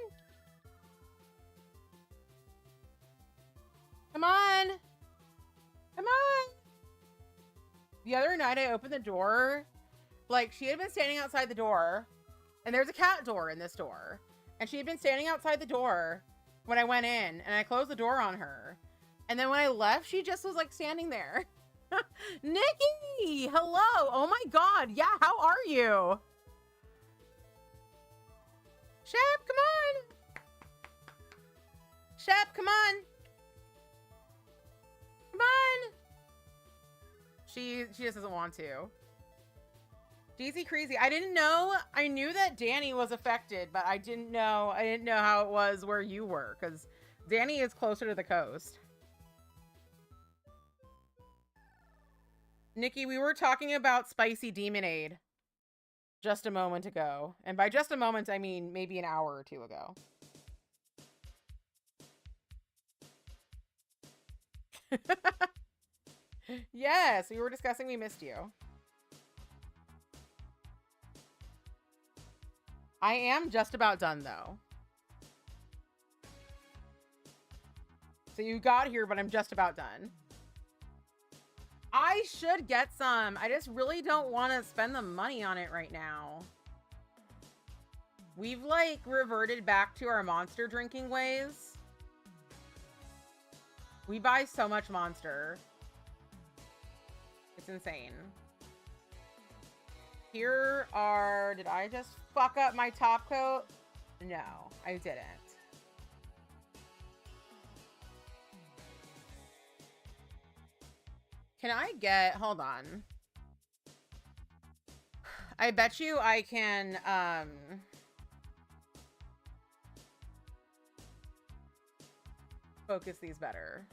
Come on! Come on! The other night I opened the door. Like, she had been standing outside the door. And there's a cat door in this door. And she had been standing outside the door when I went in. And I closed the door on her. And then when I left, she just was, like, standing there. Nikki! Hello! Oh my god! Yeah, how are you? Shep, come on! Shep, come on! Come on! She just doesn't want to. Jeezy Crazy. I didn't know. I knew that Danny was affected, but I didn't know how it was where you were, because Danny is closer to the coast. Nikki, we were talking about spicy Demonade just a moment ago. And by just a moment, I mean maybe an hour or two ago. Yes, we were discussing We Missed You. I am just about done, though. So you got here, but I'm just about done. I should get some. I just really don't want to spend the money on it right now. We've, like, reverted back to our Monster drinking ways. We buy so much Monster. It's insane. Here are... Did I just fuck up my top coat? No, I didn't. Can I get, hold on. I bet you I can, focus these better.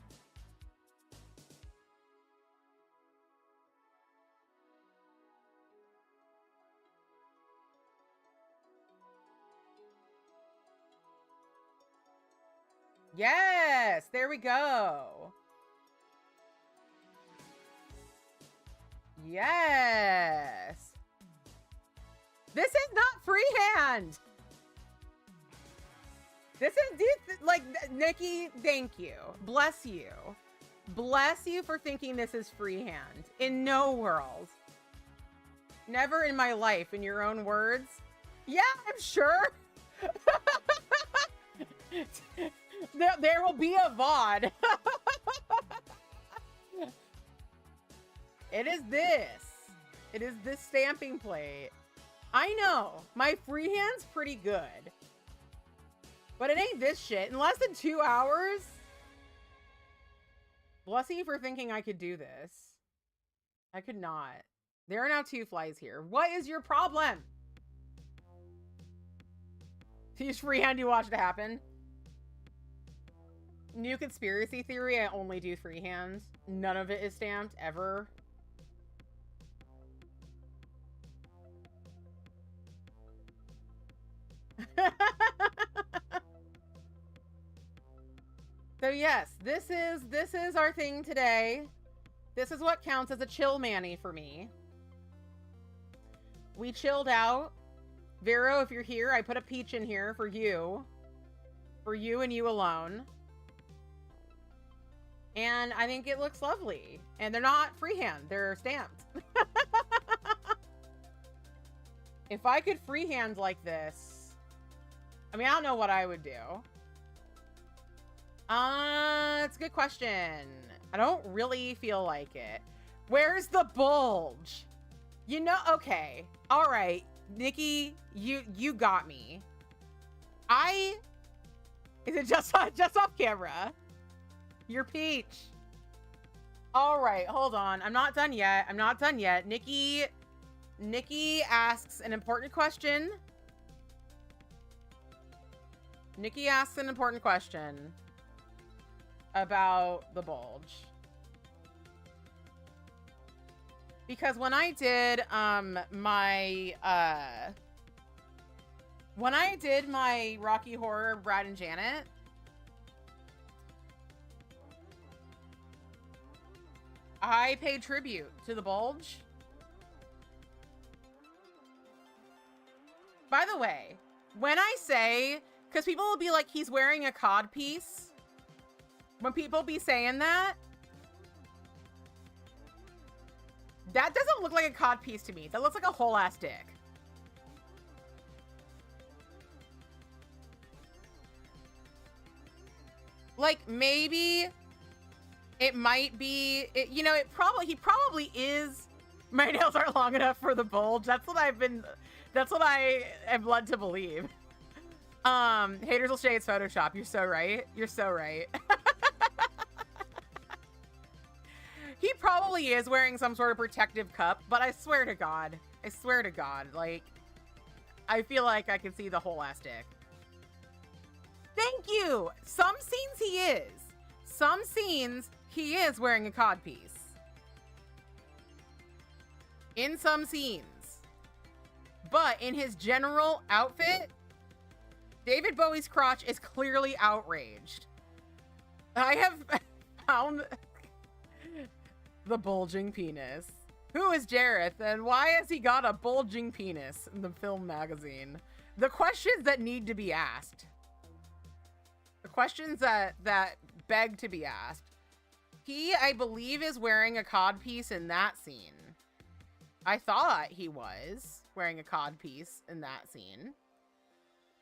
Yes, there we go. Yes. This is not freehand. This is, like, Nikki, thank you. Bless you. Bless you for thinking this is freehand. In no world. Never in my life, in your own words. Yeah, I'm sure. There will be a VOD. It is this. It is this stamping plate. I know. My freehand's pretty good. But it ain't this shit. In less than 2 hours? Bless you for thinking I could do this. I could not. There are now 2 flies here. What is your problem? Use freehand, you watch it happen. New conspiracy theory, I only do freehand. None of it is stamped, ever. So yes, this is our thing today. This is what counts as a chill manny for me. We chilled out. Vero, if you're here, I put a peach in here for you. For you and you alone. And I think it looks lovely. And they're not freehand, they're stamped. If I could freehand like this, I mean, I don't know what I would do. It's a good question. I don't really feel like it. Where's the bulge? You know, okay. All right, Nikki, you got me. Is it just off camera? You're peach. All right, hold on. I'm not done yet. I'm not done yet. Nikki asks an important question. Nikki asks an important question about the bulge. Because when I did my Rocky Horror Brad and Janet, I paid tribute to the bulge. By the way, when I say, because people will be like, he's wearing a cod piece. When people be saying that, that doesn't look like a cod piece to me. That looks like a whole ass dick. Like, maybe it might be, you know, he probably is. My nails aren't long enough for the bulge. That's what I am led to believe. Haters will say it's Photoshop. You're so right. You're so right. He probably is wearing some sort of protective cup, but I swear to God, like, I feel like I can see the whole ass dick. Thank you! Some scenes he is. Some scenes he is wearing a cod piece. In some scenes. But in his general outfit, David Bowie's crotch is clearly outraged. I have found the bulging penis. Who is Jareth, and why has he got a bulging penis in the film magazine? The questions that need to be asked. The questions that beg to be asked. He, I believe, is wearing a cod piece in that scene. I thought he was wearing a cod piece in that scene.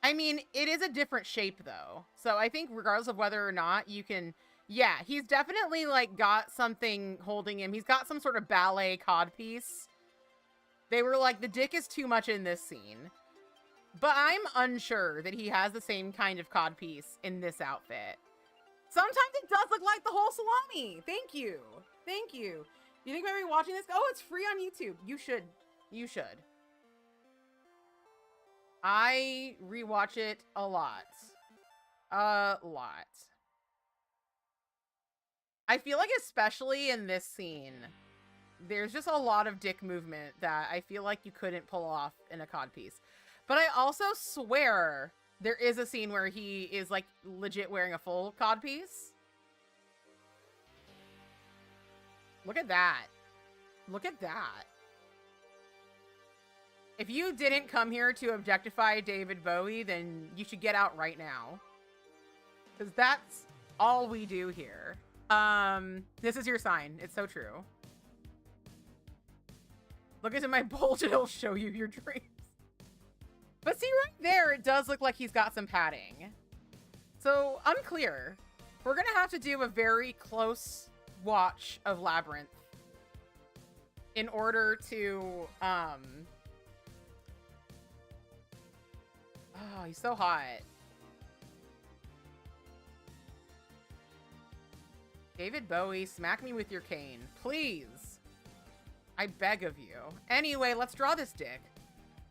I mean, it is a different shape, though. So I think regardless of whether or not you can... Yeah, he's definitely, like, got something holding him. He's got some sort of ballet cod piece. They were like, the dick is too much in this scene. But I'm unsure that he has the same kind of cod piece in this outfit. Sometimes it does look like the whole salami. Thank you. Thank you. You think about rewatching this? Oh, it's free on YouTube. You should. You should. I rewatch it a lot. A lot. I feel like especially in this scene, there's just a lot of dick movement that I feel like you couldn't pull off in a COD piece. But I also swear there is a scene where he is like legit wearing a full COD piece. Look at that. Look at that. If you didn't come here to objectify David Bowie, then you should get out right now. Because that's all we do here. This is your sign. It's so true. Look into my bulge and it'll show you your dreams. But see right there, it does look like he's got some padding. So, unclear. We're gonna have to do a very close watch of Labyrinth in order to, oh, he's so hot. David Bowie, smack me with your cane, please. I beg of you. Anyway, let's draw this dick.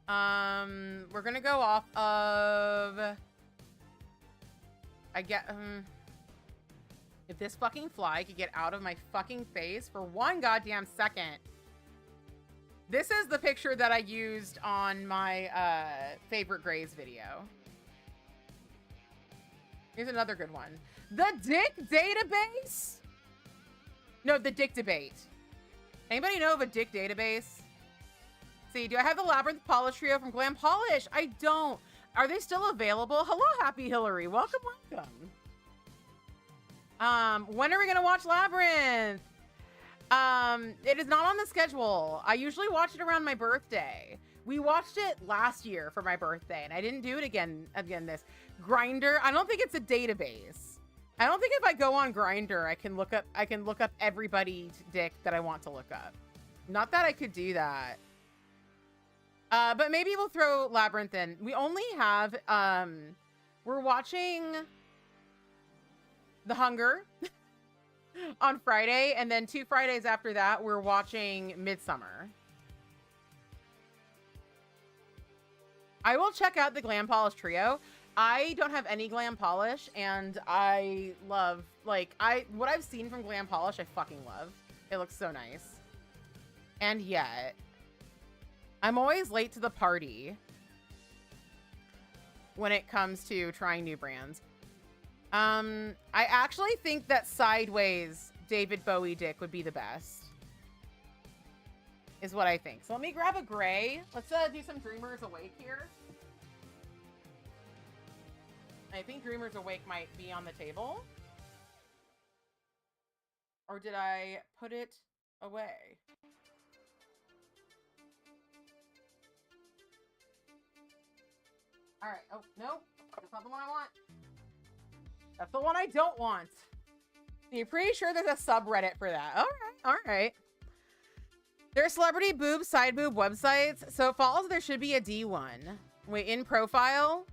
We're gonna go off of... I get... if this fucking fly could get out of my fucking face for one goddamn second. This is the picture that I used on my favorite Grays video. Here's another good one. The Dick Database? No, the Dick Debate. Anybody know of a Dick Database? See, do I have the Labyrinth Polish Trio from Glam Polish? I don't. Are they still available? Hello, Happy Hillary. Welcome, welcome. When are we gonna watch Labyrinth? It is not on the schedule. I usually watch it around my birthday. We watched it last year for my birthday, and I didn't do it again this. Grindr, I don't think it's a database. I don't think if I go on Grindr, I can look up everybody's dick that I want to look up. Not that I could do that. But maybe we'll throw Labyrinth in. We only have, we're watching The Hunger on Friday, and then 2 Fridays after that, we're watching Midsummer. I will check out the Glam Polish Trio. I don't have any Glam Polish, and I love, like, what I've seen from Glam Polish, I fucking love. It looks so nice. And yet, I'm always late to the party when it comes to trying new brands. I actually think that Sideways David Bowie dick would be the best. Is what I think. So let me grab a gray. Let's do some Dreamers Awake here. I think Dreamers Awake might be on the table. Or did I put it away? All right. Oh, no. That's not the one I want. That's the one I don't want. You're pretty sure there's a subreddit for that. All right. All right. There are celebrity boob, side boob websites. So it follows there should be a D1. Wait, in profile?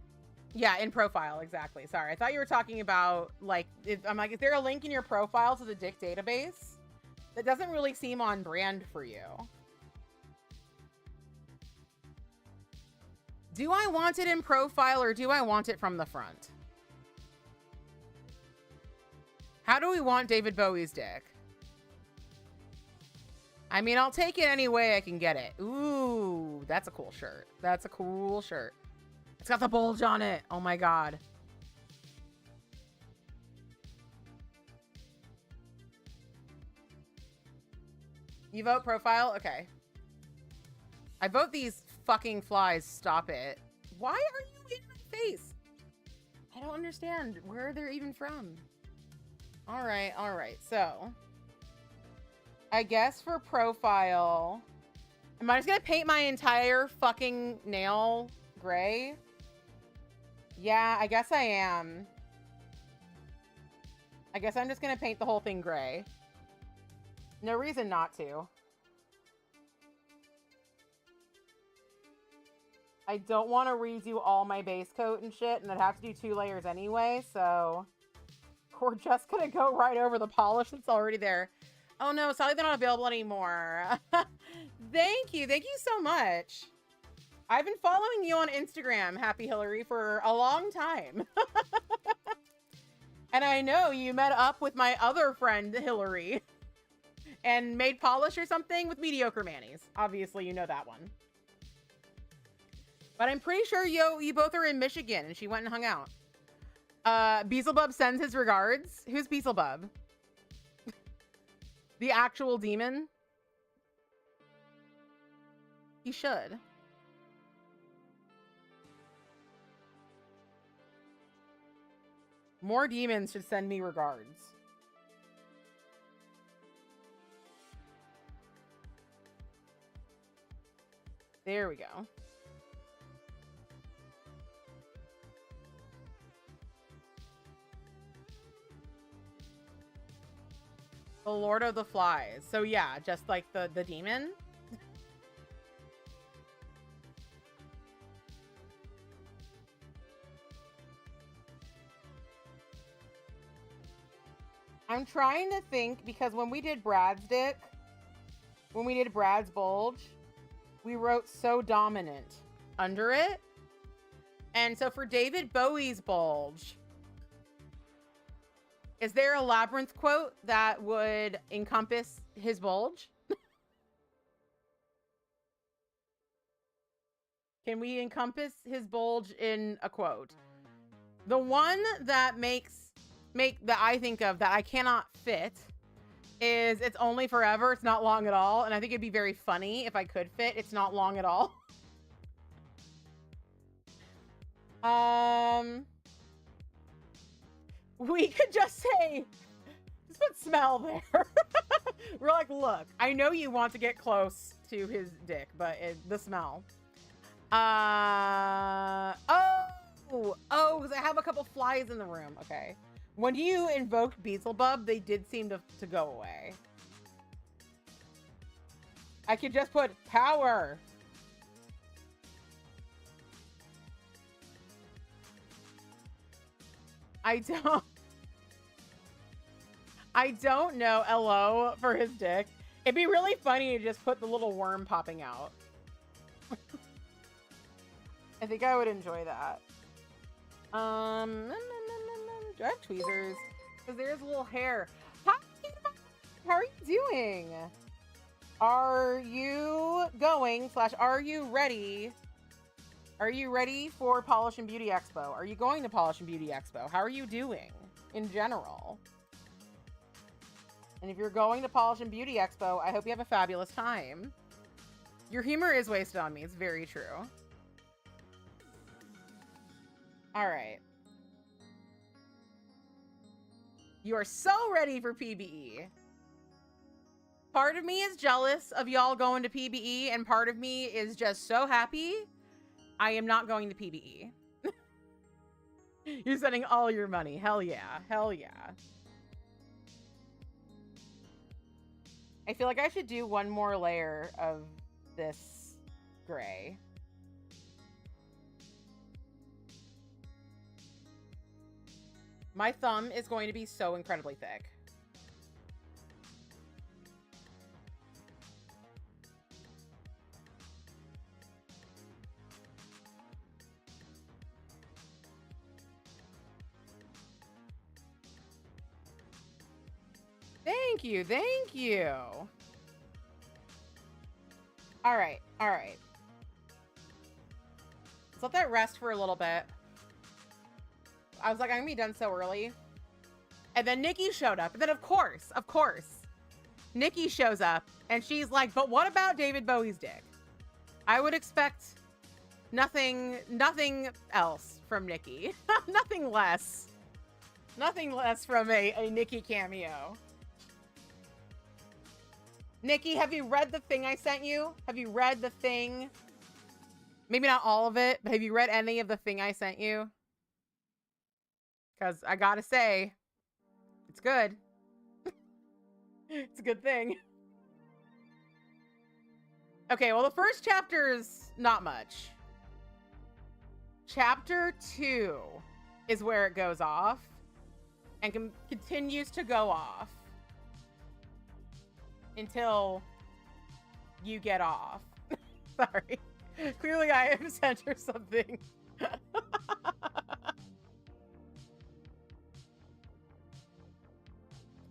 Yeah, in profile. Exactly. Sorry. I thought you were talking about, like, I'm like, is there a link in your profile to the Dick Database? That doesn't really seem on brand for you. Do I want it in profile or do I want it from the front? How do we want David Bowie's dick? I mean, I'll take it any way I can get it. Ooh, that's a cool shirt. That's a cool shirt. It's got the bulge on it. Oh my God. You vote profile? Okay. I vote these fucking flies. Stop it. Why are you in my face? I don't understand where they're even from. All right. All right. So I guess for profile, am I just going to paint my entire fucking nail gray? Yeah, I guess I am. I guess I'm just going to paint the whole thing gray. No reason not to. I don't want to redo all my base coat and shit, and I'd have to do 2 layers anyway, so we're just going to go right over the polish that's already there. Oh no, sadly they're not available anymore. Thank you so much. I've been following you on Instagram, Happy Hillary, for a long time. And I know you met up with my other friend, Hillary, and made polish or something with Mediocre Manny's. Obviously, you know that one. But I'm pretty sure you both are in Michigan, and she went and hung out. Beelzebub sends his regards. Who's Beelzebub? The actual demon? He should. More demons should send me regards. There we go. The Lord of the Flies. So yeah, just like the demon. I'm trying to think, because when we did Brad's dick, when we did Brad's bulge, we wrote "so dominant" under it. And so for David Bowie's bulge, is there a Labyrinth quote that would encompass his bulge? Can we encompass his bulge in a quote? The one that that I think of that I cannot fit is "It's only forever, it's not long at all." And I think it'd be very funny if I could fit "It's not long at all." We could just say, just put "smell" there. We're like, look, I know you want to get close to his dick, but the smell. Oh, because I have a couple flies in the room. Okay. When you invoked Beelzebub, they did seem to go away. I could just put "power." I don't know LO for his dick. It'd be really funny to just put the little worm popping out. I think I would enjoy that. Do I have tweezers? Because there's a little hair. Hi, how are you doing? Are you going / are you ready? Are you ready for Polish and Beauty Expo? Are you going to Polish and Beauty Expo? How are you doing in general? And if you're going to Polish and Beauty Expo, I hope you have a fabulous time. Your humor is wasted on me. It's very true. All right. You are so ready for PBE. Part of me is jealous of y'all going to PBE, and part of me is just so happy I am not going to PBE. You're spending all your money. Hell yeah. Hell yeah. I feel like I should do one more layer of this gray. My thumb is going to be so incredibly thick. Thank you. Thank you. All right. All right. Let's let that rest for a little bit. I was like, I'm gonna be done so early. And then Nikki showed up. And then of course, Nikki shows up and she's like, but what about David Bowie's dick? I would expect nothing else from Nikki. Nothing less from a Nikki cameo. Nikki, have you read the thing I sent you? Have you read the thing? Maybe not all of it, but have you read any of the thing I sent you? Because I gotta say, it's good. It's a good thing. Okay, well, the first chapter is not much. Chapter 2 is where it goes off and continues to go off. until you get off. Sorry. Clearly I have sent her something.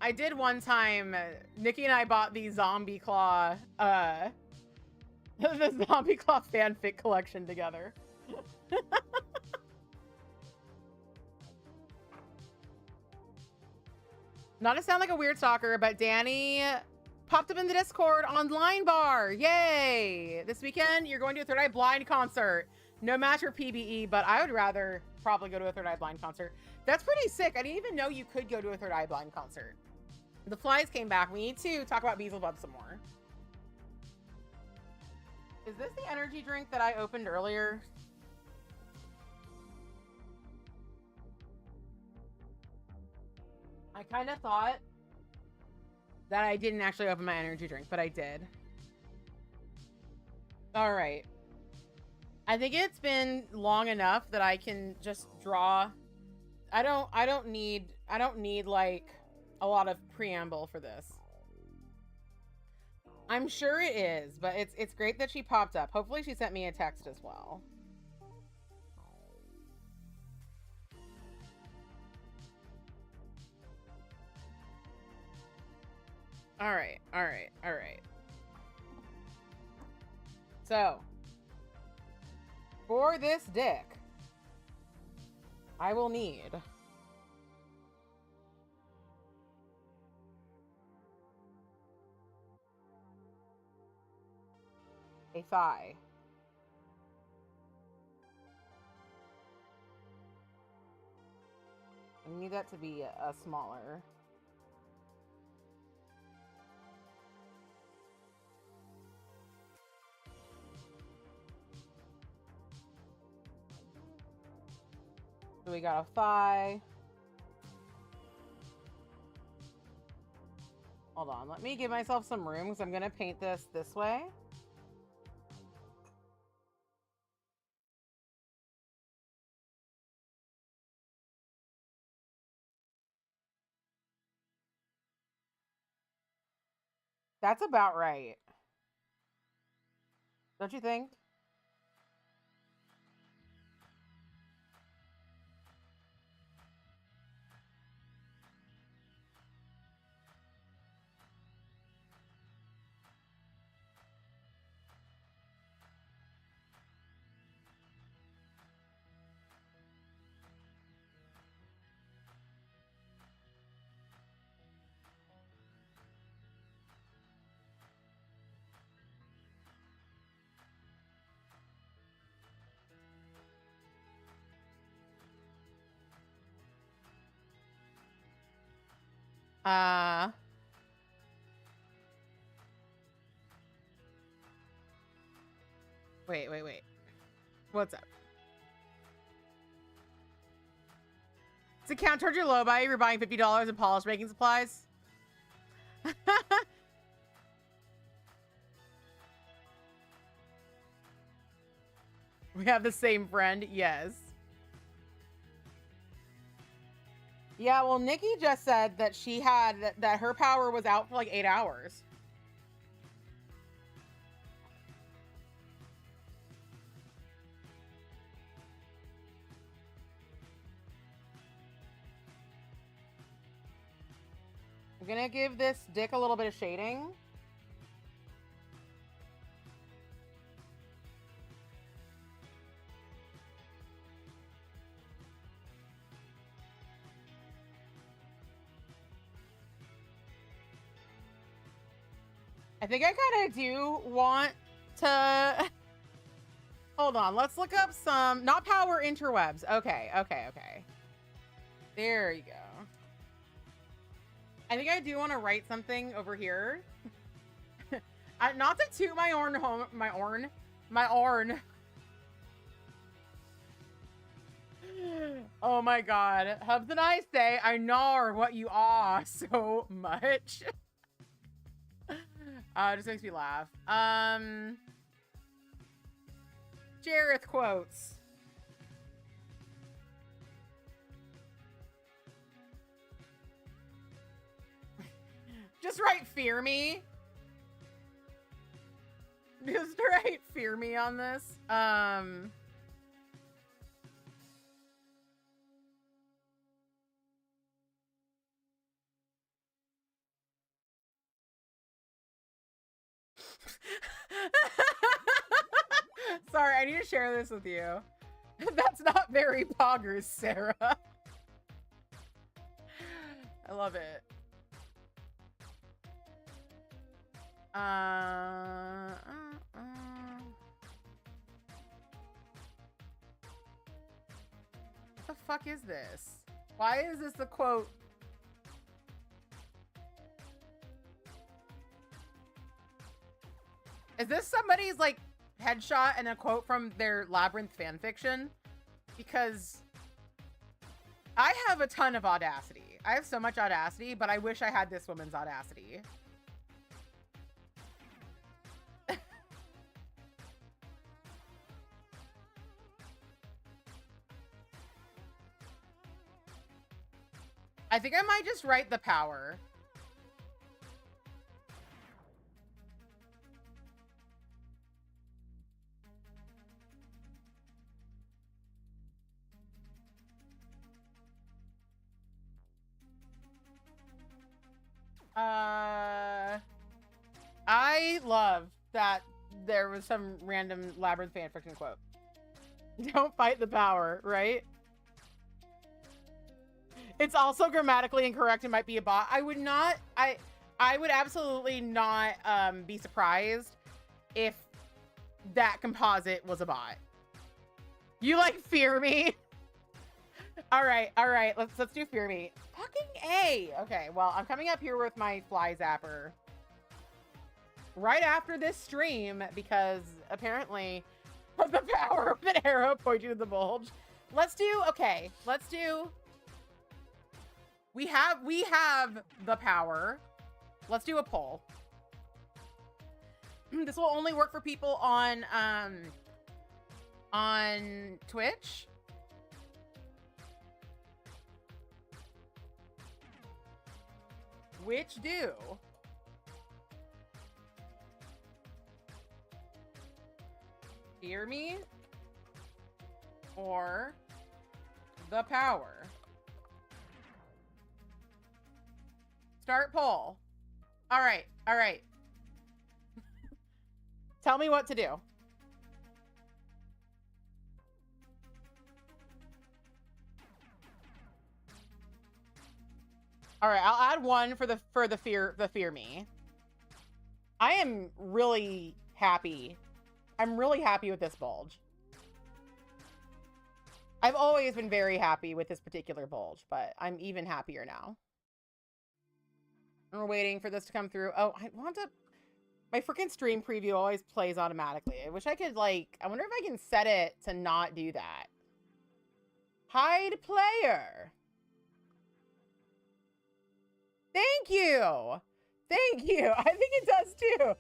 I did one time, Nikki and I bought the Zombie Claw, the Zombie Claw fanfic collection together. Not to sound like a weird stalker, but Danny popped up in the Discord online bar. Yay! This weekend, you're going to a Third Eye Blind concert. No match for PBE, but I would rather probably go to a Third Eye Blind concert. That's pretty sick. I didn't even know you could go to a Third Eye Blind concert. The flies came back. We need to talk about Beelzebub some more. Is this the energy drink that I opened earlier? I kind of thought that I didn't actually open my energy drink, but I did. All right. I think it's been long enough that I can just draw. I don't need like a lot of preamble for this. I'm sure it is, but it's great that she popped up. Hopefully she sent me a text as well. All right. So, for this dick, I will need a thigh. I need that to be a smaller. So we got a thigh. Hold on, let me give myself some room because I'm going to paint this way. That's about right. Don't you think? Wait. What's up? Does it count towards your low buy if you're buying $50 in polish making supplies? We have the same friend, yes. Yeah, well, Nikki just said that she had, that her power was out for like 8 hours. I'm gonna give this dick a little bit of shading. I think I kind of do want to... Hold on, let's look up some... Not power interwebs. Okay. There you go. I think I do want to write something over here. Not to toot my horn. Oh my god. Hubs and I say, I gnar what you are so much. It just makes me laugh. Jareth quotes. Just write fear me. Just right, fear me on this. Sorry, I need to share this with you. That's not very poggers, Sarah. I love it. What the fuck is this? Why is this the quote? Is this somebody's like headshot and a quote from their Labyrinth fanfiction? Because I have a ton of audacity. I have so much audacity, but I wish I had this woman's audacity. I think I might just write the power. I love that there was some random Labyrinth fanfiction quote. Don't fight the power, right? It's also grammatically incorrect. It might be a bot. I would not, I would absolutely not be surprised if that composite was a bot. You like fear me? All right, let's do fear me. Fucking A. Okay, well, I'm coming up here with my fly zapper right after this stream because apparently of the power of an arrow pointing to the bulge. Let's do, okay, let's do, we have the power. Let's do a poll. This will only work for people on Twitch. Which do? Fear me or the power? Start poll. All right. Tell me what to do. All right, I'll add one for the fear me. I am really happy. I'm really happy with this bulge. I've always been very happy with this particular bulge, but I'm even happier now. We're waiting for this to come through. Oh, I want to... My freaking stream preview always plays automatically. I wish I could, like... I wonder if I can set it to not do that. Hide player. Thank you. Thank you. I think it does too.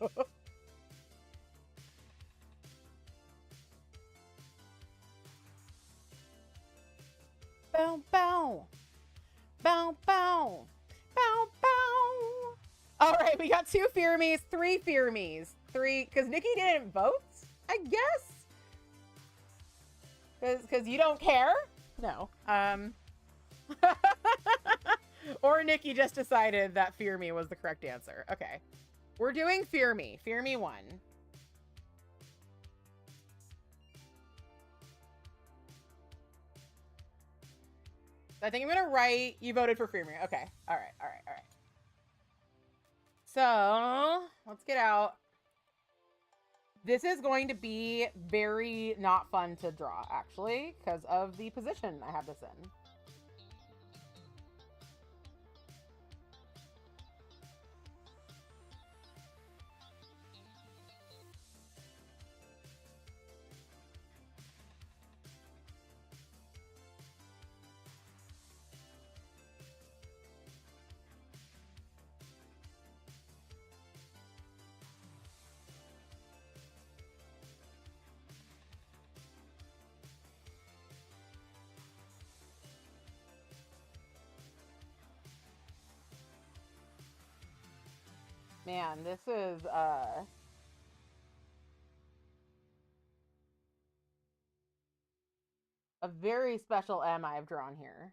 Bow, bow. Bow, bow. Bow, bow. All right, we got 2 fear me's, 3 fear me's. 3, because Nikki didn't vote, I guess. Because you don't care? No. Or Nikki just decided that fear me was the correct answer. Okay. We're doing fear me. Fear me 1. I think I'm going to write, you voted for fear me. Okay. All right. So, let's get out. This is going to be very not fun to draw, actually, because of the position I have this in. Man, this is, A very special M I've drawn here.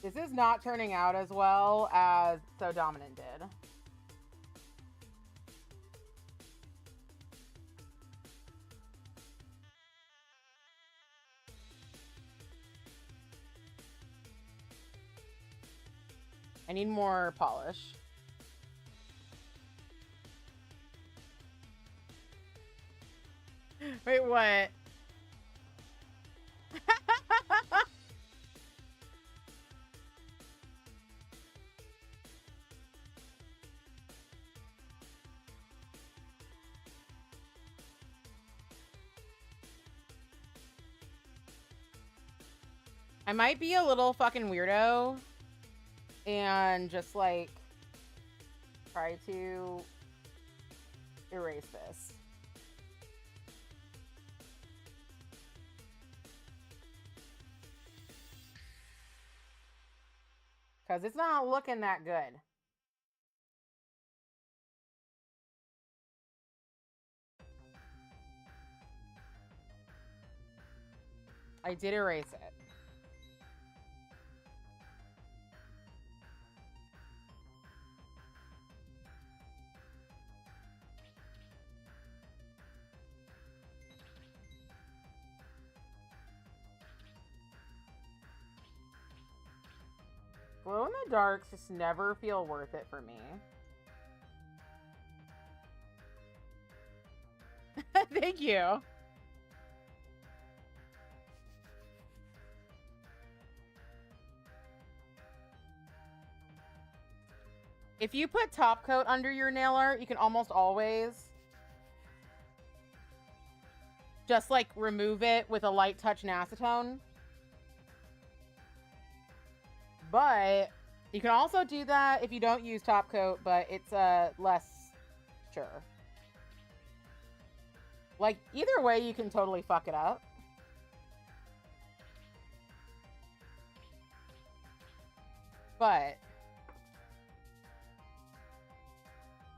This is not turning out as well as So Dominant did. I need more polish. Wait, what? I might be a little fucking weirdo and just like try to erase this. Because it's not looking that good. I did erase it. Glow in the darks just never feel worth it for me. Thank you. If you put top coat under your nail art, you can almost always just like remove it with a light touch and acetone. But you can also do that if you don't use top coat, but it's less sure. Like, either way, you can totally fuck it up. But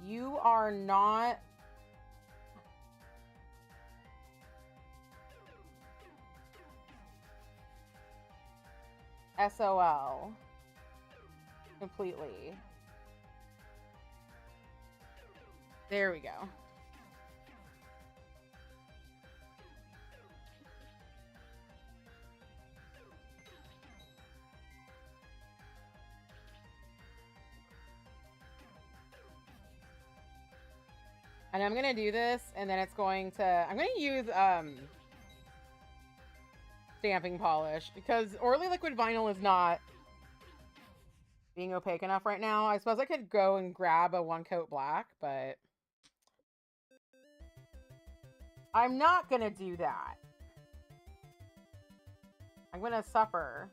you are not SOL completely. There we go. And I'm going to do this, and then it's going to... I'm going to use stamping polish, because Orly Liquid Vinyl is not being opaque enough right now. I suppose I could go and grab a one-coat black, but... I'm not going to do that. I'm going to suffer.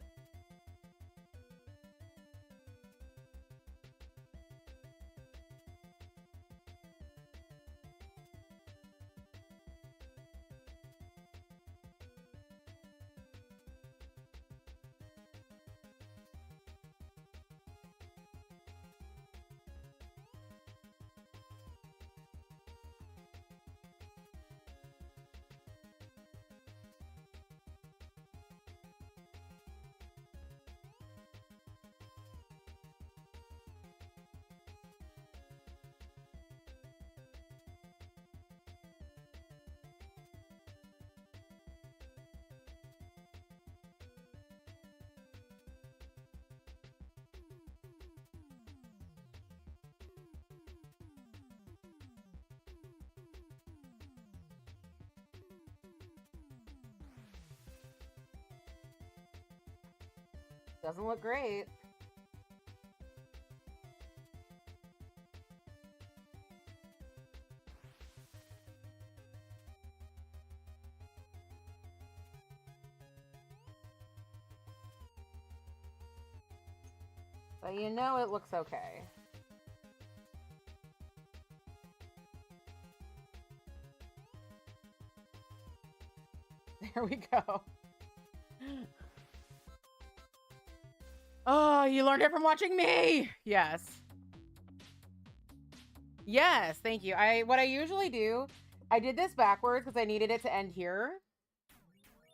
Doesn't look great. But you know it looks okay. There we go. Oh, you learned it from watching me. Yes. Yes, thank you. What I usually do, I did this backwards because I needed it to end here.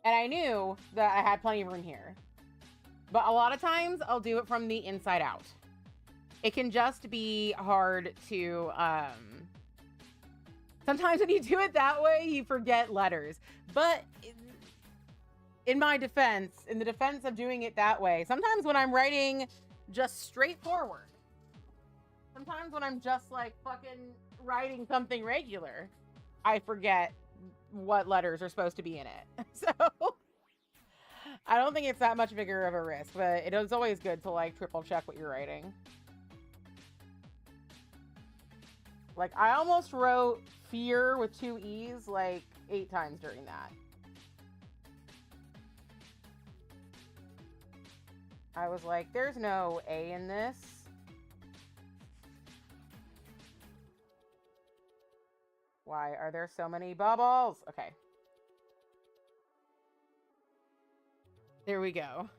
And I knew that I had plenty of room here. But a lot of times I'll do it from the inside out. It can just be hard to, sometimes when you do it that way, you forget letters. But in my defense, in the defense of doing it that way, sometimes when I'm writing just straightforward, sometimes when I'm just like fucking writing something regular, I forget what letters are supposed to be in it. So I don't think it's that much bigger of a risk, but it is always good to like triple check what you're writing. Like I almost wrote fear with 2 E's like 8 times during that. I was like, there's no A in this. Why are there so many bubbles? Okay. There we go.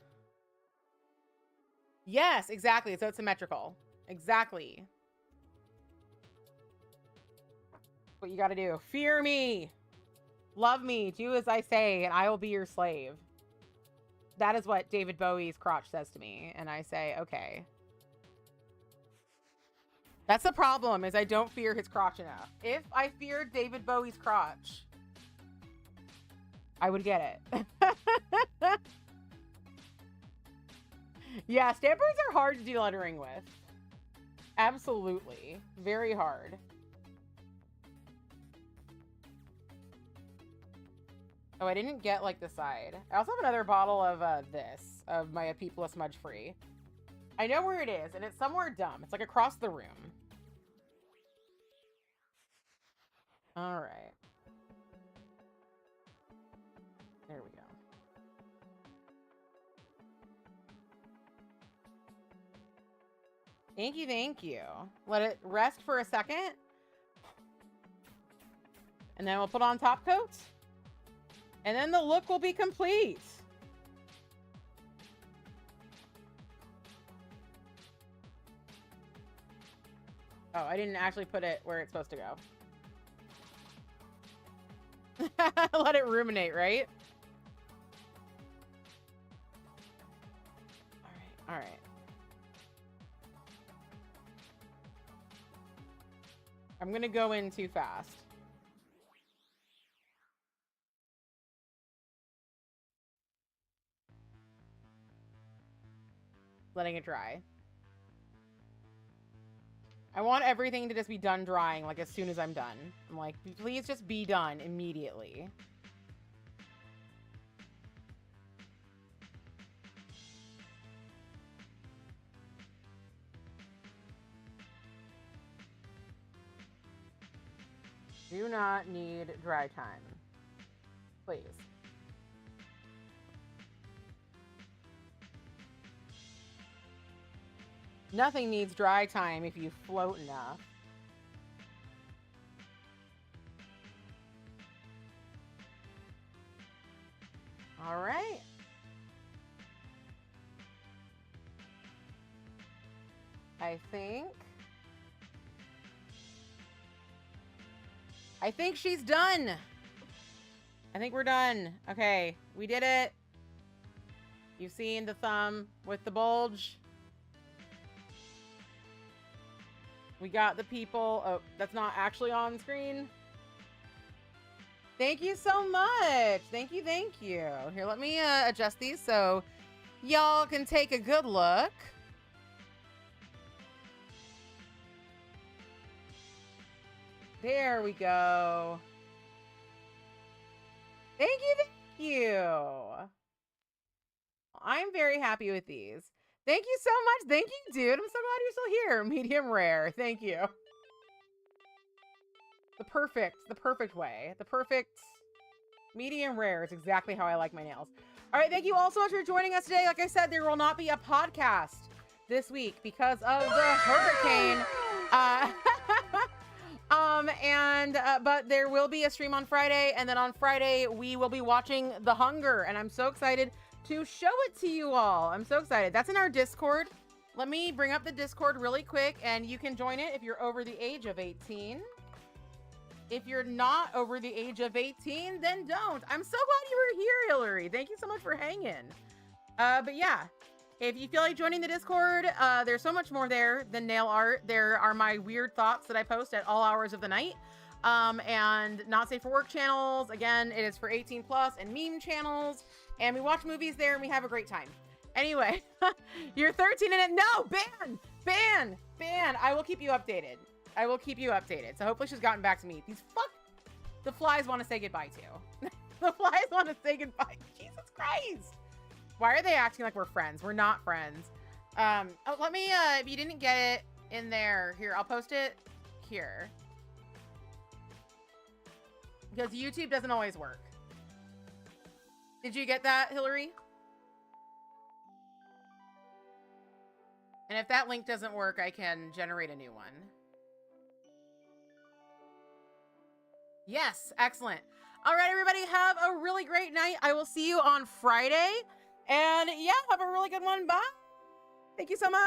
Yes, exactly. So it's symmetrical. Exactly. What you got to do. Fear me. Love me. Do as I say, and I will be your slave. That is what David Bowie's crotch says to me. And I say, okay. That's the problem, is I don't fear his crotch enough. If I feared David Bowie's crotch, I would get it. Yeah, stampers are hard to do lettering with. Absolutely. Very hard. Oh, I didn't get, like, the side. I also have another bottle of this, of my Apipla Smudge Free. I know where it is, and it's somewhere dumb. It's, like, across the room. All right. There we go. Thank you, thank you. Let it rest for a second. And then we'll put on top coat. And then the look will be complete. Oh, I didn't actually put it where it's supposed to go. Let it ruminate, right? All right. I'm gonna go in too fast. Letting it dry. I want everything to just be done drying, like, as soon as I'm done. I'm like, please just be done immediately. Do not need dry time. Please. Nothing needs dry time if you float enough. All right. I think she's done. I think we're done. Okay, we did it. You've seen the thumb with the bulge. We got the people. Oh, that's not actually on screen. Thank you so much. Thank you, thank you. Here, let me adjust these so y'all can take a good look. There we go. Thank you, thank you. I'm very happy with these. Thank you so much. Thank you, dude. I'm so glad you're still here. Medium rare. Thank you. The perfect way. The perfect medium rare is exactly how I like my nails. All right, thank you all so much for joining us today. Like I said, there will not be a podcast this week because of the hurricane. But there will be a stream on Friday, and then on Friday we will be watching The Hunger, and I'm so excited to show it to you all. I'm so excited. That's in our Discord. Let me bring up the Discord really quick, and you can join it if you're over the age of 18. If you're not over the age of 18, then don't. I'm so glad you were here, Hillary. Thank you so much for hanging. But yeah, if you feel like joining the Discord, there's so much more there than nail art. There are my weird thoughts that I post at all hours of the night. And not safe for work channels. Again, it is for 18 plus, and meme channels. And we watch movies there and we have a great time. Anyway, you're 13 and no, ban. I will keep you updated. I will keep you updated. So hopefully she's gotten back to me. The flies want to say goodbye to. The flies want to say goodbye. Jesus Christ. Why are they acting like we're friends? We're not friends. Let me, if you didn't get it in there, here, I'll post it here. Because YouTube doesn't always work. Did you get that, Hillary? And if that link doesn't work, I can generate a new one. Yes, excellent. All right, everybody, have a really great night. I will see you on Friday. And yeah, have a really good one. Bye. Thank you so much.